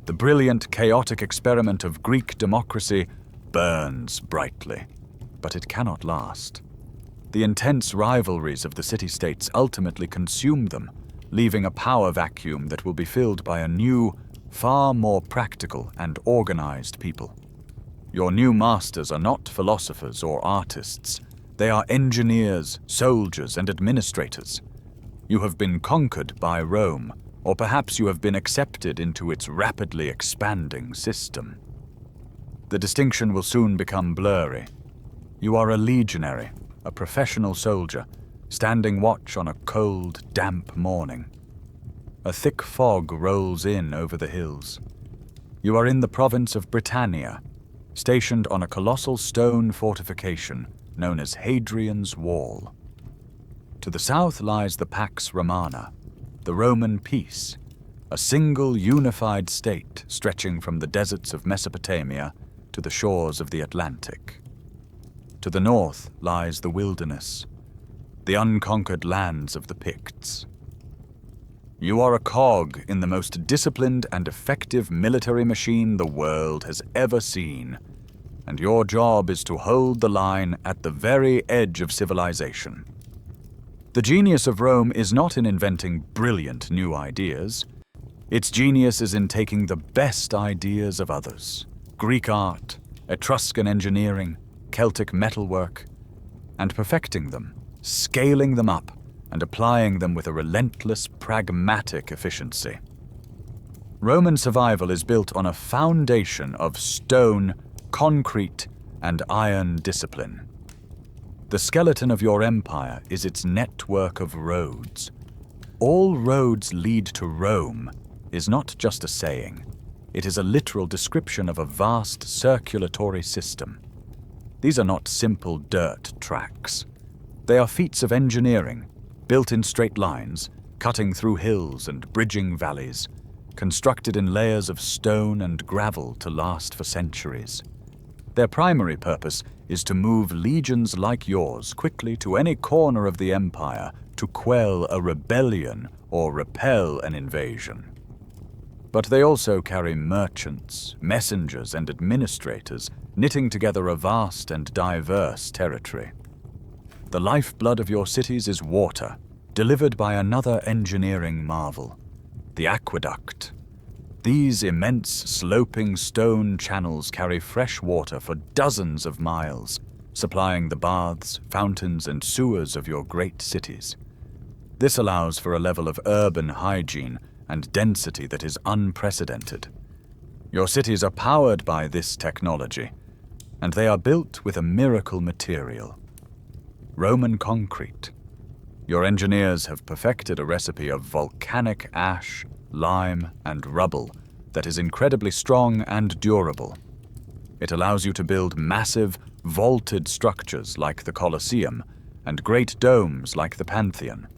The brilliant, chaotic experiment of Greek democracy burns brightly, but it cannot last. The intense rivalries of the city-states ultimately consume them, leaving a power vacuum that will be filled by a new, far more practical and organized people. Your new masters are not philosophers or artists. They are engineers, soldiers, and administrators. You have been conquered by Rome, or perhaps you have been accepted into its rapidly expanding system. The distinction will soon become blurry. You are a legionary, a professional soldier, standing watch on a cold, damp morning. A thick fog rolls in over the hills. You are in the province of Britannia, stationed on a colossal stone fortification known as Hadrian's Wall. To the south lies the Pax Romana, the Roman peace, a single unified state stretching from the deserts of Mesopotamia to the shores of the Atlantic. To the north lies the wilderness, the unconquered lands of the Picts. You are a cog in the most disciplined and effective military machine the world has ever seen, and your job is to hold the line at the very edge of civilization. The genius of Rome is not in inventing brilliant new ideas. Its genius is in taking the best ideas of others, Greek art, Etruscan engineering, Celtic metalwork, and perfecting them, scaling them up, and applying them with a relentless, pragmatic efficiency. Roman survival is built on a foundation of stone, concrete, and iron discipline. The skeleton of your empire is its network of roads. All roads lead to Rome is not just a saying. It is a literal description of a vast circulatory system. These are not simple dirt tracks. They are feats of engineering, built in straight lines, cutting through hills and bridging valleys, constructed in layers of stone and gravel to last for centuries. Their primary purpose is to move legions like yours quickly to any corner of the empire to quell a rebellion or repel an invasion. But they also carry merchants, messengers, and administrators, knitting together a vast and diverse territory. The lifeblood of your cities is water, delivered by another engineering marvel, the aqueduct. These immense sloping stone channels carry fresh water for dozens of miles, supplying the baths, fountains, and sewers of your great cities. This allows for a level of urban hygiene and density that is unprecedented. Your cities are powered by this technology, and they are built with a miracle material, Roman concrete. Your engineers have perfected a recipe of volcanic ash, lime, and rubble that is incredibly strong and durable. It allows you to build massive, vaulted structures like the Colosseum and great domes like the Pantheon.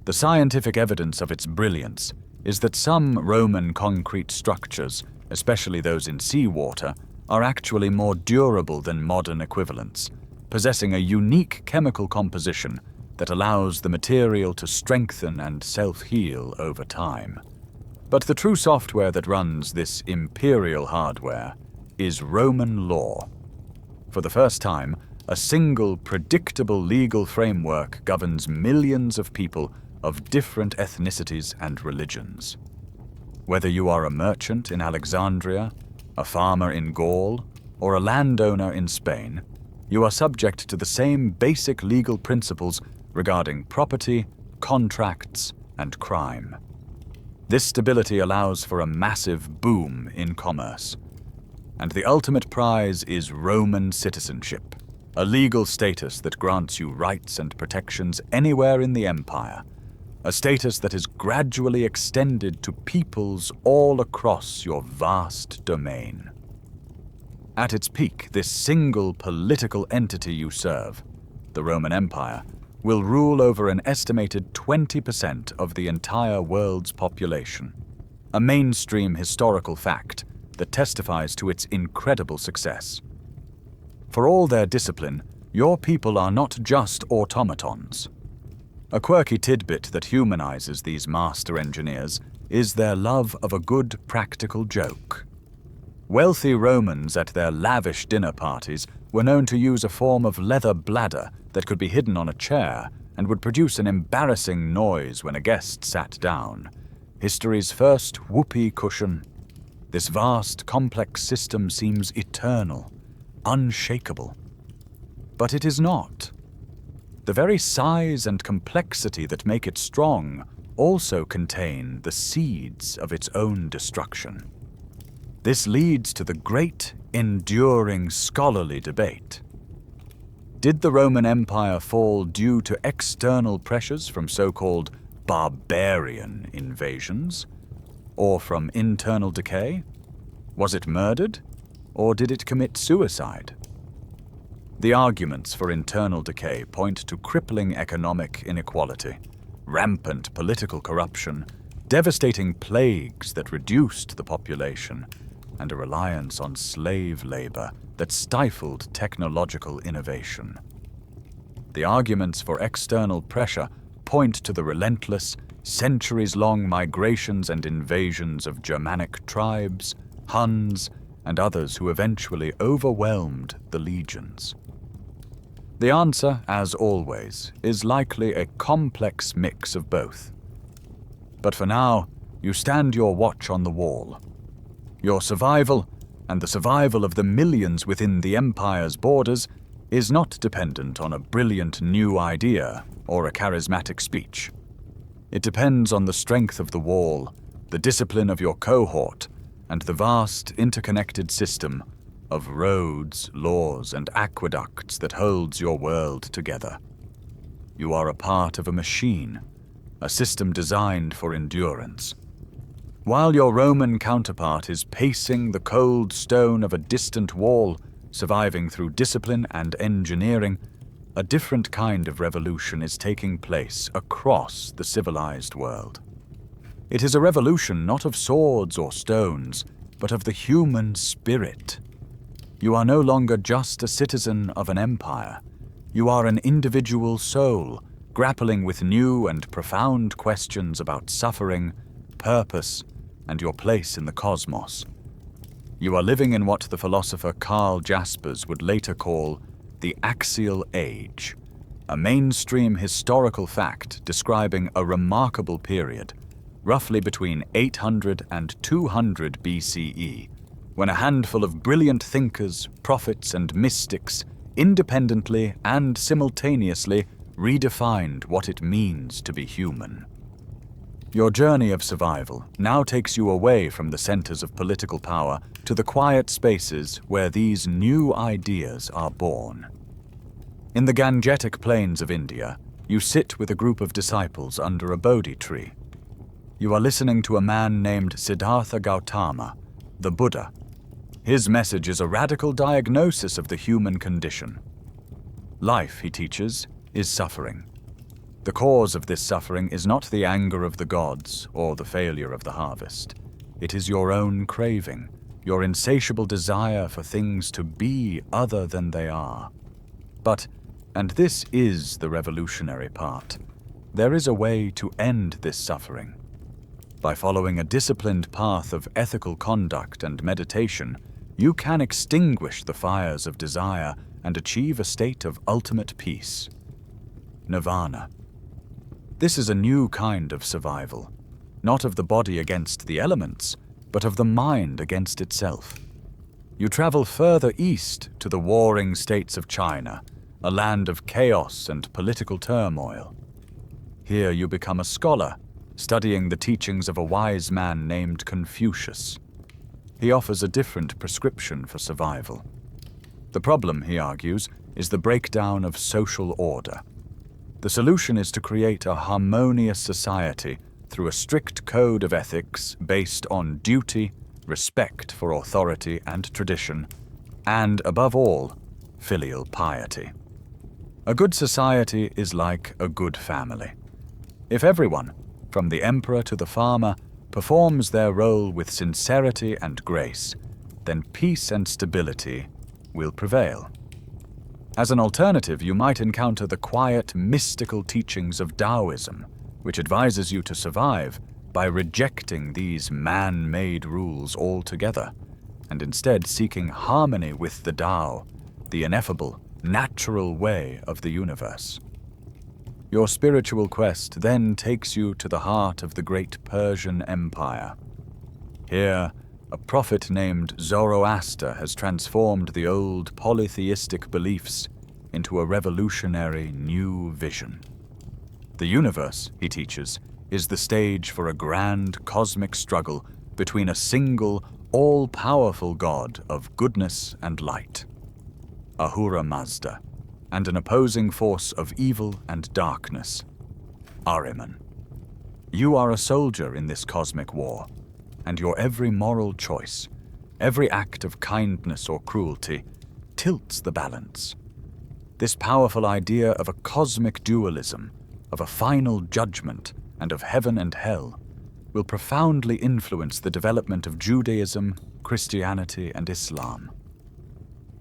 The scientific evidence of its brilliance is that some Roman concrete structures, especially those in seawater, are actually more durable than modern equivalents, possessing a unique chemical composition that allows the material to strengthen and self-heal over time. But the true software that runs this imperial hardware is Roman law. For the first time, A single, predictable legal framework governs millions of people of different ethnicities and religions. Whether you are a merchant in Alexandria, a farmer in Gaul, or a landowner in Spain, you are subject to the same basic legal principles regarding property, contracts, and crime. This stability allows for a massive boom in commerce. And the ultimate prize is Roman citizenship, a legal status that grants you rights and protections anywhere in the empire, a status that is gradually extended to peoples all across your vast domain. At its peak, this single political entity you serve, the Roman Empire, will rule over an estimated 20% of the entire world's population, a mainstream historical fact that testifies to its incredible success. For all their discipline, your people are not just automatons. A quirky tidbit that humanizes these master engineers is their love of a good practical joke. Wealthy Romans at their lavish dinner parties were known to use a form of leather bladder that could be hidden on a chair and would produce an embarrassing noise when a guest sat down. History's first whoopee cushion. This vast, complex system seems eternal, unshakable. But it is not. The very size and complexity that make it strong also contain the seeds of its own destruction. This leads to the great, enduring scholarly debate. Did the Roman Empire fall due to external pressures from so-called barbarian invasions, or from internal decay? Was it murdered, or did it commit suicide? The arguments for internal decay point to crippling economic inequality, rampant political corruption, devastating plagues that reduced the population, and a reliance on slave labor that stifled technological innovation. The arguments for external pressure point to the relentless, centuries-long migrations and invasions of Germanic tribes, Huns, and others who eventually overwhelmed the legions. The answer, as always, is likely a complex mix of both. But for now, you stand your watch on the wall. Your survival, and the survival of the millions within the empire's borders, is not dependent on a brilliant new idea or a charismatic speech. It depends on the strength of the wall, the discipline of your cohort, and the vast interconnected system of roads, laws, and aqueducts that holds your world together. You are a part of a machine, a system designed for endurance. While your Roman counterpart is pacing the cold stone of a distant wall, surviving through discipline and engineering, a different kind of revolution is taking place across the civilized world. It is a revolution not of swords or stones, but of the human spirit. You are no longer just a citizen of an empire. You are an individual soul, grappling with new and profound questions about suffering, purpose, and your place in the cosmos. You are living in what the philosopher Karl Jaspers would later call the Axial Age, a mainstream historical fact describing a remarkable period, roughly between 800 and 200 BCE, when a handful of brilliant thinkers, prophets, and mystics independently and simultaneously redefined what it means to be human. Your journey of survival now takes you away from the centers of political power to the quiet spaces where these new ideas are born. In the Gangetic plains of India, you sit with a group of disciples under a Bodhi tree. You are listening to a man named Siddhartha Gautama, the Buddha. His message is a radical diagnosis of the human condition. Life, he teaches, is suffering. The cause of this suffering is not the anger of the gods or the failure of the harvest. It is your own craving, your insatiable desire for things to be other than they are. But, and this is the revolutionary part, there is a way to end this suffering. By following a disciplined path of ethical conduct and meditation, you can extinguish the fires of desire and achieve a state of ultimate peace. Nirvana. This is a new kind of survival, not of the body against the elements, but of the mind against itself. You travel further east to the warring states of China, a land of chaos and political turmoil. Here you become a scholar, studying the teachings of a wise man named Confucius. He offers a different prescription for survival. The problem, he argues, is the breakdown of social order. The solution is to create a harmonious society through a strict code of ethics based on duty, respect for authority and tradition, and, above all, filial piety. A good society is like a good family. If everyone, from the emperor to the farmer, performs their role with sincerity and grace, then peace and stability will prevail. As an alternative, you might encounter the quiet, mystical teachings of Taoism, which advises you to survive by rejecting these man-made rules altogether, and instead seeking harmony with the Tao, the ineffable, natural way of the universe. Your spiritual quest then takes you to the heart of the great Persian Empire. Here, a prophet named Zoroaster has transformed the old polytheistic beliefs into a revolutionary new vision. The universe, he teaches, is the stage for a grand cosmic struggle between a single, all-powerful God of goodness and light, Ahura Mazda, and an opposing force of evil and darkness, Ahriman. You are a soldier in this cosmic war, and your every moral choice, every act of kindness or cruelty, tilts the balance. This powerful idea of a cosmic dualism, of a final judgment, and of heaven and hell, will profoundly influence the development of Judaism, Christianity, and Islam.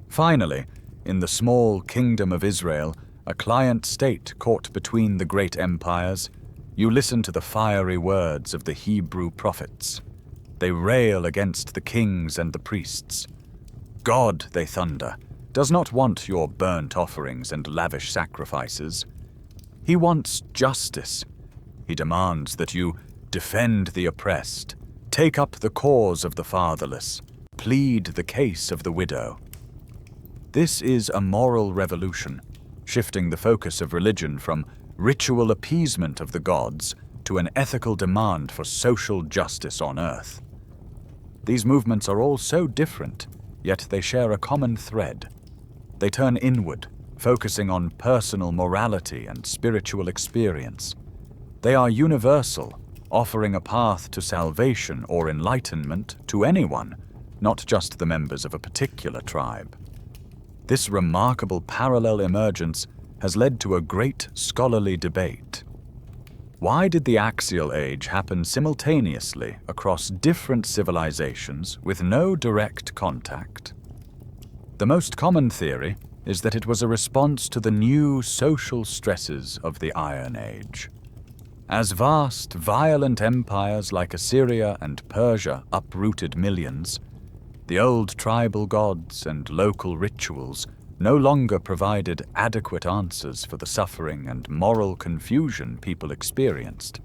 Finally, in the small kingdom of Israel, a client state caught between the great empires, you listen to the fiery words of the Hebrew prophets. They rail against the kings and the priests. God, they thunder, does not want your burnt offerings and lavish sacrifices. He wants justice. He demands that you defend the oppressed, take up the cause of the fatherless, plead the case of the widow. This is a moral revolution, shifting the focus of religion from ritual appeasement of the gods to an ethical demand for social justice on earth. These movements are all so different, yet they share a common thread. They turn inward, focusing on personal morality and spiritual experience. They are universal, offering a path to salvation or enlightenment to anyone, not just the members of a particular tribe. This remarkable parallel emergence has led to a great scholarly debate. Why did the Axial Age happen simultaneously across different civilizations with no direct contact? The most common theory is that it was a response to the new social stresses of the Iron Age. As vast, violent empires like Assyria and Persia uprooted millions, the old tribal gods and local rituals no longer provided adequate answers for the suffering and moral confusion people experienced.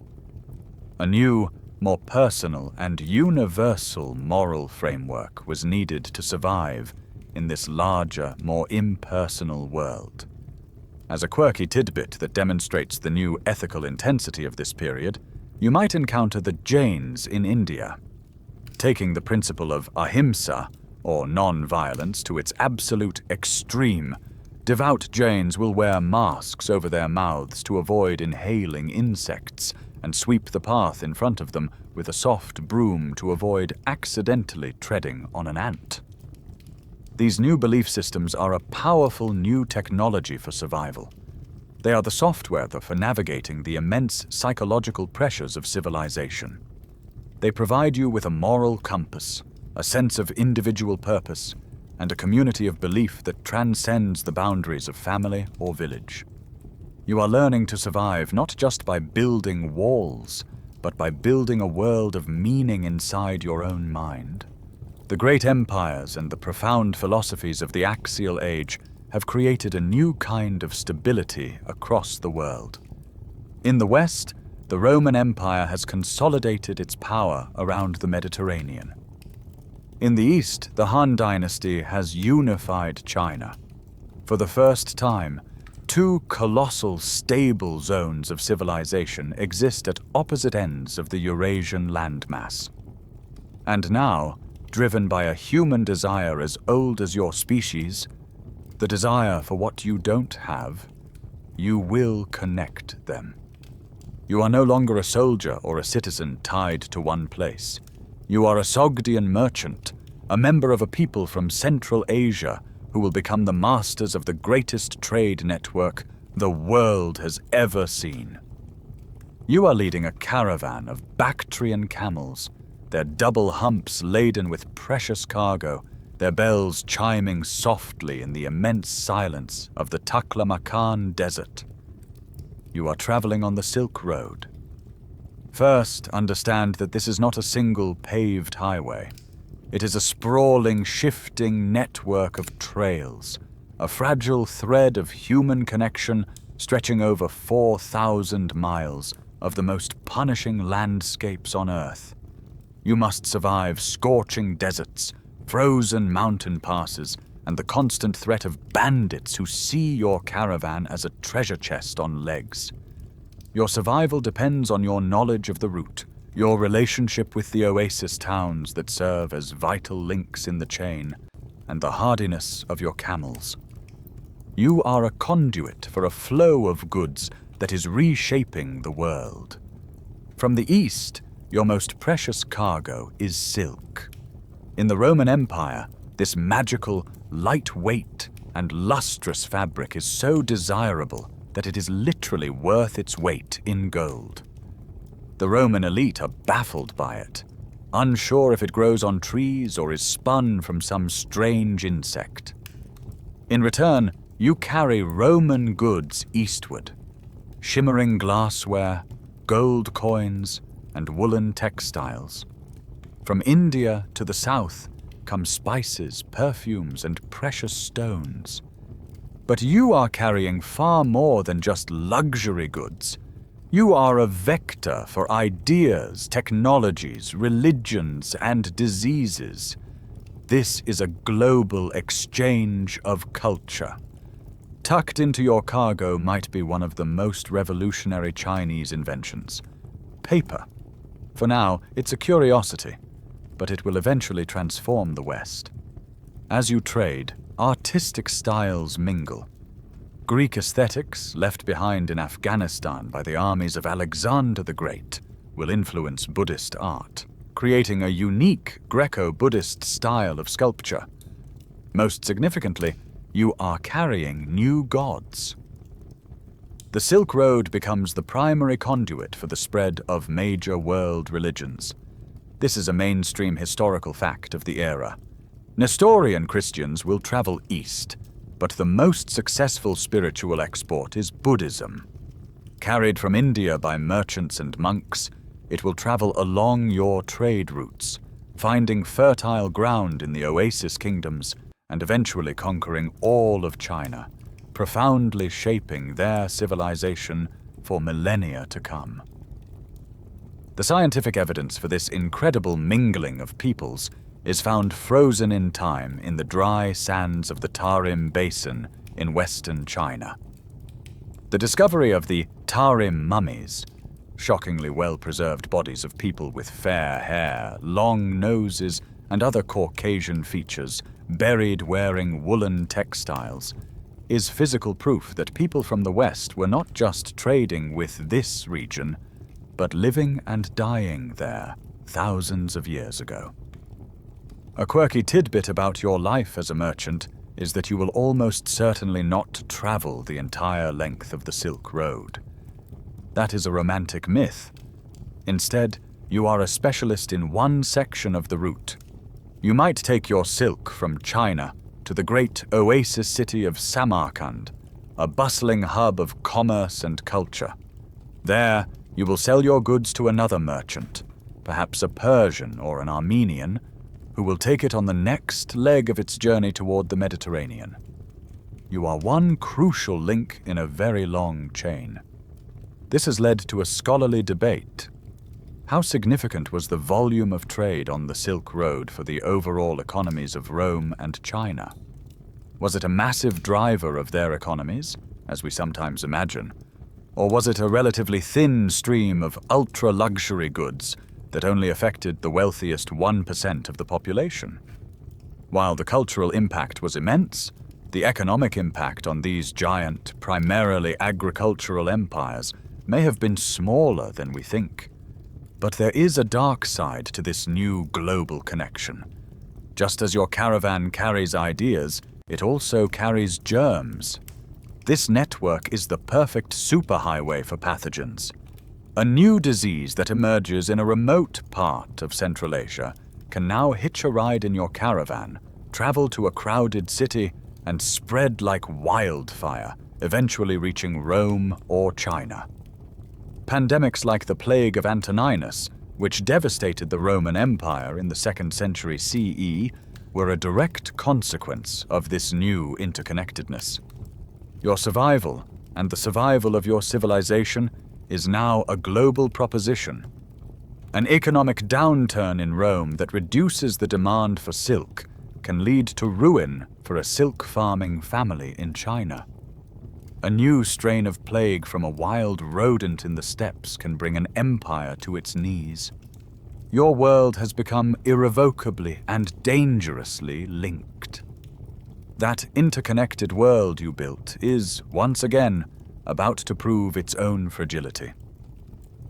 A new, more personal and universal moral framework was needed to survive in this larger, more impersonal world. As a quirky tidbit that demonstrates the new ethical intensity of this period, you might encounter the Jains in India. Taking the principle of ahimsa, or non-violence, to its absolute extreme, devout Jains will wear masks over their mouths to avoid inhaling insects and sweep the path in front of them with a soft broom to avoid accidentally treading on an ant. These new belief systems are a powerful new technology for survival. They are the software for navigating the immense psychological pressures of civilization. They provide you with a moral compass, a sense of individual purpose, and a community of belief that transcends the boundaries of family or village. You are learning to survive not just by building walls, but by building a world of meaning inside your own mind. The great empires and the profound philosophies of the Axial Age have created a new kind of stability across the world. In the West, the Roman Empire has consolidated its power around the Mediterranean. In the East, the Han Dynasty has unified China. For the first time, two colossal, stable zones of civilization exist at opposite ends of the Eurasian landmass. And now, driven by a human desire as old as your species, the desire for what you don't have, you will connect them. You are no longer a soldier or a citizen tied to one place. You are a Sogdian merchant, a member of a people from Central Asia who will become the masters of the greatest trade network the world has ever seen. You are leading a caravan of Bactrian camels, their double humps laden with precious cargo, their bells chiming softly in the immense silence of the Taklamakan Desert. You are traveling on the Silk Road. First, understand that this is not a single paved highway. It is a sprawling, shifting network of trails, a fragile thread of human connection stretching over 4,000 miles of the most punishing landscapes on Earth. You must survive scorching deserts, frozen mountain passes, and the constant threat of bandits who see your caravan as a treasure chest on legs. Your survival depends on your knowledge of the route, your relationship with the oasis towns that serve as vital links in the chain, and the hardiness of your camels. You are a conduit for a flow of goods that is reshaping the world. From the east, your most precious cargo is silk. In the Roman Empire, this magical, lightweight, and lustrous fabric is so desirable that it is literally worth its weight in gold. The Roman elite are baffled by it, unsure if it grows on trees or is spun from some strange insect. In return, you carry Roman goods eastward, shimmering glassware, gold coins, and woolen textiles. From India to the south come spices, perfumes, and precious stones. But you are carrying far more than just luxury goods. You are a vector for ideas, technologies, religions, and diseases. This is a global exchange of culture. Tucked into your cargo might be one of the most revolutionary Chinese inventions: paper. For now, it's a curiosity, but it will eventually transform the West. As you trade, artistic styles mingle. Greek aesthetics, left behind in Afghanistan by the armies of Alexander the Great, will influence Buddhist art, creating a unique Greco-Buddhist style of sculpture. Most significantly, you are carrying new gods. The Silk Road becomes the primary conduit for the spread of major world religions. This is a mainstream historical fact of the era. Nestorian Christians will travel east, but the most successful spiritual export is Buddhism. Carried from India by merchants and monks, it will travel along your trade routes, finding fertile ground in the oasis kingdoms and eventually conquering all of China, profoundly shaping their civilization for millennia to come. The scientific evidence for this incredible mingling of peoples is found frozen in time in the dry sands of the Tarim Basin in western China. The discovery of the Tarim mummies, shockingly well-preserved bodies of people with fair hair, long noses, and other Caucasian features, buried wearing woolen textiles, is physical proof that people from the West were not just trading with this region, but living and dying there thousands of years ago. A quirky tidbit about your life as a merchant is that you will almost certainly not travel the entire length of the Silk Road. That is a romantic myth. Instead, you are a specialist in one section of the route. You might take your silk from China to the great oasis city of Samarkand, a bustling hub of commerce and culture. There, you will sell your goods to another merchant, perhaps a Persian or an Armenian, who will take it on the next leg of its journey toward the Mediterranean. you are one crucial link in a very long chain. This has led to a scholarly debate. How significant was the volume of trade on the Silk Road for the overall economies of Rome and China? Was it a massive driver of their economies, as we sometimes imagine? Or was it a relatively thin stream of ultra-luxury goods that only affected the wealthiest 1% of the population? While the cultural impact was immense, the economic impact on these giant, primarily agricultural empires may have been smaller than we think. But there is a dark side to this new global connection. Just as your caravan carries ideas, it also carries germs. This network is the perfect superhighway for pathogens. A new disease that emerges in a remote part of Central Asia can now hitch a ride in your caravan, travel to a crowded city, and spread like wildfire, eventually reaching Rome or China. Pandemics like the plague of Antoninus, which devastated the Roman Empire in the 2nd century CE, were a direct consequence of this new interconnectedness. Your survival, and the survival of your civilization, is now a global proposition. An economic downturn in Rome that reduces the demand for silk can lead to ruin for a silk farming family in China. A new strain of plague from a wild rodent in the steppes can bring an empire to its knees. Your world has become irrevocably and dangerously linked. That interconnected world you built is, once again, about to prove its own fragility.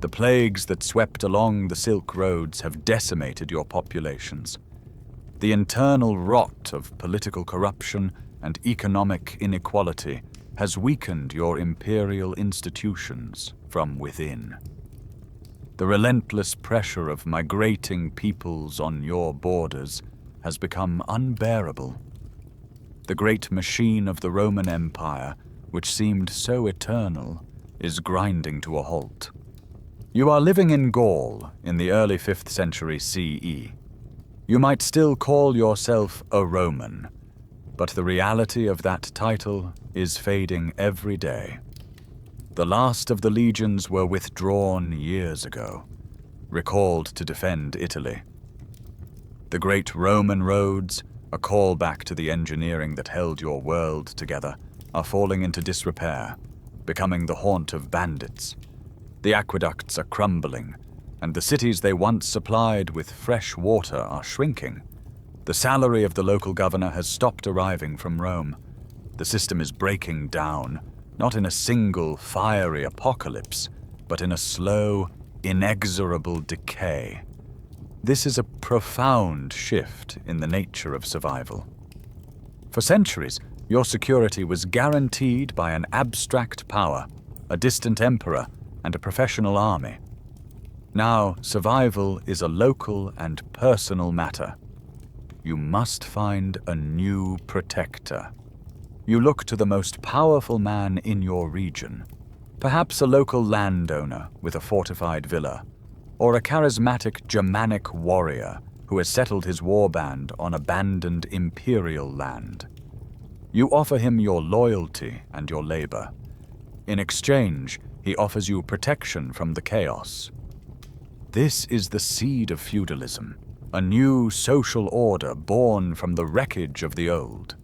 The plagues that swept along the Silk Roads have decimated your populations. The internal rot of political corruption and economic inequality has weakened your imperial institutions from within. The relentless pressure of migrating peoples on your borders has become unbearable. The great machine of the Roman Empire, which seemed so eternal, is grinding to a halt. You are living in Gaul in the early 5th century CE. You might still call yourself a Roman, but the reality of that title is fading every day. The last of the legions were withdrawn years ago, recalled to defend Italy. The great Roman roads, a callback to the engineering that held your world together, are falling into disrepair, becoming the haunt of bandits. The aqueducts are crumbling, and the cities they once supplied with fresh water are shrinking. The salary of the local governor has stopped arriving from Rome. The system is breaking down, not in a single fiery apocalypse, but in a slow, inexorable decay. This is a profound shift in the nature of survival. For centuries, your security was guaranteed by an abstract power, a distant emperor, and a professional army. Now, survival is a local and personal matter. You must find a new protector. You look to the most powerful man in your region, perhaps a local landowner with a fortified villa, or a charismatic Germanic warrior who has settled his warband on abandoned imperial land. You offer him your loyalty and your labor. In exchange, he offers you protection from the chaos. This is the seed of feudalism, a new social order born from the wreckage of the old.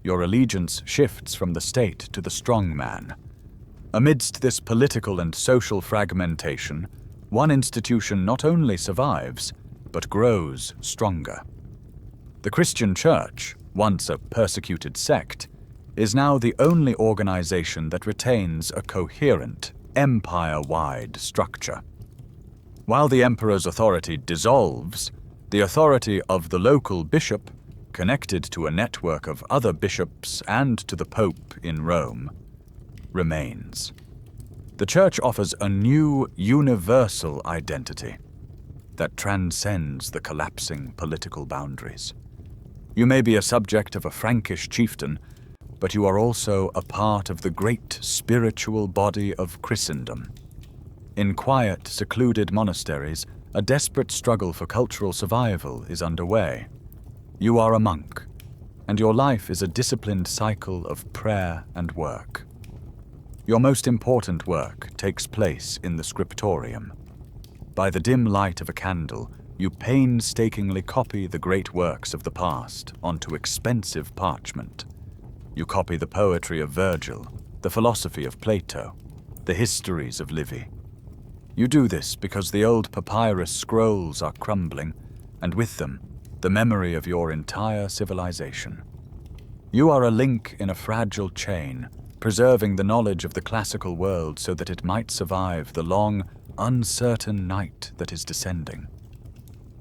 Your allegiance shifts from the state to the strongman. Amidst this political and social fragmentation, one institution not only survives, but grows stronger. The Christian Church, once a persecuted sect, is now the only organization that retains a coherent, empire-wide structure. While the emperor's authority dissolves, the authority of the local bishop, connected to a network of other bishops and to the Pope in Rome, remains. The Church offers a new universal identity that transcends the collapsing political boundaries. You may be a subject of a Frankish chieftain, but you are also a part of the great spiritual body of Christendom. In quiet, secluded monasteries, a desperate struggle for cultural survival is underway. You are a monk, and your life is a disciplined cycle of prayer and work. Your most important work takes place in the scriptorium. By the dim light of a candle, you painstakingly copy the great works of the past onto expensive parchment. You copy the poetry of Virgil, the philosophy of Plato, the histories of Livy. You do this because the old papyrus scrolls are crumbling, and with them, the memory of your entire civilization. You are a link in a fragile chain, preserving the knowledge of the classical world so that it might survive the long, uncertain night that is descending.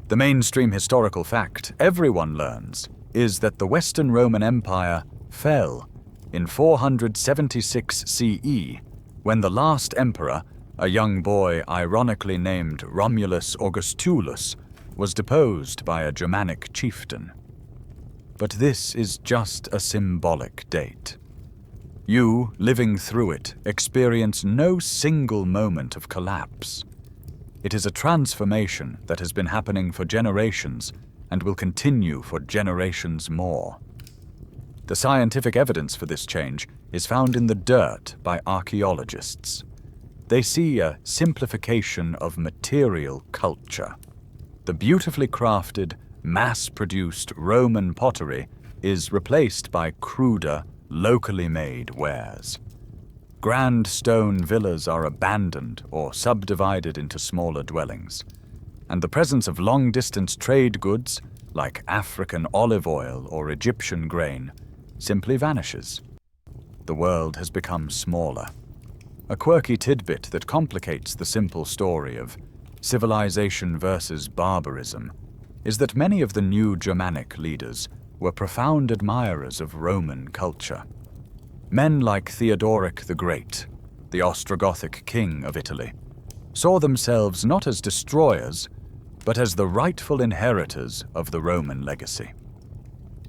The mainstream historical fact everyone learns is that the Western Roman Empire fell in 476 CE, when the last emperor, a young boy ironically named Romulus Augustulus, was deposed by a Germanic chieftain. But this is just a symbolic date. You, living through it, experience no single moment of collapse. It is a transformation that has been happening for generations and will continue for generations more. The scientific evidence for this change is found in the dirt by archaeologists. They see a simplification of material culture. The beautifully crafted, mass-produced Roman pottery is replaced by cruder, locally made wares. Grand stone villas are abandoned or subdivided into smaller dwellings, and the presence of long-distance trade goods, like African olive oil or Egyptian grain, simply vanishes. The world has become smaller. A quirky tidbit that complicates the simple story of civilization versus barbarism is that many of the new Germanic leaders were profound admirers of Roman culture. Men like Theodoric the Great, the Ostrogothic king of Italy, saw themselves not as destroyers, but as the rightful inheritors of the Roman legacy.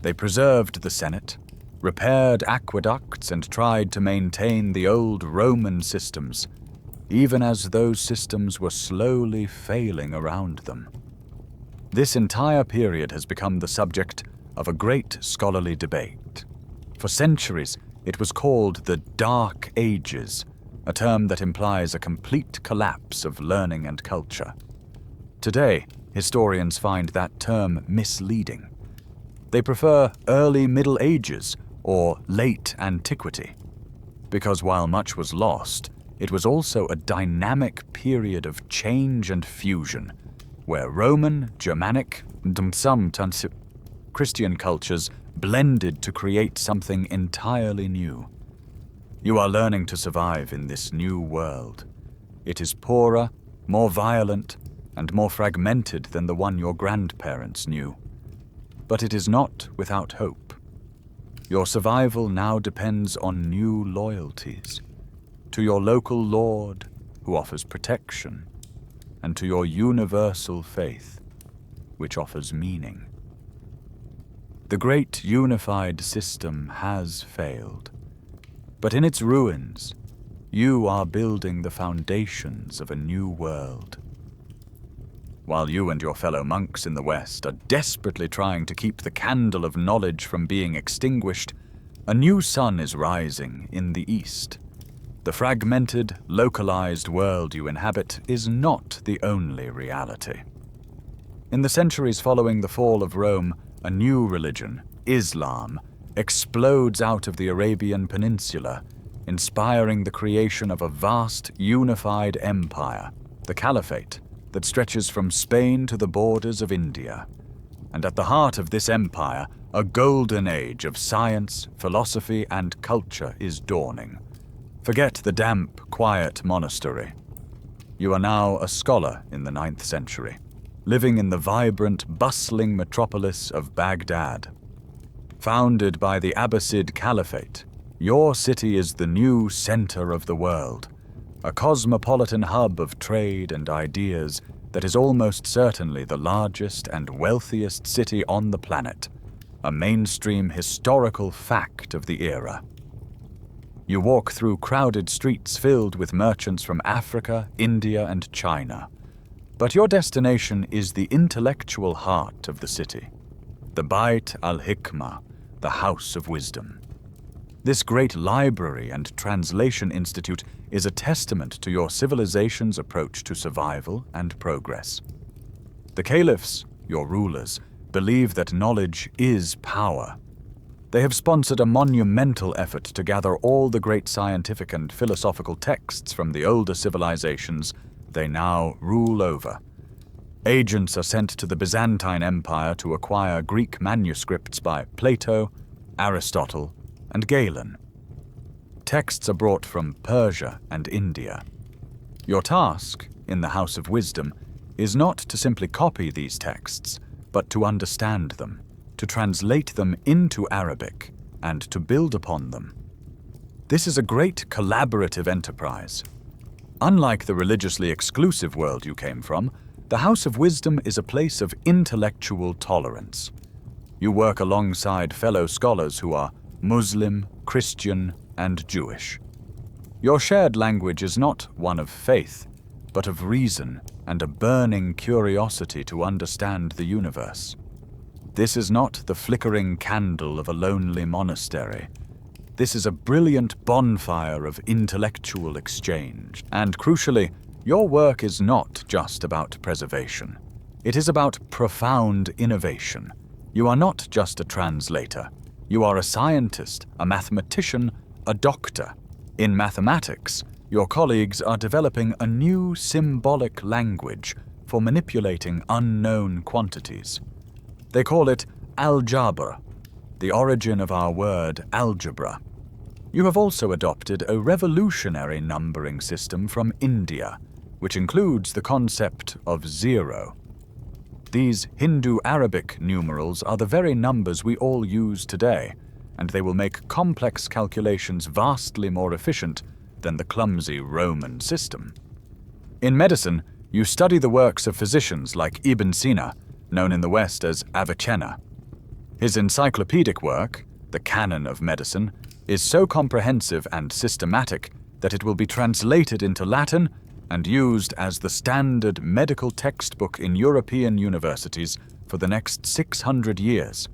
They preserved the Senate, repaired aqueducts, and tried to maintain the old Roman systems, even as those systems were slowly failing around them. This entire period has become the subject of a great scholarly debate. For centuries, it was called the Dark Ages, a term that implies a complete collapse of learning and culture. Today, historians find that term misleading. They prefer early Middle Ages or late antiquity, because while much was lost, it was also a dynamic period of change and fusion, where Roman, Germanic, and sometimes Christian cultures blended to create something entirely new. You are learning to survive in this new world. It is poorer, more violent, and more fragmented than the one your grandparents knew. But it is not without hope. Your survival now depends on new loyalties, to your local lord, who offers protection, and to your universal faith, which offers meaning. The great unified system has failed, but in its ruins, you are building the foundations of a new world. While you and your fellow monks in the West are desperately trying to keep the candle of knowledge from being extinguished, a new sun is rising in the East. The fragmented, localized world you inhabit is not the only reality. In the centuries following the fall of Rome, a new religion, Islam, explodes out of the Arabian Peninsula, inspiring the creation of a vast, unified empire, the Caliphate, that stretches from Spain to the borders of India. And at the heart of this empire, a golden age of science, philosophy, and culture is dawning. Forget the damp, quiet monastery. You are now a scholar in the 9th century, living in the vibrant, bustling metropolis of Baghdad. Founded by the Abbasid Caliphate, your city is the new center of the world, a cosmopolitan hub of trade and ideas that is almost certainly the largest and wealthiest city on the planet, a mainstream historical fact of the era. You walk through crowded streets filled with merchants from Africa, India, and China. But your destination is the intellectual heart of the city, the Bait al-Hikmah, the House of Wisdom. This great library and translation institute is a testament to your civilization's approach to survival and progress. The caliphs, your rulers, believe that knowledge is power. They have sponsored a monumental effort to gather all the great scientific and philosophical texts from the older civilizations they now rule over. Agents are sent to the Byzantine Empire to acquire Greek manuscripts by Plato, Aristotle, and Galen. Texts are brought from Persia and India. Your task, in the House of Wisdom, is not to simply copy these texts, but to understand them, to translate them into Arabic, and to build upon them. This is a great collaborative enterprise. Unlike the religiously exclusive world you came from, the House of Wisdom is a place of intellectual tolerance. You work alongside fellow scholars who are Muslim, Christian, and Jewish. Your shared language is not one of faith, but of reason and a burning curiosity to understand the universe. This is not the flickering candle of a lonely monastery. This is a brilliant bonfire of intellectual exchange. And crucially, your work is not just about preservation. It is about profound innovation. You are not just a translator. You are a scientist, a mathematician, a doctor. In mathematics, your colleagues are developing a new symbolic language for manipulating unknown quantities. They call it algebra, the origin of our word algebra. You have also adopted a revolutionary numbering system from India, which includes the concept of zero. These Hindu-Arabic numerals are the very numbers we all use today, and they will make complex calculations vastly more efficient than the clumsy Roman system. In medicine, you study the works of physicians like Ibn Sina, known in the West as Avicenna. His encyclopedic work, The Canon of Medicine, is so comprehensive and systematic that it will be translated into Latin and used as the standard medical textbook in European universities for the next 600 years.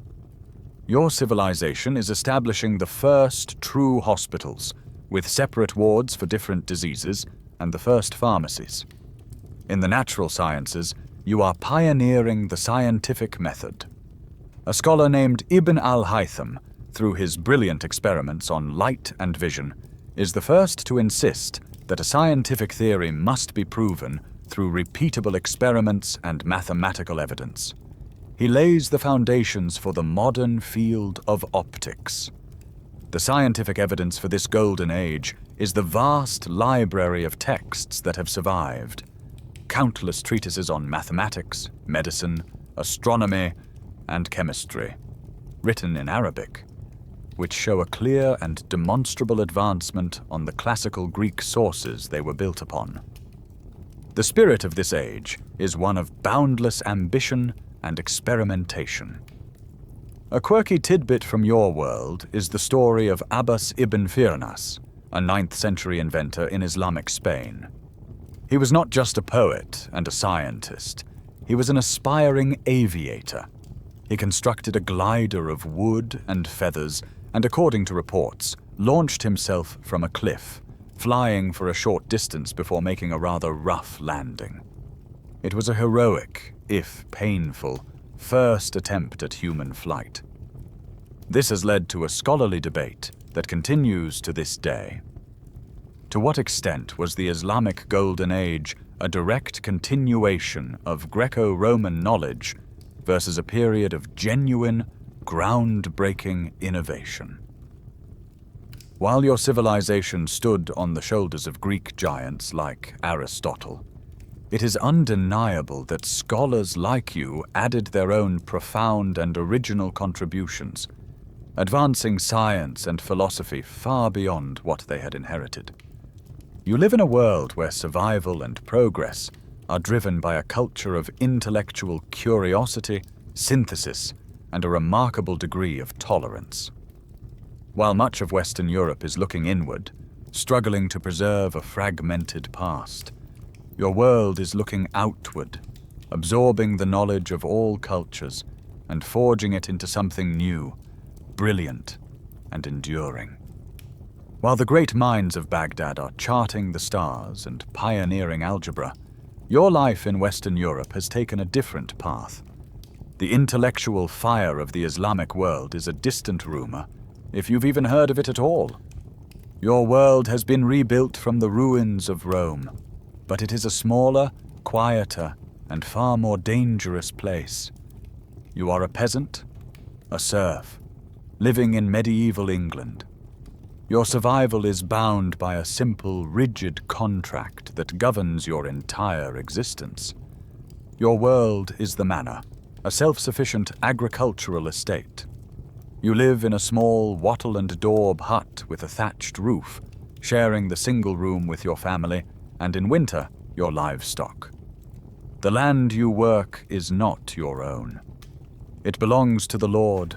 Your civilization is establishing the first true hospitals, with separate wards for different diseases and the first pharmacies. In the natural sciences, you are pioneering the scientific method. A scholar named Ibn al-Haytham, through his brilliant experiments on light and vision, is the first to insist that a scientific theory must be proven through repeatable experiments and mathematical evidence. He lays the foundations for the modern field of optics. The scientific evidence for this golden age is the vast library of texts that have survived. Countless treatises on mathematics, medicine, astronomy, and chemistry, written in Arabic, which show a clear and demonstrable advancement on the classical Greek sources they were built upon. The spirit of this age is one of boundless ambition and experimentation. A quirky tidbit from your world is the story of Abbas ibn Firnas, a 9th century inventor in Islamic Spain. He was not just a poet and a scientist, he was an aspiring aviator. He constructed a glider of wood and feathers and, according to reports, launched himself from a cliff, flying for a short distance before making a rather rough landing. It was a heroic, if painful, first attempt at human flight. This has led to a scholarly debate that continues to this day. To what extent was the Islamic Golden Age a direct continuation of Greco-Roman knowledge versus a period of genuine, groundbreaking innovation? While your civilization stood on the shoulders of Greek giants like Aristotle, it is undeniable that scholars like you added their own profound and original contributions, advancing science and philosophy far beyond what they had inherited. You live in a world where survival and progress are driven by a culture of intellectual curiosity, synthesis, and a remarkable degree of tolerance. While much of Western Europe is looking inward, struggling to preserve a fragmented past, your world is looking outward, absorbing the knowledge of all cultures and forging it into something new, brilliant and enduring. While the great minds of Baghdad are charting the stars and pioneering algebra, your life in Western Europe has taken a different path. The intellectual fire of the Islamic world is a distant rumor, if you've even heard of it at all. Your world has been rebuilt from the ruins of Rome, but it is a smaller, quieter, and far more dangerous place. You are a peasant, a serf, living in medieval England. Your survival is bound by a simple, rigid contract that governs your entire existence. Your world is the manor, a self-sufficient agricultural estate. You live in a small wattle and daub hut with a thatched roof, sharing the single room with your family, and in winter, your livestock. The land you work is not your own. It belongs to the Lord,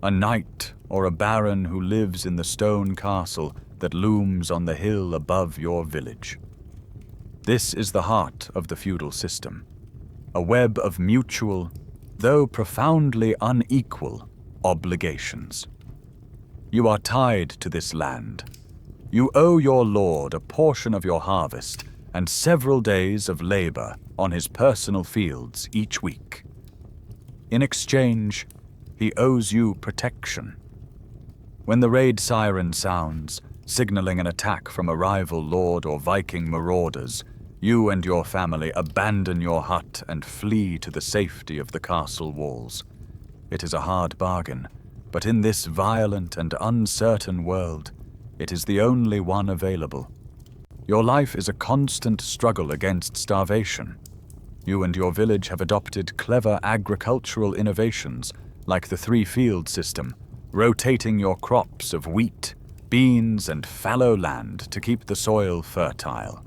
a knight or a baron who lives in the stone castle that looms on the hill above your village. This is the heart of the feudal system, a web of mutual, though profoundly unequal, obligations. You are tied to this land. You owe your lord a portion of your harvest and several days of labor on his personal fields each week. In exchange, he owes you protection. When the raid siren sounds, signaling an attack from a rival lord or Viking marauders, you and your family abandon your hut and flee to the safety of the castle walls. It is a hard bargain, but in this violent and uncertain world, it is the only one available. Your life is a constant struggle against starvation. You and your village have adopted clever agricultural innovations like the three-field system, rotating your crops of wheat, beans, and fallow land to keep the soil fertile.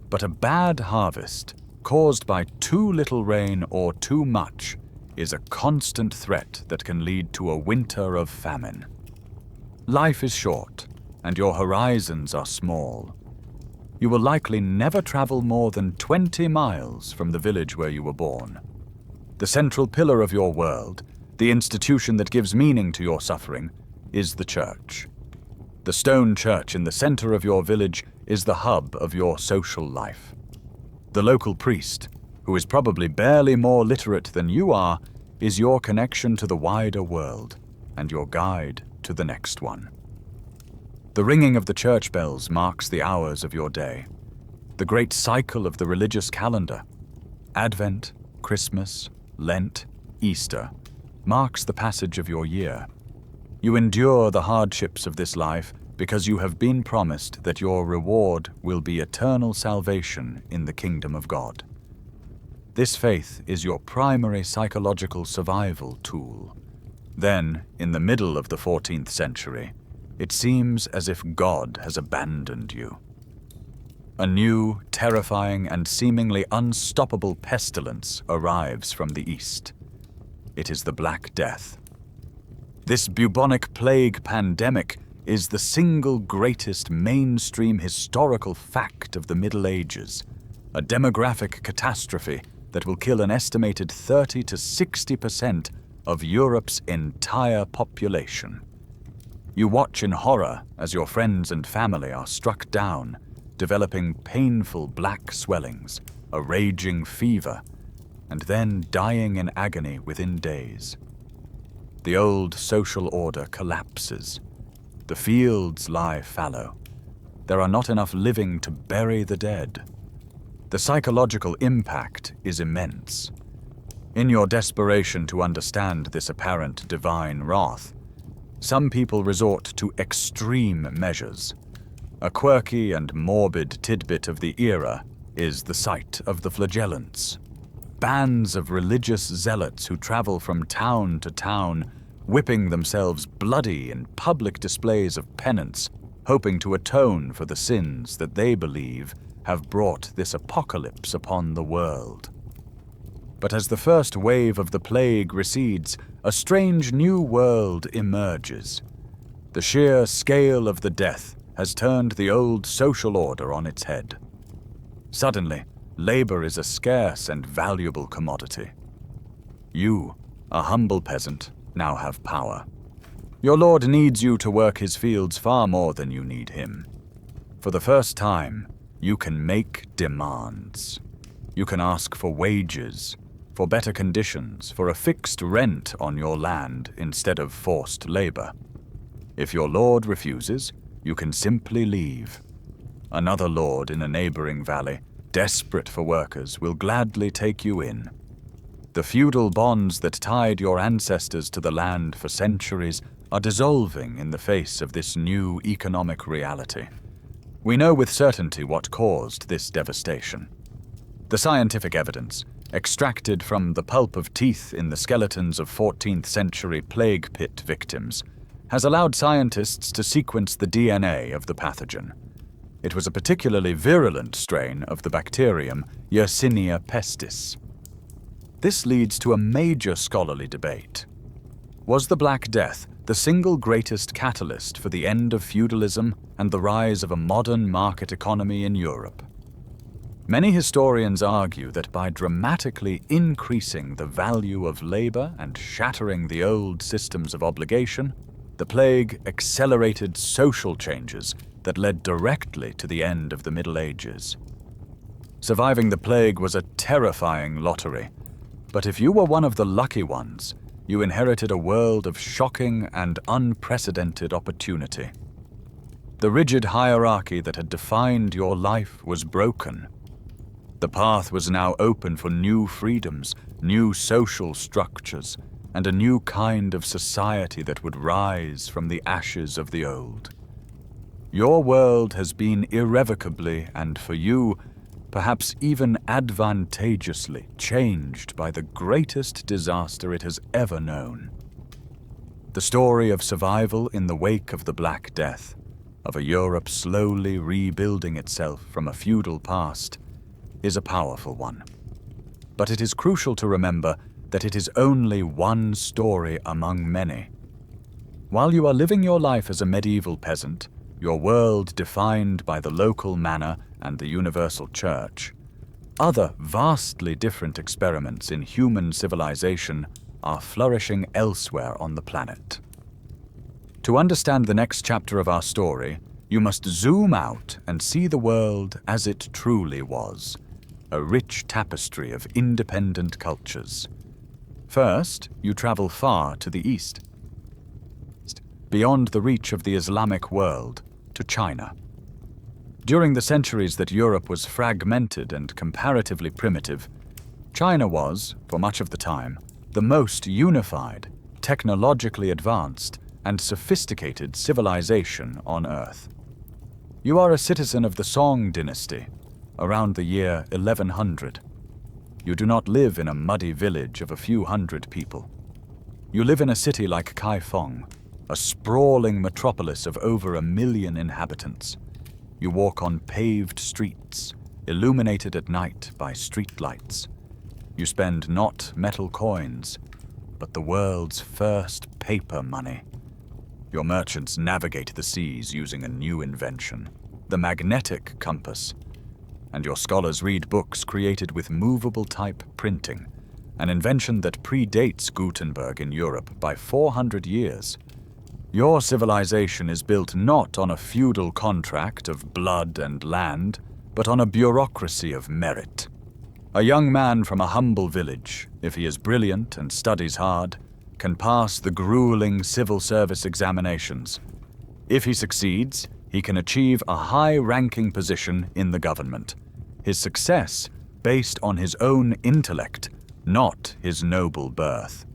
But a bad harvest, caused by too little rain or too much, is a constant threat that can lead to a winter of famine. Life is short, and your horizons are small. You will likely never travel more than 20 miles from the village where you were born. The central pillar of your world, the institution that gives meaning to your suffering, is the church. The stone church in the center of your village is the hub of your social life. The local priest, who is probably barely more literate than you are, is your connection to the wider world and your guide to the next one. The ringing of the church bells marks the hours of your day. The great cycle of the religious calendar, Advent, Christmas, Lent, Easter, marks the passage of your year. You endure the hardships of this life because you have been promised that your reward will be eternal salvation in the kingdom of God. This faith is your primary psychological survival tool. Then, in the middle of the 14th century, it seems as if God has abandoned you. A new, terrifying, and seemingly unstoppable pestilence arrives from the east. It is the Black Death. This bubonic plague pandemic is the single greatest mainstream historical fact of the Middle Ages, a demographic catastrophe that will kill an estimated 30 to 60% of Europe's entire population. You watch in horror as your friends and family are struck down, developing painful black swellings, a raging fever, and then dying in agony within days. The old social order collapses. The fields lie fallow. There are not enough living to bury the dead. The psychological impact is immense. In your desperation to understand this apparent divine wrath, some people resort to extreme measures. A quirky and morbid tidbit of the era is the sight of the flagellants. Bands of religious zealots who travel from town to town, whipping themselves bloody in public displays of penance, hoping to atone for the sins that they believe have brought this apocalypse upon the world. But as the first wave of the plague recedes, a strange new world emerges. The sheer scale of the death has turned the old social order on its head. Suddenly, labor is a scarce and valuable commodity. You, a humble peasant, now have power. Your lord needs you to work his fields far more than you need him. For the first time, you can make demands. You can ask for wages, for better conditions, for a fixed rent on your land instead of forced labor. If your lord refuses, you can simply leave. Another lord in a neighboring valley, desperate for workers, will gladly take you in. The feudal bonds that tied your ancestors to the land for centuries are dissolving in the face of this new economic reality. We know with certainty what caused this devastation. The scientific evidence, extracted from the pulp of teeth in the skeletons of 14th century plague pit victims, has allowed scientists to sequence the DNA of the pathogen. It was a particularly virulent strain of the bacterium Yersinia pestis. This leads to a major scholarly debate. Was the Black Death the single greatest catalyst for the end of feudalism and the rise of a modern market economy in Europe? Many historians argue that by dramatically increasing the value of labor and shattering the old systems of obligation, the plague accelerated social changes that led directly to the end of the Middle Ages. Surviving the plague was a terrifying lottery, but if you were one of the lucky ones, you inherited a world of shocking and unprecedented opportunity. The rigid hierarchy that had defined your life was broken. The path was now open for new freedoms, new social structures, and a new kind of society that would rise from the ashes of the old. Your world has been irrevocably, and for you, perhaps even advantageously, changed by the greatest disaster it has ever known. The story of survival in the wake of the Black Death, of a Europe slowly rebuilding itself from a feudal past, is a powerful one. But it is crucial to remember that it is only one story among many. While you are living your life as a medieval peasant, your world defined by the local manor and the universal church, other vastly different experiments in human civilization are flourishing elsewhere on the planet. To understand the next chapter of our story, you must zoom out and see the world as it truly was, a rich tapestry of independent cultures. First, you travel far to the east, beyond the reach of the Islamic world, to China. During the centuries that Europe was fragmented and comparatively primitive, China was, for much of the time, the most unified, technologically advanced, and sophisticated civilization on Earth. You are a citizen of the Song dynasty, around the year 1100. You do not live in a muddy village of a few hundred people. You live in a city like Kaifeng, a sprawling metropolis of over 1 million inhabitants. You walk on paved streets, illuminated at night by streetlights. You spend not metal coins, but the world's first paper money. Your merchants navigate the seas using a new invention, the magnetic compass, and your scholars read books created with movable type printing, an invention that predates Gutenberg in Europe by 400 years. Your civilization is built not on a feudal contract of blood and land, but on a bureaucracy of merit. A young man from a humble village, if he is brilliant and studies hard, can pass the grueling civil service examinations. If he succeeds, he can achieve a high-ranking position in the government. His success based on his own intellect, not his noble birth.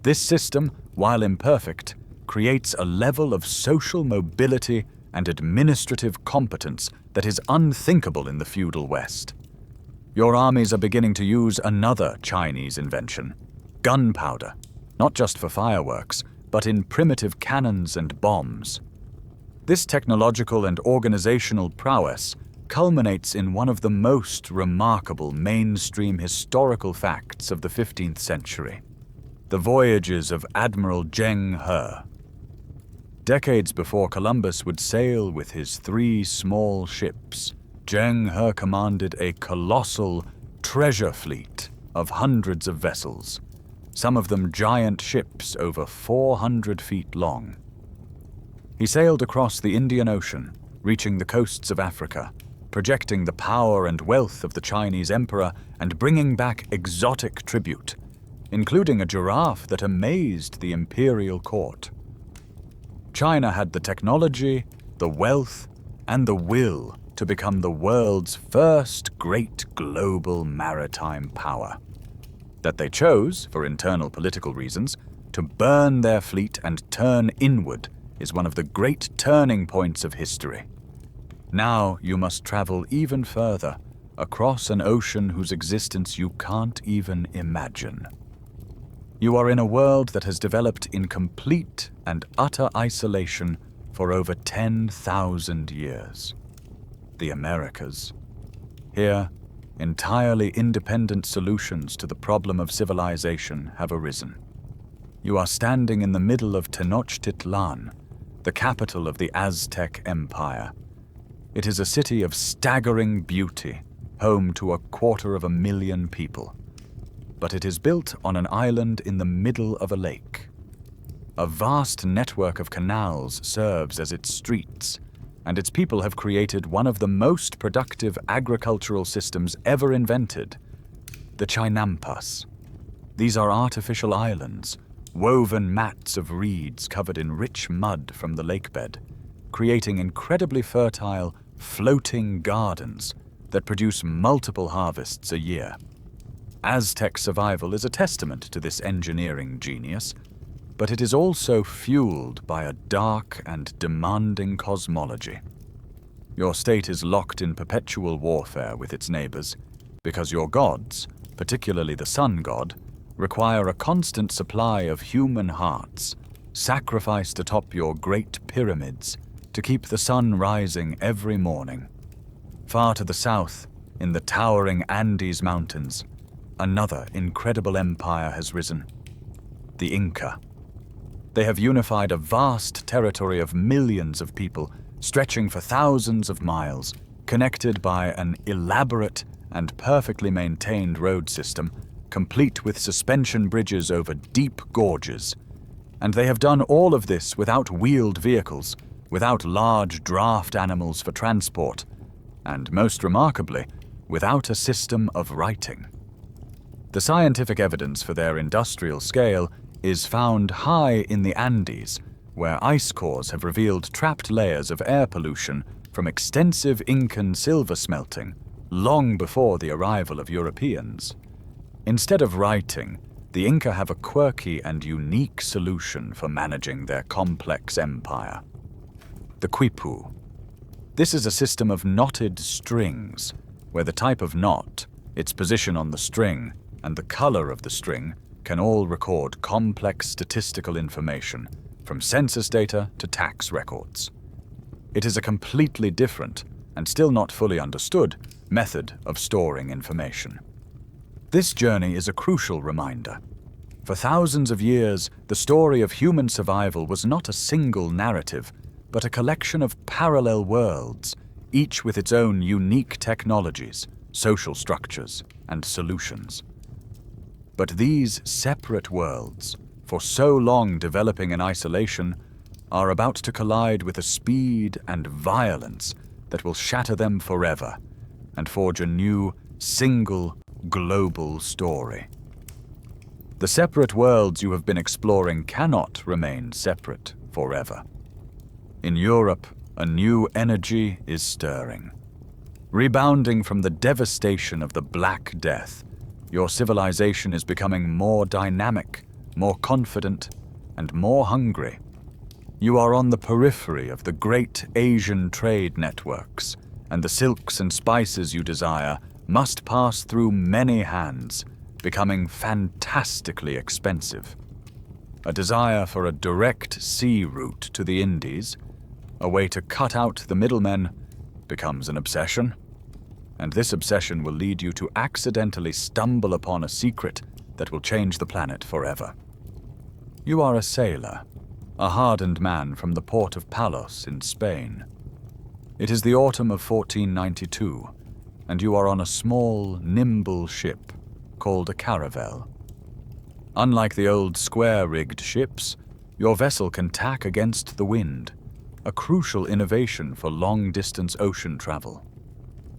This system, while imperfect, creates a level of social mobility and administrative competence that is unthinkable in the feudal West. Your armies are beginning to use another Chinese invention, gunpowder, not just for fireworks, but in primitive cannons and bombs. This technological and organizational prowess culminates in one of the most remarkable mainstream historical facts of the 15th century, the voyages of Admiral Zheng He. Decades before Columbus would sail with his 3 small ships, Zheng He commanded a colossal treasure fleet of hundreds of vessels. some of them giant ships over 400 feet long. He sailed across the Indian Ocean, reaching the coasts of Africa, projecting the power and wealth of the Chinese emperor and bringing back exotic tribute, including a giraffe that amazed the imperial court. China had the technology, the wealth, and the will to become the world's first great global maritime power. That they chose, for internal political reasons, to burn their fleet and turn inward is one of the great turning points of history. Now you must travel even further, across an ocean whose existence you can't even imagine. You are in a world that has developed in complete and utter isolation for over 10,000 years. The Americas. Here, entirely independent solutions to the problem of civilization have arisen. You are standing in the middle of Tenochtitlan, the capital of the Aztec Empire. It is a city of staggering beauty, home to 250,000 people. But it is built on an island in the middle of a lake. A vast network of canals serves as its streets, and its people have created one of the most productive agricultural systems ever invented, the Chinampas. These are artificial islands, woven mats of reeds covered in rich mud from the lakebed, creating incredibly fertile, floating gardens that produce multiple harvests a year. Aztec survival is a testament to this engineering genius, but it is also fueled by a dark and demanding cosmology. Your state is locked in perpetual warfare with its neighbors, because your gods, particularly the sun god, require a constant supply of human hearts, sacrificed atop your great pyramids to keep the sun rising every morning. Far to the south, in the towering Andes Mountains, another incredible empire has risen, the Inca. They have unified a vast territory of millions of people, stretching for thousands of miles, connected by an elaborate and perfectly maintained road system, complete with suspension bridges over deep gorges. And they have done all of this without wheeled vehicles, without large draft animals for transport, and most remarkably, without a system of writing. The scientific evidence for their industrial scale is found high in the Andes, where ice cores have revealed trapped layers of air pollution from extensive Incan silver smelting, long before the arrival of Europeans. Instead of writing, the Inca have a quirky and unique solution for managing their complex empire. The quipu. This is a system of knotted strings, where the type of knot, its position on the string, and the color of the string can all record complex statistical information, from census data to tax records. It is a completely different, and still not fully understood, method of storing information. This journey is a crucial reminder. For thousands of years, the story of human survival was not a single narrative, but a collection of parallel worlds, each with its own unique technologies, social structures, and solutions. But these separate worlds, for so long developing in isolation, are about to collide with a speed and violence that will shatter them forever and forge a new, single, global story. The separate worlds you have been exploring cannot remain separate forever. In Europe, a new energy is stirring. Rebounding from the devastation of the Black Death, your civilization is becoming more dynamic, more confident, and more hungry. You are on the periphery of the great Asian trade networks, and the silks and spices you desire must pass through many hands, becoming fantastically expensive. A desire for a direct sea route to the Indies, a way to cut out the middlemen, becomes an obsession. And this obsession will lead you to accidentally stumble upon a secret that will change the planet forever. You are a sailor, a hardened man from the port of Palos in Spain. It is the autumn of 1492, and you are on a small, nimble ship called a caravel. Unlike the old square-rigged ships, your vessel can tack against the wind, a crucial innovation for long-distance ocean travel.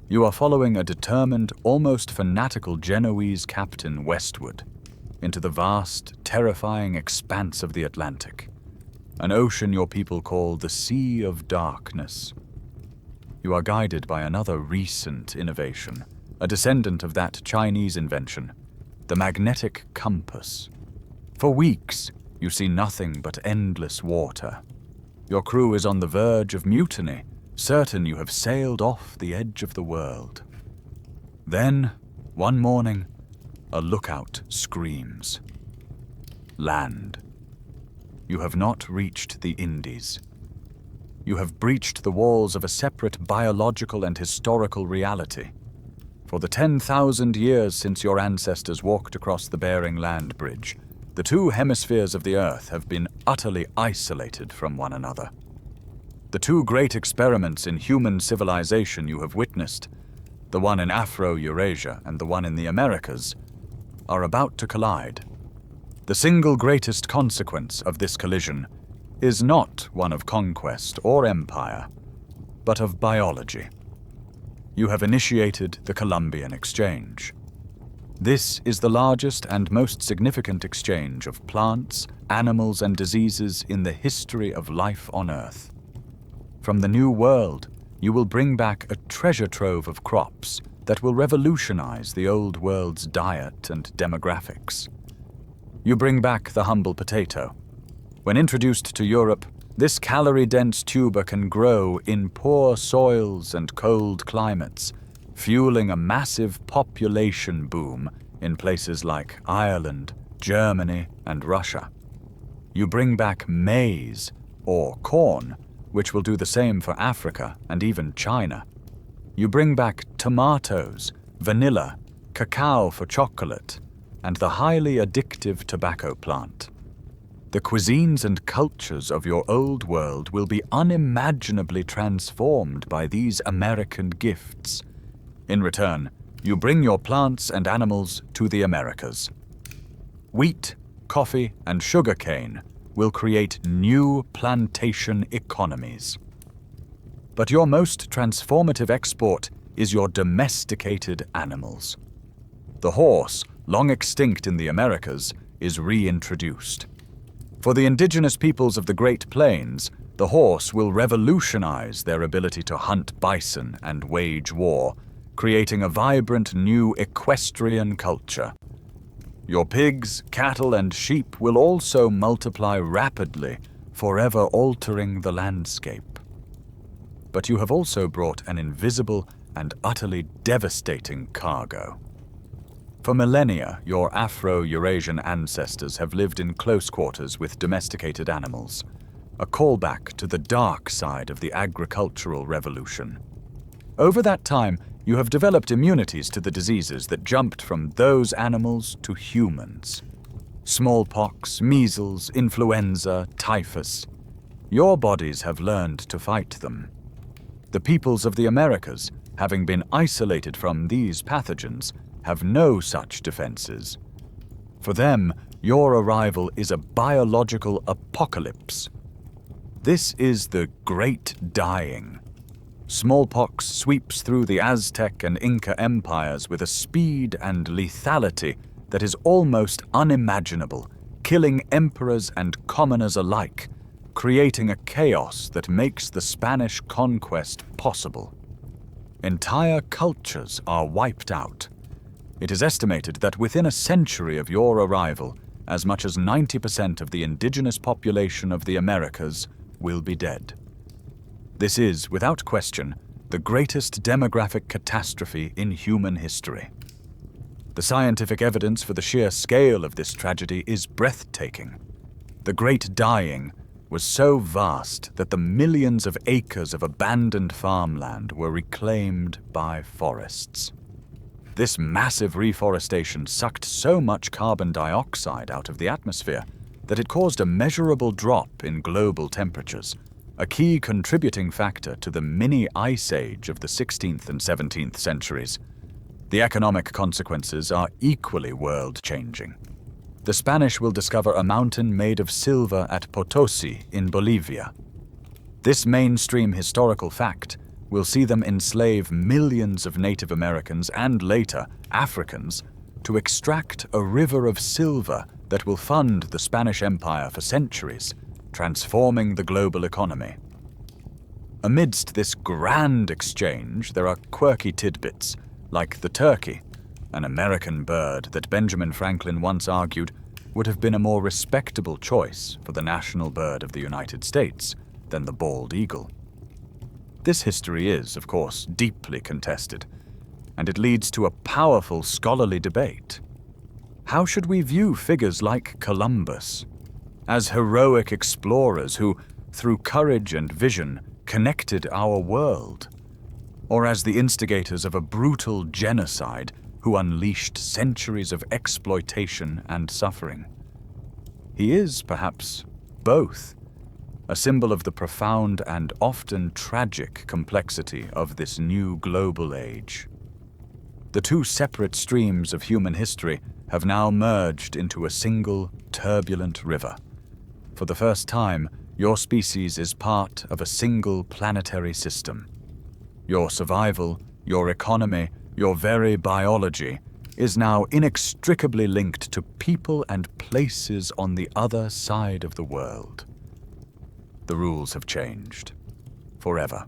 You are following a determined, almost fanatical Genoese captain westward, into the vast, terrifying expanse of the Atlantic, an ocean your people call the Sea of Darkness. You are guided by another recent innovation, a descendant of that Chinese invention, the magnetic compass. For weeks, you see nothing but endless water. Your crew is on the verge of mutiny, certain you have sailed off the edge of the world. Then, one morning, a lookout screams. Land. You have not reached the Indies. You have breached the walls of a separate biological and historical reality. For the 10,000 years since your ancestors walked across the Bering Land Bridge, the two hemispheres of the Earth have been utterly isolated from one another. The two great experiments in human civilization you have witnessed, the one in Afro-Eurasia and the one in the Americas, are about to collide. The single greatest consequence of this collision is not one of conquest or empire, but of biology. You have initiated the Columbian exchange. This is the largest and most significant exchange of plants, animals, and diseases in the history of life on Earth. From the New World, you will bring back a treasure trove of crops that will revolutionize the Old World's diet and demographics. You bring back the humble potato. When introduced to Europe, this calorie-dense tuber can grow in poor soils and cold climates, fueling a massive population boom in places like Ireland, Germany, and Russia. You bring back maize, or corn, which will do the same for Africa and even China. You bring back tomatoes, vanilla, cacao for chocolate, and the highly addictive tobacco plant. The cuisines and cultures of your old world will be unimaginably transformed by these American gifts. In return, you bring your plants and animals to the Americas. Wheat, coffee, and sugarcane will create new plantation economies. But your most transformative export is your domesticated animals. The horse, long extinct in the Americas, is reintroduced. For the indigenous peoples of the Great Plains, the horse will revolutionize their ability to hunt bison and wage war, creating a vibrant new equestrian culture. Your pigs, cattle, and sheep will also multiply rapidly, forever altering the landscape. But you have also brought an invisible and utterly devastating cargo. For millennia, your Afro-Eurasian ancestors have lived in close quarters with domesticated animals, a callback to the dark side of the agricultural revolution. Over that time, you have developed immunities to the diseases that jumped from those animals to humans. Smallpox, measles, influenza, typhus. Your bodies have learned to fight them. The peoples of the Americas, having been isolated from these pathogens, have no such defenses. For them, your arrival is a biological apocalypse. This is the Great Dying. Smallpox sweeps through the Aztec and Inca empires with a speed and lethality that is almost unimaginable, killing emperors and commoners alike, creating a chaos that makes the Spanish conquest possible. Entire cultures are wiped out. It is estimated that within a century of your arrival, as much as 90% of the indigenous population of the Americas will be dead. This is, without question, the greatest demographic catastrophe in human history. The scientific evidence for the sheer scale of this tragedy is breathtaking. The Great Dying was so vast that the millions of acres of abandoned farmland were reclaimed by forests. This massive reforestation sucked so much carbon dioxide out of the atmosphere that it caused a measurable drop in global temperatures, a key contributing factor to the mini-ice age of the 16th and 17th centuries. The economic consequences are equally world-changing. The Spanish will discover a mountain made of silver at Potosi in Bolivia. This mainstream historical fact will see them enslave millions of Native Americans and later Africans to extract a river of silver that will fund the Spanish Empire for centuries, transforming the global economy. Amidst this grand exchange, there are quirky tidbits, like the turkey, an American bird that Benjamin Franklin once argued would have been a more respectable choice for the national bird of the United States than the bald eagle. This history is, of course, deeply contested, and it leads to a powerful scholarly debate. How should we view figures like Columbus? As heroic explorers who, through courage and vision, connected our world? Or as the instigators of a brutal genocide who unleashed centuries of exploitation and suffering? He is, perhaps, both, a symbol of the profound and often tragic complexity of this new global age. The two separate streams of human history have now merged into a single, turbulent river. For the first time, your species is part of a single planetary system. Your survival, your economy, your very biology is now inextricably linked to people and places on the other side of the world. The rules have changed. Forever.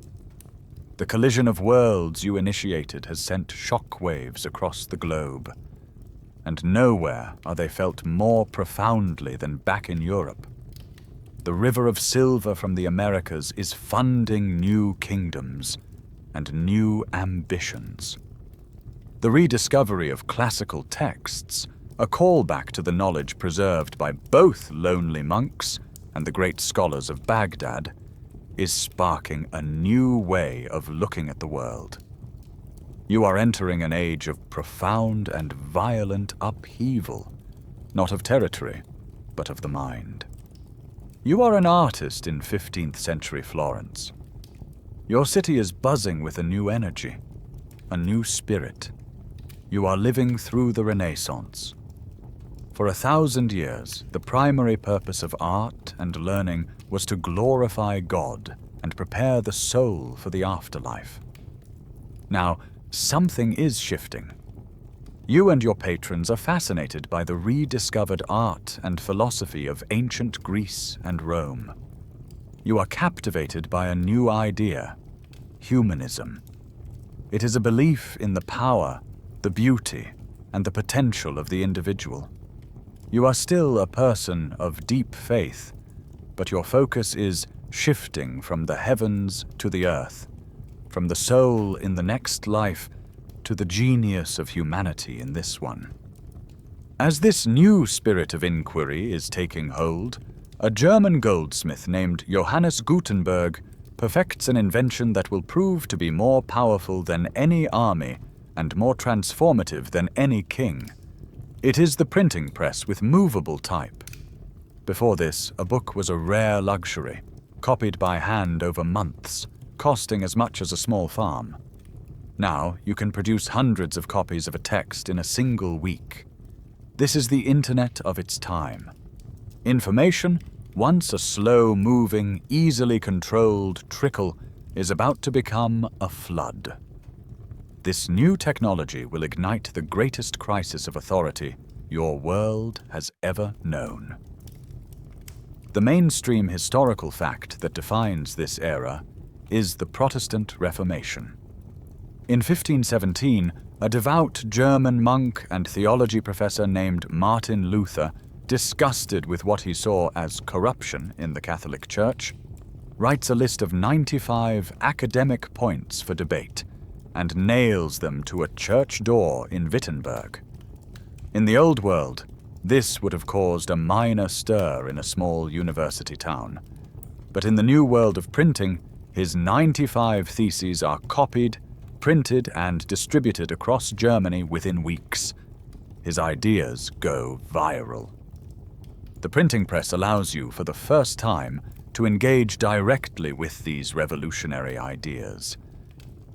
The collision of worlds you initiated has sent shockwaves across the globe, and nowhere are they felt more profoundly than back in Europe. The river of silver from the Americas is funding new kingdoms and new ambitions. The rediscovery of classical texts, a callback to the knowledge preserved by both lonely monks and the great scholars of Baghdad, is sparking a new way of looking at the world. You are entering an age of profound and violent upheaval, not of territory, but of the mind. You are an artist in 15th century Florence. Your city is buzzing with a new energy, a new spirit. You are living through the Renaissance. For 1,000 years, the primary purpose of art and learning was to glorify God and prepare the soul for the afterlife. Now, something is shifting. You and your patrons are fascinated by the rediscovered art and philosophy of ancient Greece and Rome. You are captivated by a new idea, humanism. It is a belief in the power, the beauty, and the potential of the individual. You are still a person of deep faith, but your focus is shifting from the heavens to the earth, from the soul in the next life to the genius of humanity in this one. As this new spirit of inquiry is taking hold, a German goldsmith named Johannes Gutenberg perfects an invention that will prove to be more powerful than any army and more transformative than any king. It is the printing press with movable type. Before this, a book was a rare luxury, copied by hand over months, costing as much as a small farm. Now, you can produce hundreds of copies of a text in a single week. This is the internet of its time. Information, once a slow-moving, easily controlled trickle, is about to become a flood. This new technology will ignite the greatest crisis of authority your world has ever known. The mainstream historical fact that defines this era is the Protestant Reformation. In 1517, a devout German monk and theology professor named Martin Luther, disgusted with what he saw as corruption in the Catholic Church, writes a list of 95 academic points for debate and nails them to a church door in Wittenberg. In the Old World, this would have caused a minor stir in a small university town. But in the new world of printing, his 95 theses are copied, printed, and distributed across Germany within weeks. His ideas go viral. The printing press allows you, for the first time, to engage directly with these revolutionary ideas.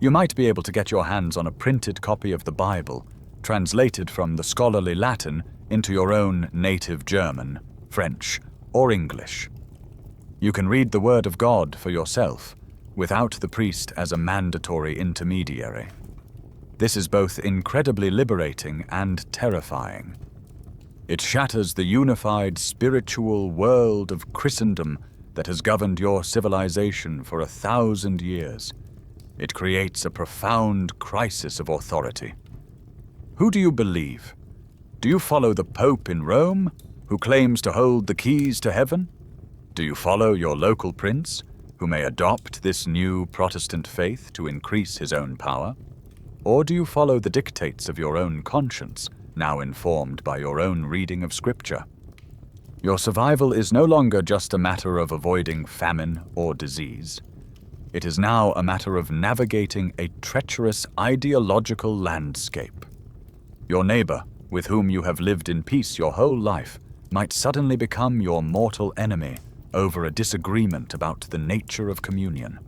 You might be able to get your hands on a printed copy of the Bible, translated from the scholarly Latin into your own native German, French, or English. You can read the Word of God for yourself, without the priest as a mandatory intermediary. This is both incredibly liberating and terrifying. It shatters the unified spiritual world of Christendom that has governed your civilization for 1,000 years. It creates a profound crisis of authority. Who do you believe? Do you follow the Pope in Rome, who claims to hold the keys to heaven? Do you follow your local prince, who may adopt this new Protestant faith to increase his own power? Or do you follow the dictates of your own conscience, now informed by your own reading of Scripture? Your survival is no longer just a matter of avoiding famine or disease. It is now a matter of navigating a treacherous ideological landscape. Your neighbor, with whom you have lived in peace your whole life, might suddenly become your mortal enemy over a disagreement about the nature of communion.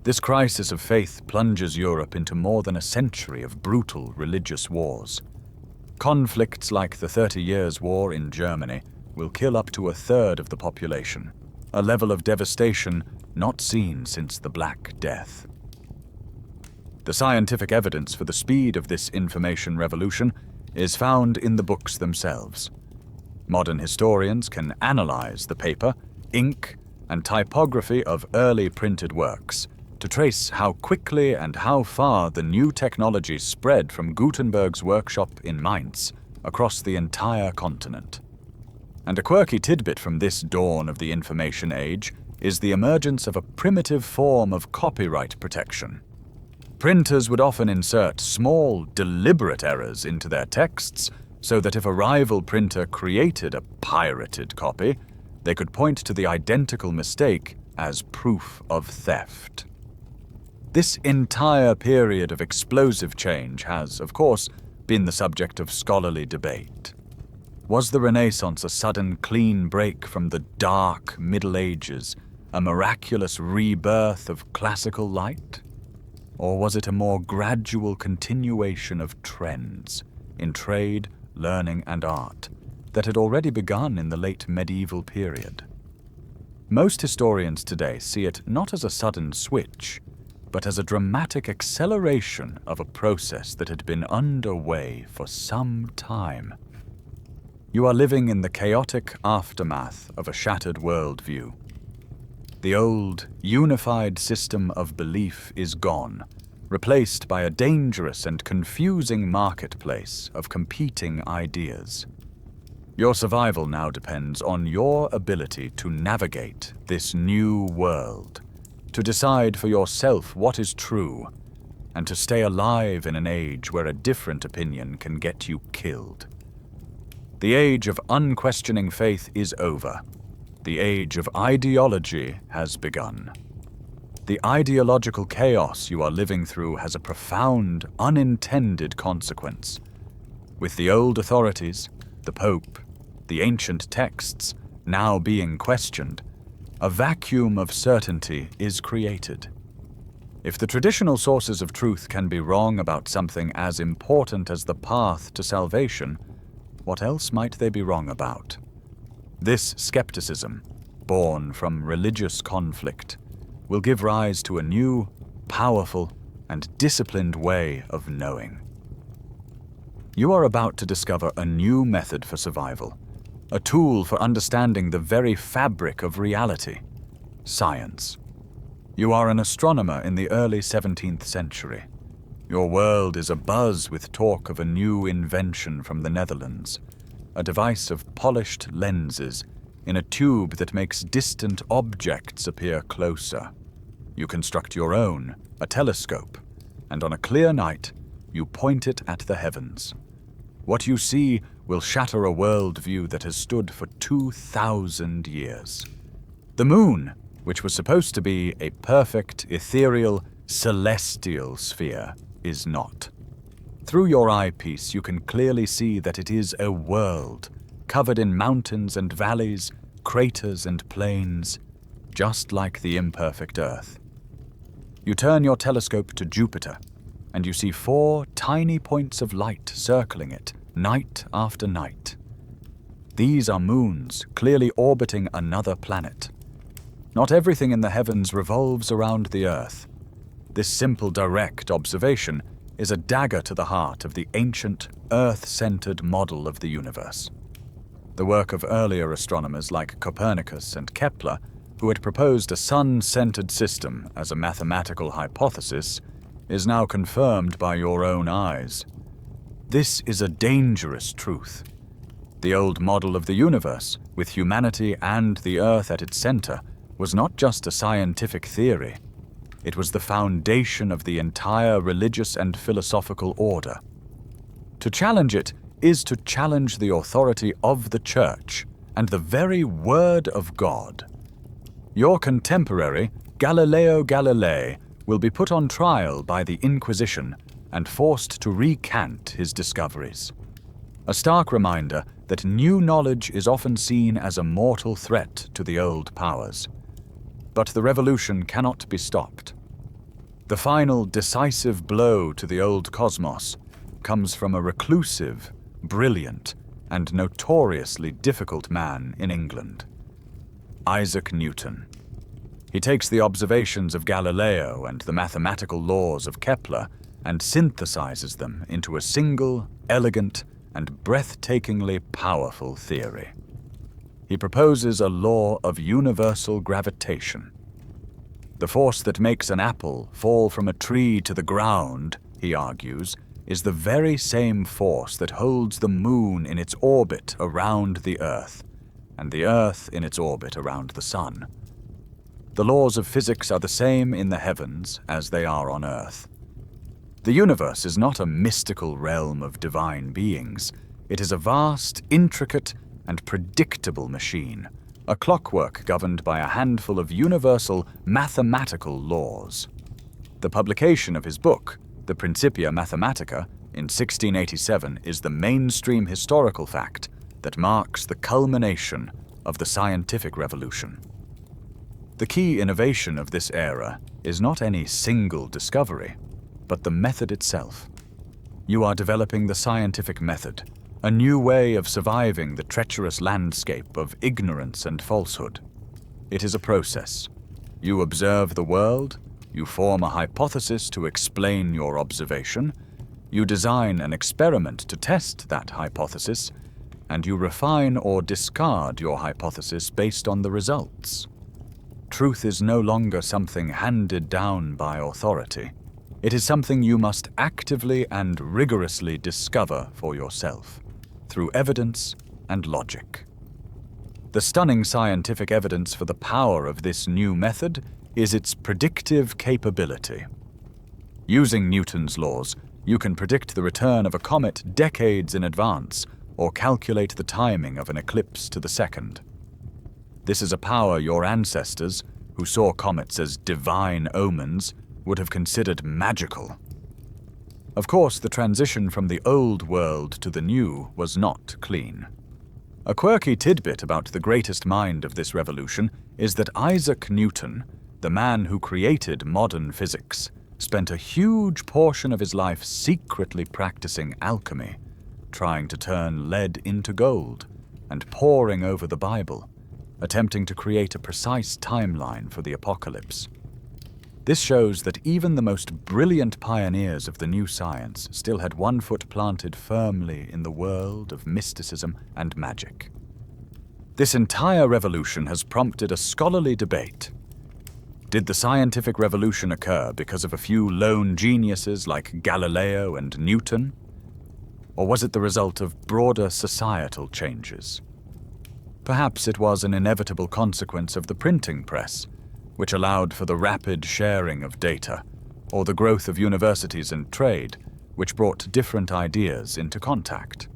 This crisis of faith plunges Europe into more than a century of brutal religious wars. Conflicts like the 30 Years' War in Germany will kill up to 1/3 of the population, a level of devastation not seen since the Black Death. The scientific evidence for the speed of this information revolution is found in the books themselves. Modern historians can analyze the paper, ink, and typography of early printed works to trace how quickly and how far the new technology spread from Gutenberg's workshop in Mainz across the entire continent. And a quirky tidbit from this dawn of the information age is the emergence of a primitive form of copyright protection. Printers would often insert small, deliberate errors into their texts so that if a rival printer created a pirated copy, they could point to the identical mistake as proof of theft. This entire period of explosive change has, of course, been the subject of scholarly debate. Was the Renaissance a sudden clean break from the dark Middle Ages, a miraculous rebirth of classical light? Or was it a more gradual continuation of trends in trade, learning, and art that had already begun in the late medieval period? Most historians today see it not as a sudden switch, but as a dramatic acceleration of a process that had been underway for some time. You are living in the chaotic aftermath of a shattered worldview. The old, unified system of belief is gone, replaced by a dangerous and confusing marketplace of competing ideas. Your survival now depends on your ability to navigate this new world, to decide for yourself what is true, and to stay alive in an age where a different opinion can get you killed. The age of unquestioning faith is over. The age of ideology has begun. The ideological chaos you are living through has a profound, unintended consequence. With the old authorities, the Pope, the ancient texts, now being questioned, a vacuum of certainty is created. If the traditional sources of truth can be wrong about something as important as the path to salvation, what else might they be wrong about? This skepticism, born from religious conflict, will give rise to a new, powerful, and disciplined way of knowing. You are about to discover a new method for survival, a tool for understanding the very fabric of reality, science. You are an astronomer in the early 17th century. Your world is abuzz with talk of a new invention from the Netherlands, a device of polished lenses in a tube that makes distant objects appear closer. You construct your own, a telescope, and on a clear night, you point it at the heavens. What you see will shatter a worldview that has stood for 2,000 years. The moon, which was supposed to be a perfect, ethereal, celestial sphere, is not. Through your eyepiece, you can clearly see that it is a world, covered in mountains and valleys, craters and plains, just like the imperfect Earth. You turn your telescope to Jupiter, and you see 4 tiny points of light circling it, night after night. These are moons, clearly orbiting another planet. Not everything in the heavens revolves around the Earth. This simple, direct observation is a dagger to the heart of the ancient, Earth-centered model of the universe. The work of earlier astronomers like Copernicus and Kepler, who had proposed a sun-centered system as a mathematical hypothesis, is now confirmed by your own eyes. This is a dangerous truth. The old model of the universe, with humanity and the Earth at its center, was not just a scientific theory. It was the foundation of the entire religious and philosophical order. To challenge it is to challenge the authority of the Church and the very Word of God. Your contemporary, Galileo Galilei, will be put on trial by the Inquisition and forced to recant his discoveries. A stark reminder that new knowledge is often seen as a mortal threat to the old powers. But the revolution cannot be stopped. The final decisive blow to the old cosmos comes from a reclusive, brilliant, and notoriously difficult man in England, Isaac Newton. He takes the observations of Galileo and the mathematical laws of Kepler and synthesizes them into a single, elegant, and breathtakingly powerful theory. He proposes a law of universal gravitation. The force that makes an apple fall from a tree to the ground, he argues, is the very same force that holds the moon in its orbit around the Earth, and the Earth in its orbit around the Sun. The laws of physics are the same in the heavens as they are on Earth. The universe is not a mystical realm of divine beings. It is a vast, intricate, and predictable machine, a clockwork governed by a handful of universal mathematical laws. The publication of his book, the Principia Mathematica, in 1687 is the mainstream historical fact that marks the culmination of the scientific revolution. The key innovation of this era is not any single discovery, but the method itself. You are developing the scientific method, a new way of surviving the treacherous landscape of ignorance and falsehood. It is a process. You observe the world, you form a hypothesis to explain your observation, you design an experiment to test that hypothesis, and you refine or discard your hypothesis based on the results. Truth is no longer something handed down by authority. It is something you must actively and rigorously discover for yourself, through evidence and logic. The stunning scientific evidence for the power of this new method is its predictive capability. Using Newton's laws, you can predict the return of a comet decades in advance, or calculate the timing of an eclipse to the second. This is a power your ancestors, who saw comets as divine omens, would have considered magical. Of course, the transition from the old world to the new was not clean. A quirky tidbit about the greatest mind of this revolution is that Isaac Newton, the man who created modern physics, spent a huge portion of his life secretly practicing alchemy, trying to turn lead into gold, and poring over the Bible, attempting to create a precise timeline for the apocalypse. This shows that even the most brilliant pioneers of the new science still had one foot planted firmly in the world of mysticism and magic. This entire revolution has prompted a scholarly debate. Did the scientific revolution occur because of a few lone geniuses like Galileo and Newton? Or was it the result of broader societal changes? Perhaps it was an inevitable consequence of the printing press, which allowed for the rapid sharing of data, or the growth of universities and trade, which brought different ideas into contact.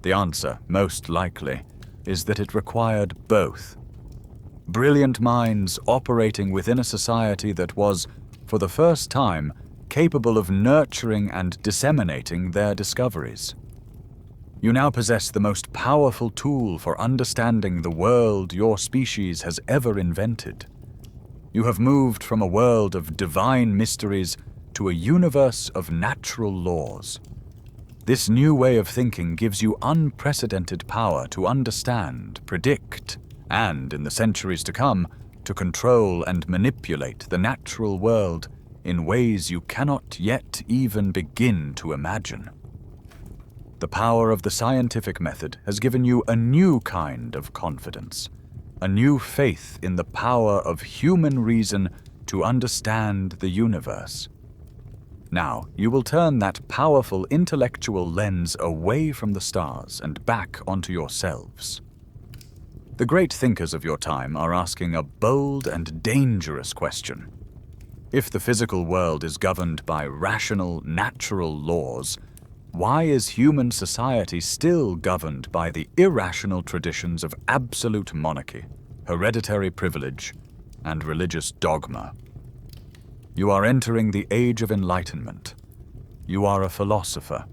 The answer, most likely, is that it required both. Brilliant minds operating within a society that was, for the first time, capable of nurturing and disseminating their discoveries. You now possess the most powerful tool for understanding the world your species has ever invented. You have moved from a world of divine mysteries to a universe of natural laws. This new way of thinking gives you unprecedented power to understand, predict, and, in the centuries to come, to control and manipulate the natural world in ways you cannot yet even begin to imagine. The power of the scientific method has given you a new kind of confidence, a new faith in the power of human reason to understand the universe. Now, you will turn that powerful intellectual lens away from the stars and back onto yourselves. The great thinkers of your time are asking a bold and dangerous question. If the physical world is governed by rational, natural laws, why is human society still governed by the irrational traditions of absolute monarchy, hereditary privilege, and religious dogma? You are entering the age of enlightenment. You are a philosopher,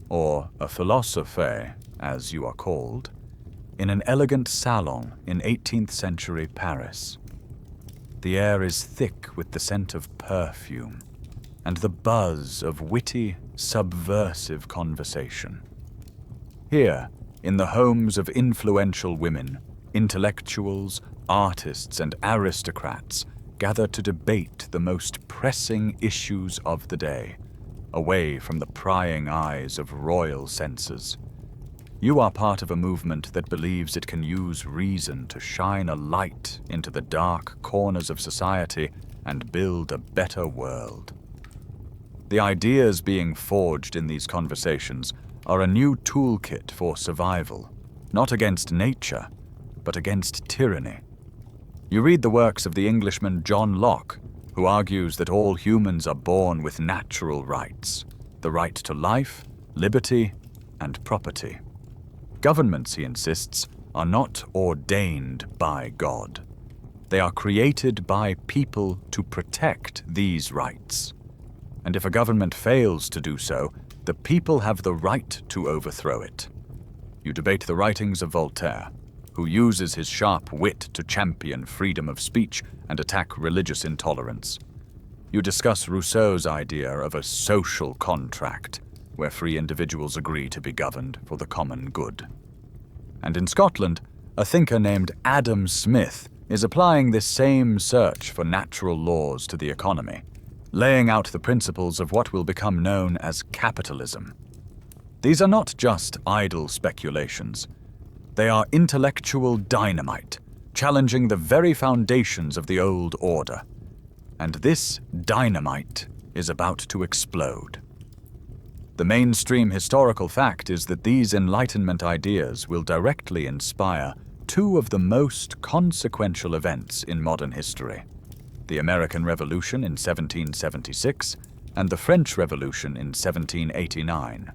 or a philosophe, as you are called, in an elegant salon in 18th century Paris. The air is thick with the scent of perfume and the buzz of witty, subversive conversation. Here, in the homes of influential women, intellectuals, artists, and aristocrats gather to debate the most pressing issues of the day, away from the prying eyes of royal censors. You are part of a movement that believes it can use reason to shine a light into the dark corners of society and build a better world. The ideas being forged in these conversations are a new toolkit for survival, not against nature, but against tyranny. You read the works of the Englishman John Locke, who argues that all humans are born with natural rights, the right to life, liberty, and property. Governments, he insists, are not ordained by God. They are created by people to protect these rights. And if a government fails to do so, the people have the right to overthrow it. You debate the writings of Voltaire, who uses his sharp wit to champion freedom of speech and attack religious intolerance. You discuss Rousseau's idea of a social contract, where free individuals agree to be governed for the common good. And in Scotland, a thinker named Adam Smith is applying this same search for natural laws to the economy, laying out the principles of what will become known as capitalism. These are not just idle speculations. They are intellectual dynamite, challenging the very foundations of the old order. And this dynamite is about to explode. The mainstream historical fact is that these Enlightenment ideas will directly inspire two of the most consequential events in modern history: the American Revolution in 1776 and the French Revolution in 1789.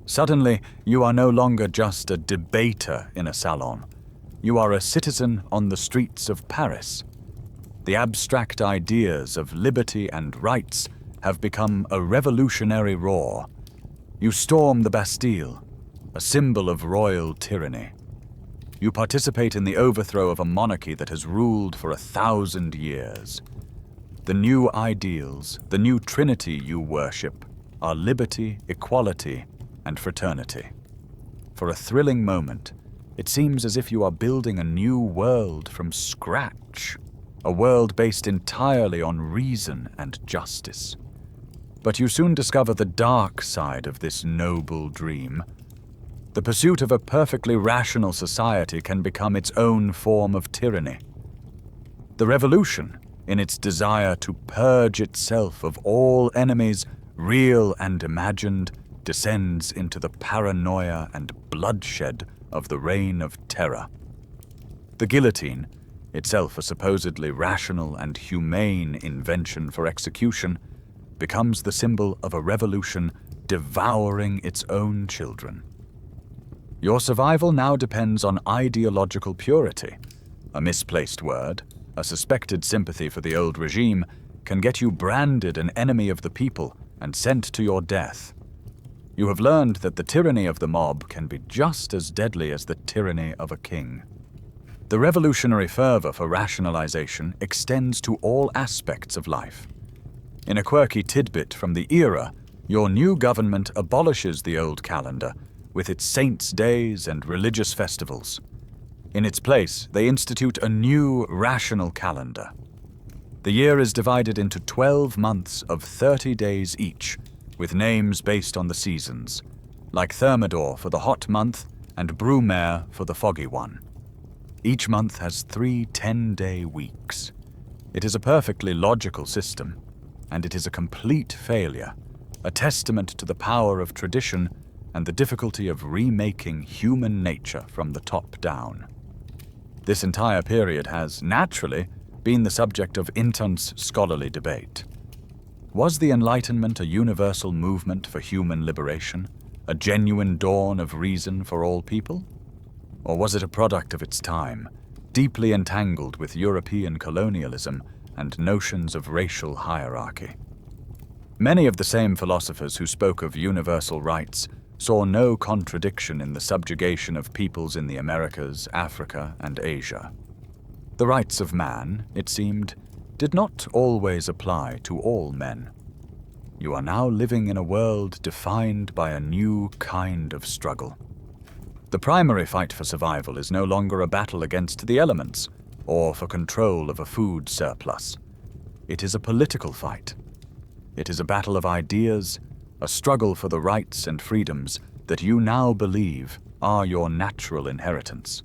Suddenly, you are no longer just a debater in a salon. You are a citizen on the streets of Paris. The abstract ideas of liberty and rights have become a revolutionary roar. You storm the Bastille, a symbol of royal tyranny. You participate in the overthrow of a monarchy that has ruled for 1,000 years. The new ideals, the new trinity you worship, are liberty, equality, and fraternity. For a thrilling moment, it seems as if you are building a new world from scratch, a world based entirely on reason and justice. But you soon discover the dark side of this noble dream. The pursuit of a perfectly rational society can become its own form of tyranny. The revolution, in its desire to purge itself of all enemies, real and imagined, descends into the paranoia and bloodshed of the Reign of Terror. The guillotine, itself a supposedly rational and humane invention for execution, becomes the symbol of a revolution devouring its own children. Your survival now depends on ideological purity. A misplaced word, a suspected sympathy for the old regime, can get you branded an enemy of the people and sent to your death. You have learned that the tyranny of the mob can be just as deadly as the tyranny of a king. The revolutionary fervor for rationalization extends to all aspects of life. In a quirky tidbit from the era, your new government abolishes the old calendar with its saints' days and religious festivals. In its place, they institute a new rational calendar. The year is divided into 12 months of 30 days each, with names based on the seasons, like Thermidor for the hot month and Brumaire for the foggy one. Each month has 3 10-day weeks. It is a perfectly logical system, and it is a complete failure, a testament to the power of tradition and the difficulty of remaking human nature from the top down. This entire period has, naturally, been the subject of intense scholarly debate. Was the Enlightenment a universal movement for human liberation, a genuine dawn of reason for all people? Or was it a product of its time, deeply entangled with European colonialism and notions of racial hierarchy? Many of the same philosophers who spoke of universal rights saw no contradiction in the subjugation of peoples in the Americas, Africa, and Asia. The rights of man, it seemed, did not always apply to all men. You are now living in a world defined by a new kind of struggle. The primary fight for survival is no longer a battle against the elements or for control of a food surplus. It is a political fight. It is a battle of ideas, a struggle for the rights and freedoms that you now believe are your natural inheritance.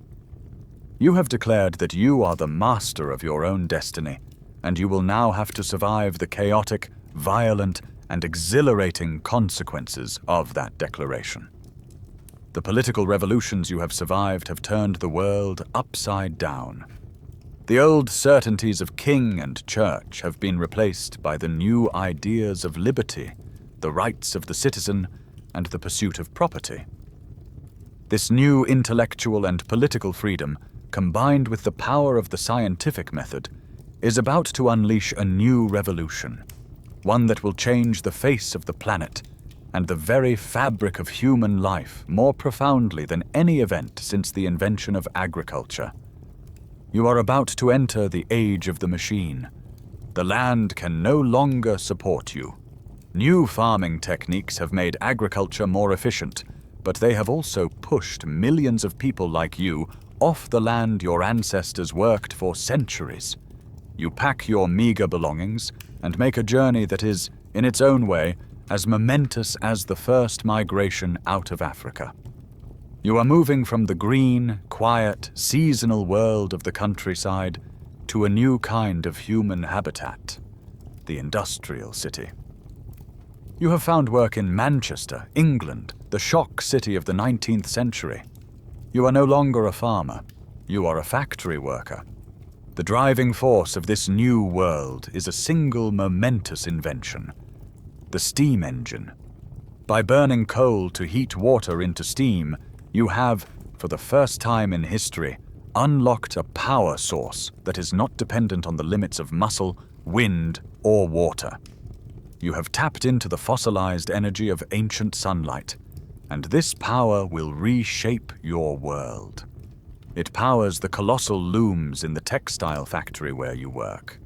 You have declared that you are the master of your own destiny, and you will now have to survive the chaotic, violent, and exhilarating consequences of that declaration. The political revolutions you have survived have turned the world upside down. The old certainties of king and church have been replaced by the new ideas of liberty, the rights of the citizen, and the pursuit of property. This new intellectual and political freedom, combined with the power of the scientific method, is about to unleash a new revolution, one that will change the face of the planet and the very fabric of human life more profoundly than any event since the invention of agriculture. You are about to enter the age of the machine. The land can no longer support you. New farming techniques have made agriculture more efficient, but they have also pushed millions of people like you off the land your ancestors worked for centuries. You pack your meager belongings and make a journey that is, in its own way, as momentous as the first migration out of Africa. You are moving from the green, quiet, seasonal world of the countryside to a new kind of human habitat, the industrial city. You have found work in Manchester, England, the shock city of the 19th century. You are no longer a farmer. You are a factory worker. The driving force of this new world is a single momentous invention: the steam engine. By burning coal to heat water into steam, you have, for the first time in history, unlocked a power source that is not dependent on the limits of muscle, wind, or water. You have tapped into the fossilized energy of ancient sunlight, and this power will reshape your world. It powers the colossal looms in the textile factory where you work.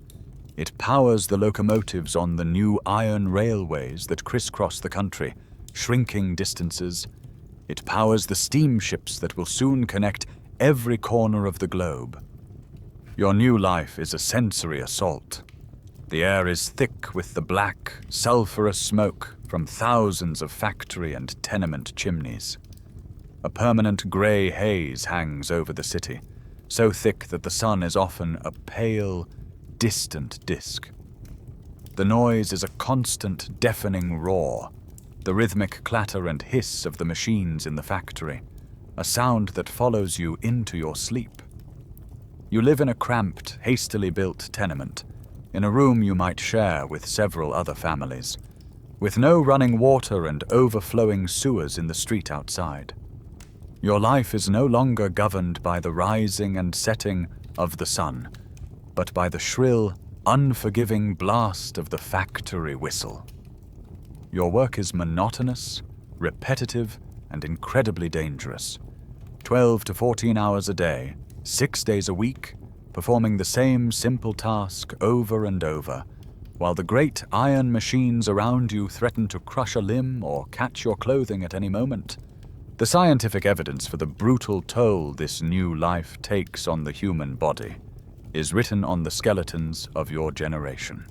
It powers the locomotives on the new iron railways that crisscross the country, shrinking distances. It powers the steamships that will soon connect every corner of the globe. Your new life is a sensory assault. The air is thick with the black, sulphurous smoke from thousands of factory and tenement chimneys. A permanent grey haze hangs over the city, so thick that the sun is often a pale, distant disk. The noise is a constant, deafening roar, the rhythmic clatter and hiss of the machines in the factory, a sound that follows you into your sleep. You live in a cramped, hastily built tenement, in a room you might share with several other families, with no running water and overflowing sewers in the street outside. Your life is no longer governed by the rising and setting of the sun, but by the shrill, unforgiving blast of the factory whistle. Your work is monotonous, repetitive, and incredibly dangerous. 12 to 14 hours a day, 6 days a week, performing the same simple task over and over, while the great iron machines around you threaten to crush a limb or catch your clothing at any moment. The scientific evidence for the brutal toll this new life takes on the human body is written on the skeletons of your generation.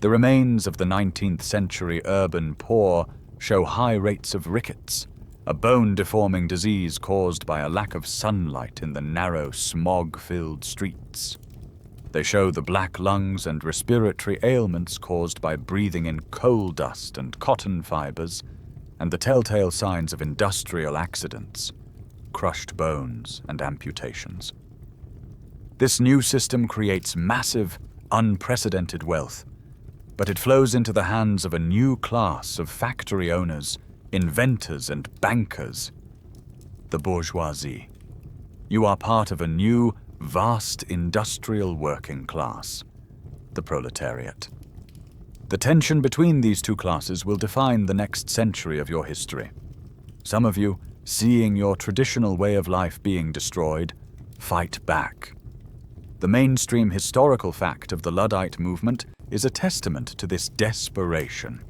The remains of the 19th century urban poor show high rates of rickets, a bone-deforming disease caused by a lack of sunlight in the narrow, smog-filled streets. They show the black lungs and respiratory ailments caused by breathing in coal dust and cotton fibers, and the telltale signs of industrial accidents, crushed bones and amputations. This new system creates massive, unprecedented wealth, but it flows into the hands of a new class of factory owners, inventors and bankers, the bourgeoisie. You are part of a new, vast industrial working class, the proletariat. The tension between these two classes will define the next century of your history. Some of you, seeing your traditional way of life being destroyed, fight back. The mainstream historical fact of the Luddite movement is a testament to this desperation.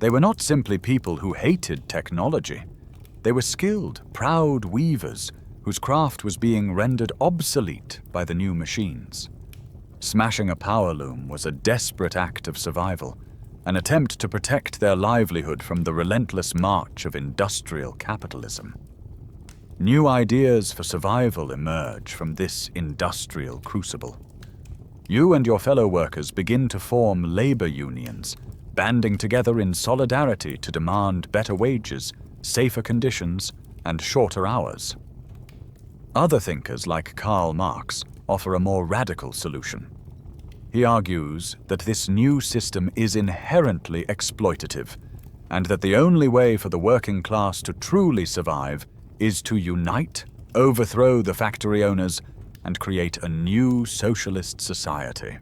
They were not simply people who hated technology. They were skilled, proud weavers whose craft was being rendered obsolete by the new machines. Smashing a power loom was a desperate act of survival, an attempt to protect their livelihood from the relentless march of industrial capitalism. New ideas for survival emerge from this industrial crucible. You and your fellow workers begin to form labor unions, banding together in solidarity to demand better wages, safer conditions, and shorter hours. Other thinkers like Karl Marx offer a more radical solution. He argues that this new system is inherently exploitative, and that the only way for the working class to truly survive is to unite, overthrow the factory owners, and create a new socialist society.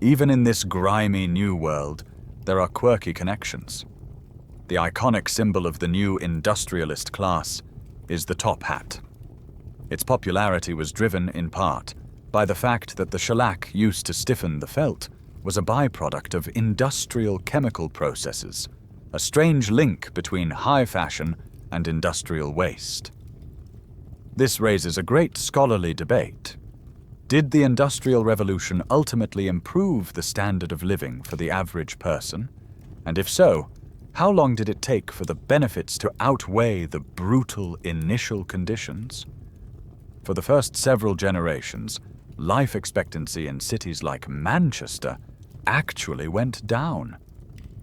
Even in this grimy new world, there are quirky connections. The iconic symbol of the new industrialist class is the top hat. Its popularity was driven, in part, by the fact that the shellac used to stiffen the felt was a byproduct of industrial chemical processes, a strange link between high fashion and industrial waste. This raises a great scholarly debate. Did the Industrial Revolution ultimately improve the standard of living for the average person? And if so, how long did it take for the benefits to outweigh the brutal initial conditions? For the first several generations, life expectancy in cities like Manchester actually went down.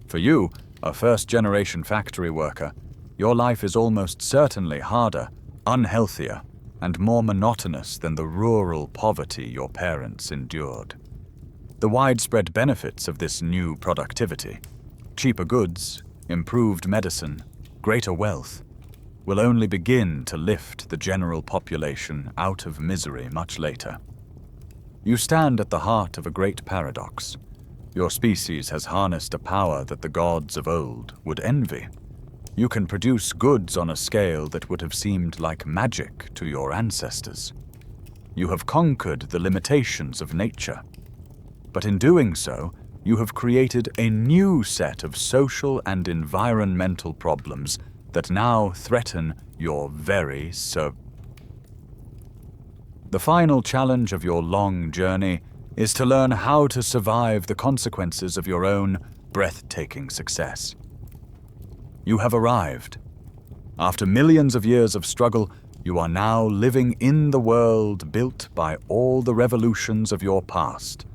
For you, a first-generation factory worker, your life is almost certainly harder, unhealthier, and more monotonous than the rural poverty your parents endured. The widespread benefits of this new productivity, cheaper goods, improved medicine, greater wealth, will only begin to lift the general population out of misery much later. You stand at the heart of a great paradox. Your species has harnessed a power that the gods of old would envy. You can produce goods on a scale that would have seemed like magic to your ancestors. You have conquered the limitations of nature. But in doing so, you have created a new set of social and environmental problems that now threaten your very soul. The final challenge of your long journey is to learn how to survive the consequences of your own breathtaking success. You have arrived. After millions of years of struggle, you are now living in the world built by all the revolutions of your past: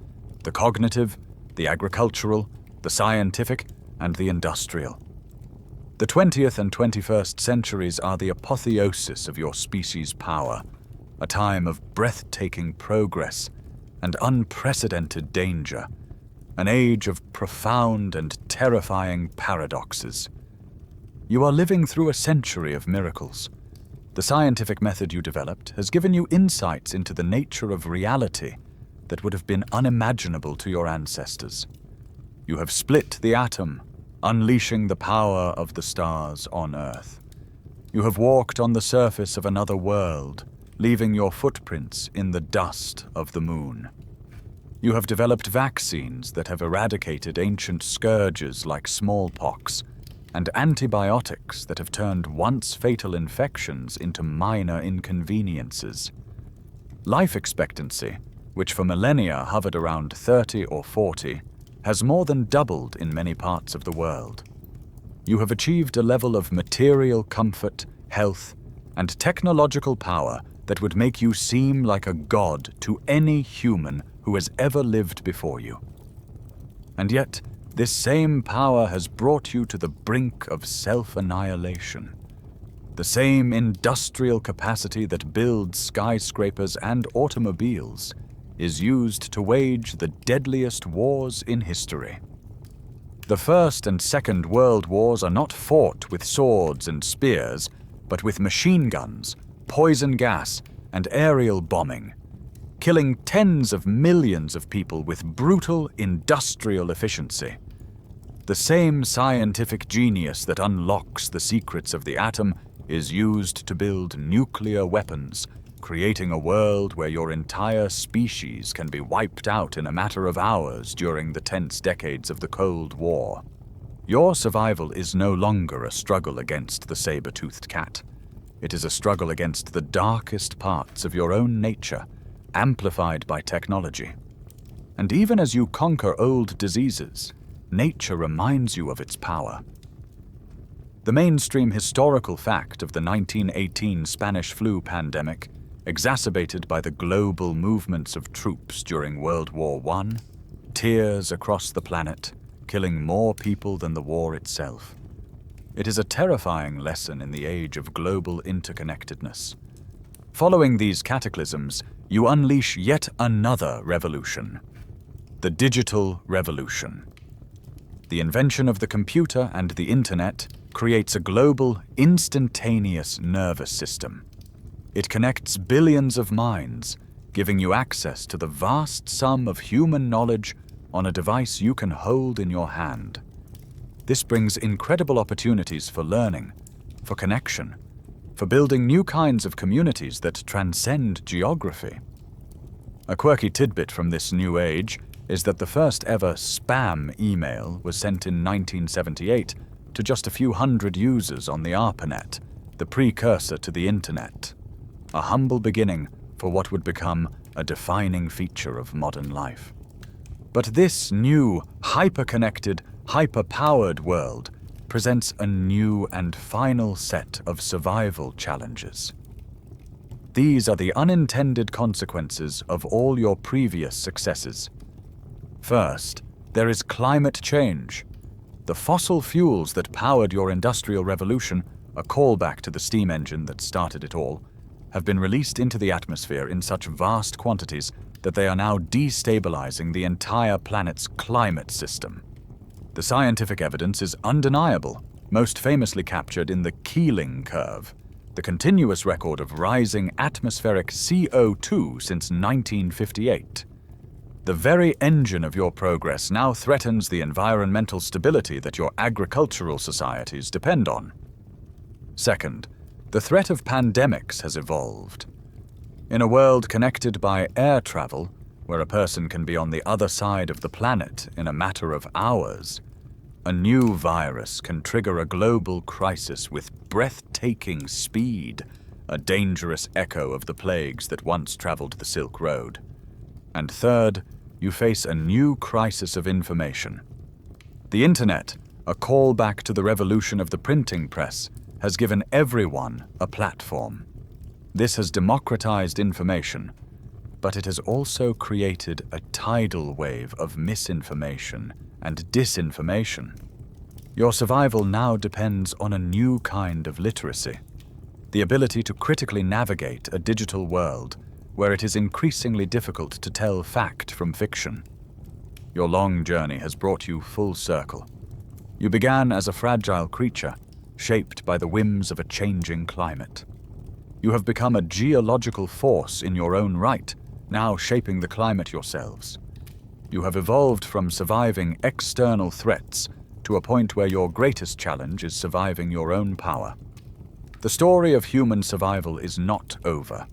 the cognitive, the agricultural, the scientific, and the industrial. The 20th and 21st centuries are the apotheosis of your species' power, a time of breathtaking progress and unprecedented danger, an age of profound and terrifying paradoxes. You are living through a century of miracles. The scientific method you developed has given you insights into the nature of reality that would have been unimaginable to your ancestors. You have split the atom, unleashing the power of the stars on Earth. You have walked on the surface of another world, leaving your footprints in the dust of the moon. You have developed vaccines that have eradicated ancient scourges like smallpox, and antibiotics that have turned once fatal infections into minor inconveniences. Life expectancy, which for millennia hovered around 30 or 40, has more than doubled in many parts of the world. You have achieved a level of material comfort, health, and technological power that would make you seem like a god to any human who has ever lived before you. And yet, this same power has brought you to the brink of self-annihilation. The same industrial capacity that builds skyscrapers and automobiles is used to wage the deadliest wars in history. The First and Second World Wars are not fought with swords and spears, but with machine guns, poison gas, and aerial bombing, killing tens of millions of people with brutal industrial efficiency. The same scientific genius that unlocks the secrets of the atom is used to build nuclear weapons, creating a world where your entire species can be wiped out in a matter of hours during the tense decades of the Cold War. Your survival is no longer a struggle against the saber-toothed cat. It is a struggle against the darkest parts of your own nature, amplified by technology. And even as you conquer old diseases, nature reminds you of its power. The mainstream historical fact of the 1918 Spanish flu pandemic, exacerbated by the global movements of troops during World War I, tears across the planet, killing more people than the war itself. It is a terrifying lesson in the age of global interconnectedness. Following these cataclysms, you unleash yet another revolution: the digital revolution. The invention of the computer and the internet creates a global, instantaneous nervous system. It connects billions of minds, giving you access to the vast sum of human knowledge on a device you can hold in your hand. This brings incredible opportunities for learning, for connection, for building new kinds of communities that transcend geography. A quirky tidbit from this new age is that the first ever spam email was sent in 1978 to just a few hundred users on the ARPANET, the precursor to the internet. A humble beginning for what would become a defining feature of modern life. But this new, hyper-connected, hyper-powered world presents a new and final set of survival challenges. These are the unintended consequences of all your previous successes. First, there is climate change. The fossil fuels that powered your industrial revolution, a callback to the steam engine that started it all, have been released into the atmosphere in such vast quantities that they are now destabilizing the entire planet's climate system. The scientific evidence is undeniable, most famously captured in the Keeling curve, the continuous record of rising atmospheric CO2 since 1958. The very engine of your progress now threatens the environmental stability that your agricultural societies depend on. Second, the threat of pandemics has evolved. In a world connected by air travel, where a person can be on the other side of the planet in a matter of hours, a new virus can trigger a global crisis with breathtaking speed, a dangerous echo of the plagues that once traveled the Silk Road. And third, you face a new crisis of information. The internet, a callback to the revolution of the printing press, has given everyone a platform. This has democratized information, but it has also created a tidal wave of misinformation and disinformation. Your survival now depends on a new kind of literacy, the ability to critically navigate a digital world where it is increasingly difficult to tell fact from fiction. Your long journey has brought you full circle. You began as a fragile creature, shaped by the whims of a changing climate. You have become a geological force in your own right, now shaping the climate yourselves. You have evolved from surviving external threats to a point where your greatest challenge is surviving your own power. The story of human survival is not over.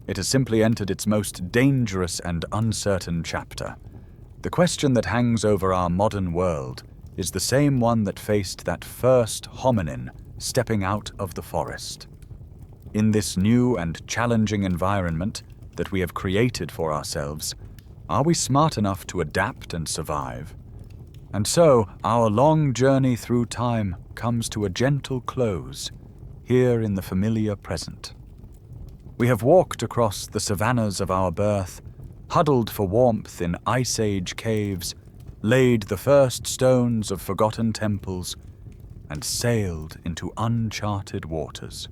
It has simply entered its most dangerous and uncertain chapter. The question that hangs over our modern world is the same one that faced that first hominin stepping out of the forest. In this new and challenging environment that we have created for ourselves, are we smart enough to adapt and survive? And so, our long journey through time comes to a gentle close, here in the familiar present. We have walked across the savannas of our birth, huddled for warmth in Ice Age caves, laid the first stones of forgotten temples, and sailed into uncharted waters.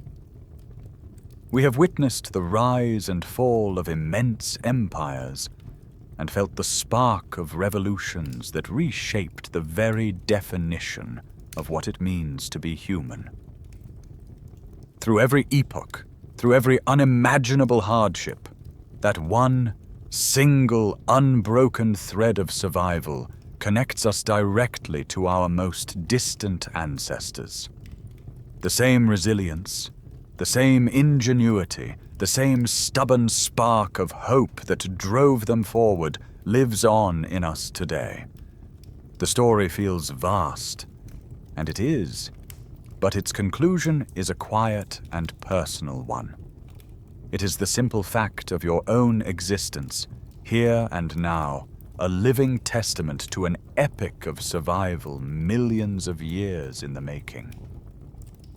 We have witnessed the rise and fall of immense empires, and felt the spark of revolutions that reshaped the very definition of what it means to be human. Through every epoch, through every unimaginable hardship, that one single unbroken thread of survival connects us directly to our most distant ancestors. The same resilience, the same ingenuity, the same stubborn spark of hope that drove them forward lives on in us today. The story feels vast, and it is, but its conclusion is a quiet and personal one. It is the simple fact of your own existence, here and now, a living testament to an epic of survival millions of years in the making.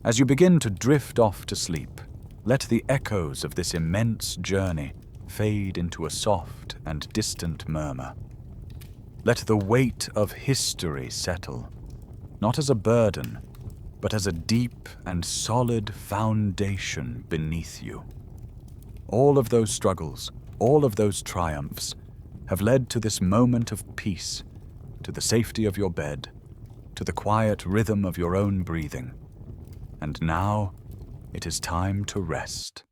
As you begin to drift off to sleep, let the echoes of this immense journey fade into a soft and distant murmur. Let the weight of history settle, not as a burden, but as a deep and solid foundation beneath you. All of those struggles, all of those triumphs, have led to this moment of peace, to the safety of your bed, to the quiet rhythm of your own breathing. And now, it is time to rest.